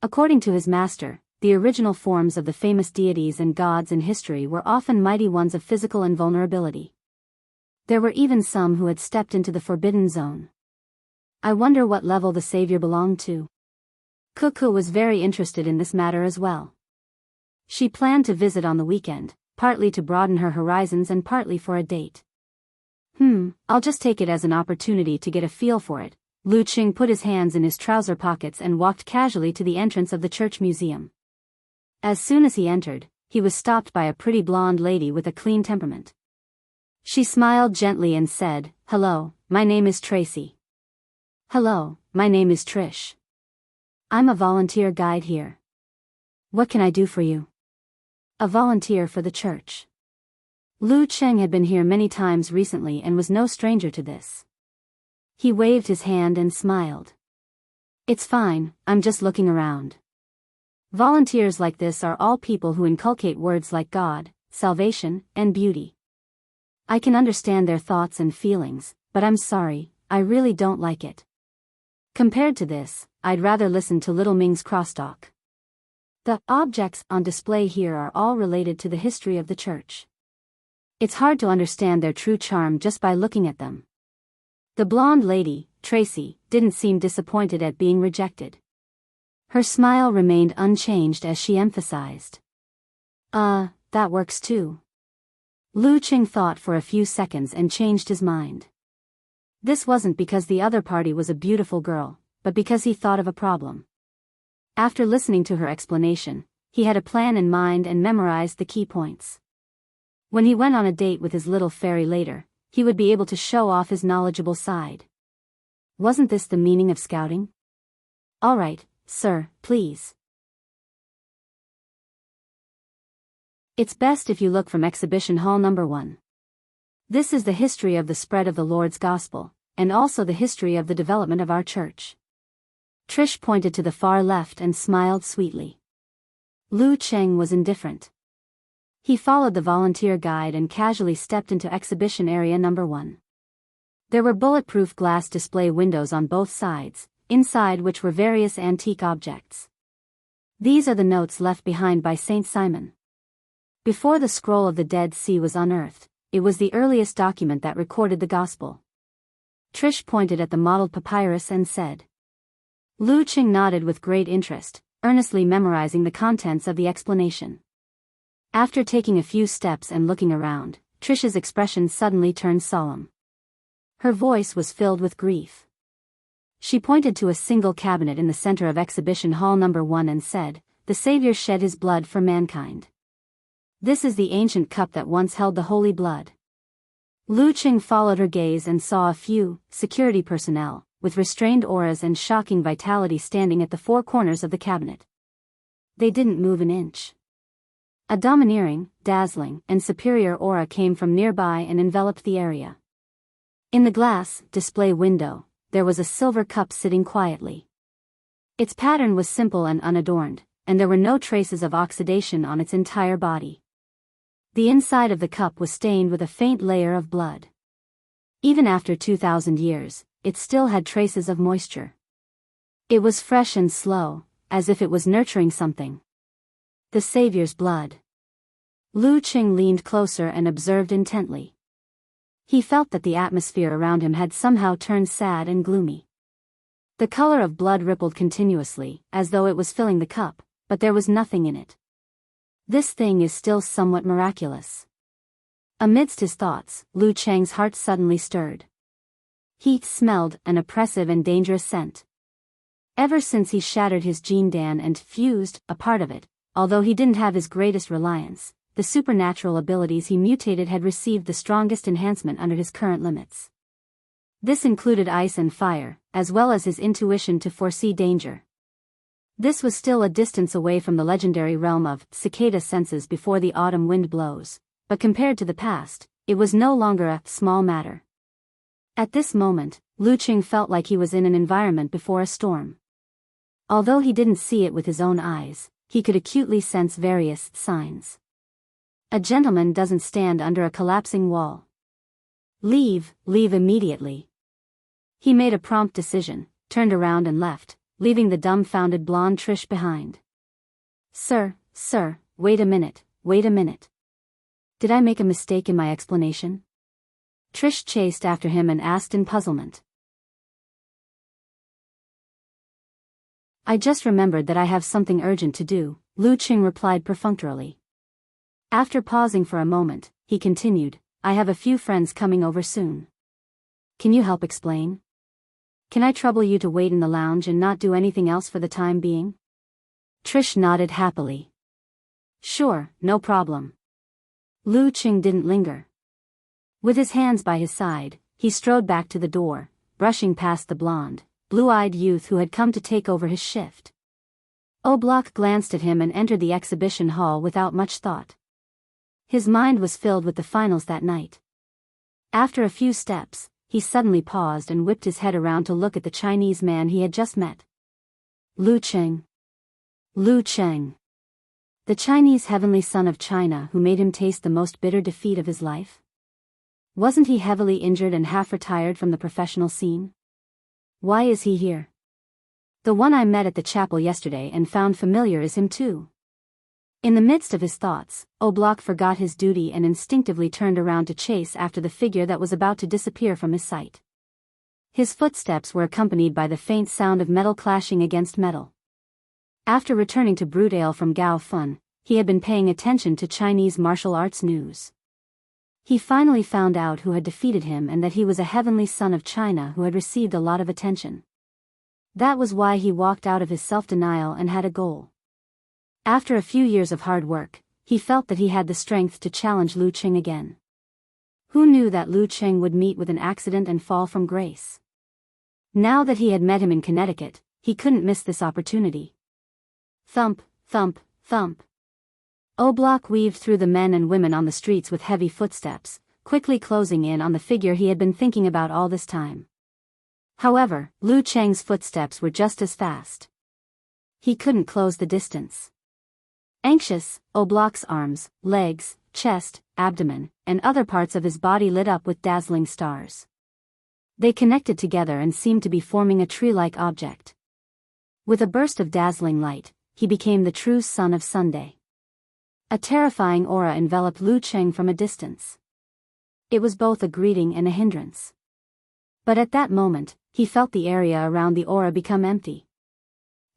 Speaker 1: According to his master, the original forms of the famous deities and gods in history were often mighty ones of physical invulnerability. There were even some who had stepped into the forbidden zone. I wonder what level the Savior belonged to. Cuckoo was very interested in this matter as well. She planned to visit on the weekend, partly to broaden her horizons and partly for a date. I'll just take it as an opportunity to get a feel for it. Lu Qing put his hands in his trouser pockets and walked casually to the entrance of the church museum. As soon as he entered, he was stopped by a pretty blonde lady with a clean temperament. She smiled gently and said, "Hello, my name is Tracy." "Hello, my name is Trish. I'm a volunteer guide here. What can I do for you?" "A volunteer for the church." Lu Qing had been here many times recently and was no stranger to this. He waved his hand and smiled. "It's fine, I'm just looking around. Volunteers like this are all people who inculcate words like God, salvation, and beauty. I can understand their thoughts and feelings, but I'm sorry, I really don't like it. Compared to this, I'd rather listen to Little Ming's crosstalk. The objects on display here are all related to the history of the church. It's hard to understand their true charm just by looking at them." The blonde lady, Tracy, didn't seem disappointed at being rejected. Her smile remained unchanged as she emphasized. That works too." Lu Qing thought for a few seconds and changed his mind. This wasn't because the other party was a beautiful girl, but because he thought of a problem. After listening to her explanation, he had a plan in mind and memorized the key points. When he went on a date with his little fairy later, he would be able to show off his knowledgeable side. Wasn't this the meaning of scouting? "All right, sir, please. It's best if you look from exhibition hall number 1. This is the history of the spread of the Lord's gospel, and also the history of the development of our church." Trish pointed to the far left and smiled sweetly. Lu Qing was indifferent. He followed the volunteer guide and casually stepped into exhibition area number 1. There were bulletproof glass display windows on both sides, inside which were various antique objects. These are the notes left behind by Saint Simon. Before the scroll of the Dead Sea was unearthed, it was the earliest document that recorded the gospel. Trish pointed at the mottled papyrus and said. Lu Qing nodded with great interest, earnestly memorizing the contents of the explanation. After taking a few steps and looking around, Trish's expression suddenly turned solemn. Her voice was filled with grief. She pointed to a single cabinet in the center of exhibition hall number 1 and said, "The Savior shed his blood for mankind. This is the ancient cup that once held the holy blood." Lu Qing followed her gaze and saw a few security personnel, with restrained auras and shocking vitality standing at the four corners of the cabinet. They didn't move an inch. A domineering, dazzling, and superior aura came from nearby and enveloped the area. In the glass display window, there was a silver cup sitting quietly. Its pattern was simple and unadorned, and there were no traces of oxidation on its entire body. The inside of the cup was stained with a faint layer of blood. Even after 2,000 years, it still had traces of moisture. It was fresh and slow, as if it was nurturing something. The Savior's blood. Lu Qing leaned closer and observed intently. He felt that the atmosphere around him had somehow turned sad and gloomy. The color of blood rippled continuously, as though it was filling the cup, but there was nothing in it. This thing is still somewhat miraculous. Amidst his thoughts, Lu Cheng's heart suddenly stirred. He smelled an oppressive and dangerous scent. Ever since he shattered his Jin Dan and fused a part of it, although he didn't have his greatest reliance, the supernatural abilities he mutated had received the strongest enhancement under his current limits. This included ice and fire, as well as his intuition to foresee danger. This was still a distance away from the legendary realm of cicada senses before the autumn wind blows, but compared to the past, it was no longer a small matter. At this moment, Lu Qing felt like he was in an environment before a storm. Although he didn't see it with his own eyes, he could acutely sense various signs. A gentleman doesn't stand under a collapsing wall. Leave immediately. He made a prompt decision, turned around and left, leaving the dumbfounded blonde Trish behind. Sir, wait a minute. Did I make a mistake in my explanation? Trish chased after him and asked in puzzlement. I just remembered that I have something urgent to do, Lu Qing replied perfunctorily. After pausing for a moment, he continued, I have a few friends coming over soon. Can you help explain? Can I trouble you to wait in the lounge and not do anything else for the time being? Trish nodded happily. Sure, no problem. Lu Qing didn't linger. With his hands by his side, he strode back to the door, brushing past the blonde, blue-eyed youth who had come to take over his shift. Oblak glanced at him and entered the exhibition hall without much thought. His mind was filled with the finals that night. After a few steps, he suddenly paused and whipped his head around to look at the Chinese man he had just met. Lu Qing. The Chinese heavenly son of China who made him taste the most bitter defeat of his life? Wasn't he heavily injured and half-retired from the professional scene? Why is he here? The one I met at the chapel yesterday and found familiar is him too. In the midst of his thoughts, Oblak forgot his duty and instinctively turned around to chase after the figure that was about to disappear from his sight. His footsteps were accompanied by the faint sound of metal clashing against metal. After returning to Broodale from Gao Fun, he had been paying attention to Chinese martial arts news. He finally found out who had defeated him and that he was a heavenly son of China who had received a lot of attention. That was why he walked out of his self-denial and had a goal. After a few years of hard work, he felt that he had the strength to challenge Lu Qing again. Who knew that Lu Qing would meet with an accident and fall from grace? Now that he had met him in Connecticut, he couldn't miss this opportunity. Thump, thump, thump. Oblak weaved through the men and women on the streets with heavy footsteps, quickly closing in on the figure he had been thinking about all this time. However, Lu Qing's footsteps were just as fast. He couldn't close the distance. Anxious, Oblak's arms, legs, chest, abdomen, and other parts of his body lit up with dazzling stars. They connected together and seemed to be forming a tree-like object. With a burst of dazzling light, he became the true son of Sunday. A terrifying aura enveloped Lu Qing from a distance. It was both a greeting and a hindrance. But at that moment, he felt the area around the aura become empty.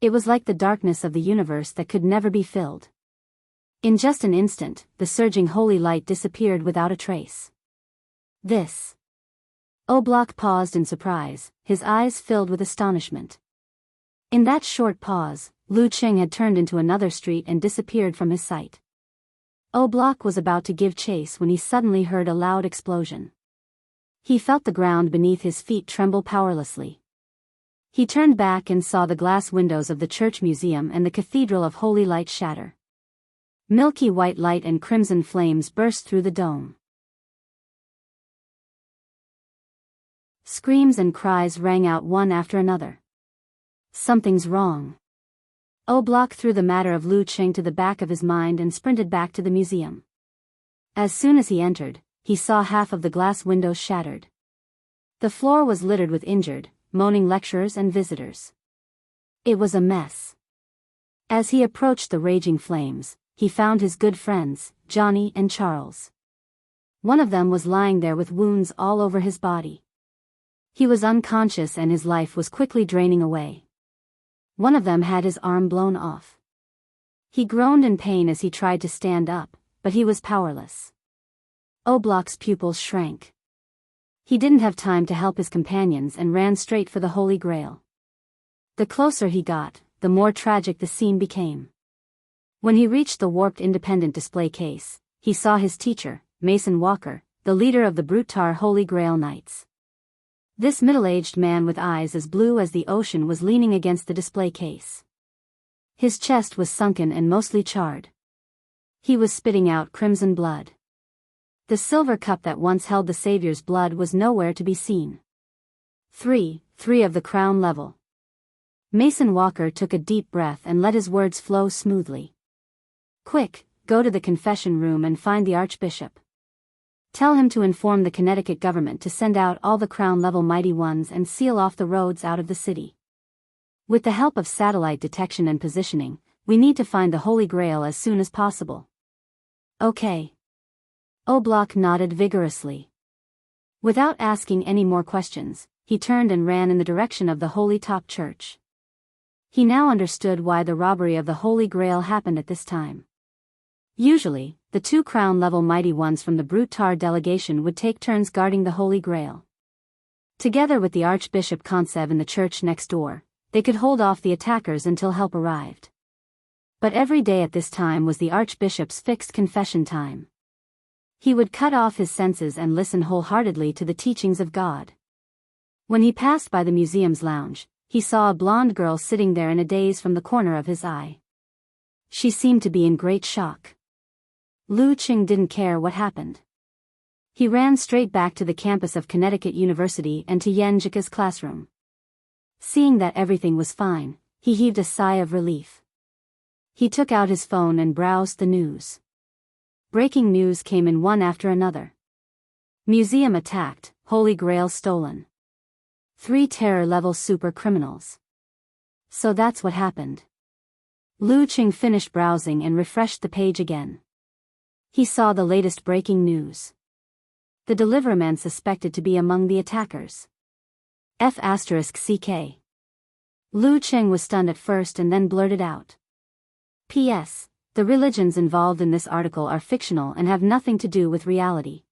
Speaker 1: It was like the darkness of the universe that could never be filled. In just an instant, the surging holy light disappeared without a trace. This. Oblak paused in surprise, his eyes filled with astonishment. In that short pause, Lu Qing had turned into another street and disappeared from his sight. Oblak was about to give chase when he suddenly heard a loud explosion. He felt the ground beneath his feet tremble powerlessly. He turned back and saw the glass windows of the church museum and the cathedral of holy light shatter. Milky white light and crimson flames burst through the dome. Screams and cries rang out one after another. Something's wrong. Oblak threw the matter of Lu Qing to the back of his mind and sprinted back to the museum. As soon as he entered, he saw half of the glass windows shattered. The floor was littered with injured, moaning lecturers and visitors. It was a mess. As he approached the raging flames, he found his good friends, Johnny and Charles. One of them was lying there with wounds all over his body. He was unconscious and his life was quickly draining away. One of them had his arm blown off. He groaned in pain as he tried to stand up, but he was powerless. Oblak's pupils shrank. He didn't have time to help his companions and ran straight for the Holy Grail. The closer he got, the more tragic the scene became. When he reached the warped independent display case, he saw his teacher, Mason Walker, the leader of the Brutar Holy Grail Knights. This middle-aged man with eyes as blue as the ocean was leaning against the display case. His chest was sunken and mostly charred. He was spitting out crimson blood. The silver cup that once held the Savior's blood was nowhere to be seen. Three of the crown level. Mason Walker took a deep breath and let his words flow smoothly. Quick, go to the confession room and find the Archbishop. Tell him to inform the Connecticut government to send out all the crown-level mighty ones and seal off the roads out of the city. With the help of satellite detection and positioning, we need to find the Holy Grail as soon as possible. Okay. O'Block nodded vigorously. Without asking any more questions, he turned and ran in the direction of the Holy Top Church. He now understood why the robbery of the Holy Grail happened at this time. Usually, the two crown-level mighty ones from the Brutar delegation would take turns guarding the Holy Grail. Together with the Archbishop Konsev in the church next door, they could hold off the attackers until help arrived. But every day at this time was the Archbishop's fixed confession time. He would cut off his senses and listen wholeheartedly to the teachings of God. When he passed by the museum's lounge, he saw a blonde girl sitting there in a daze from the corner of his eye. She seemed to be in great shock. Lu Qing didn't care what happened. He ran straight back to the campus of Connecticut University and to Yen Jika's classroom. Seeing that everything was fine, he heaved a sigh of relief. He took out his phone and browsed the news. Breaking news came in one after another. Museum attacked, Holy Grail stolen. 3 terror-level super criminals. So that's what happened. Lu Qing finished browsing and refreshed the page again. He saw the latest breaking news. The deliverman suspected to be among the attackers. F***CK. Lu Qing was stunned at first and then blurted out. P.S. The religions involved in this article are fictional and have nothing to do with reality.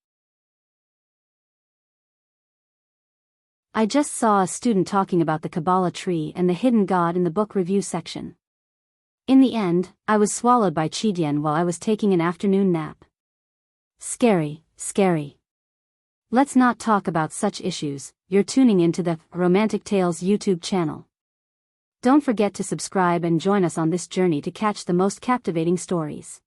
Speaker 1: I just saw a student talking about the Kabbalah tree and the hidden god in the book review section. In the end, I was swallowed by Qidian while I was taking an afternoon nap. Scary, scary. Let's not talk about such issues. You're tuning into the Romantic Tales YouTube channel. Don't forget to subscribe and join us on this journey to catch the most captivating stories.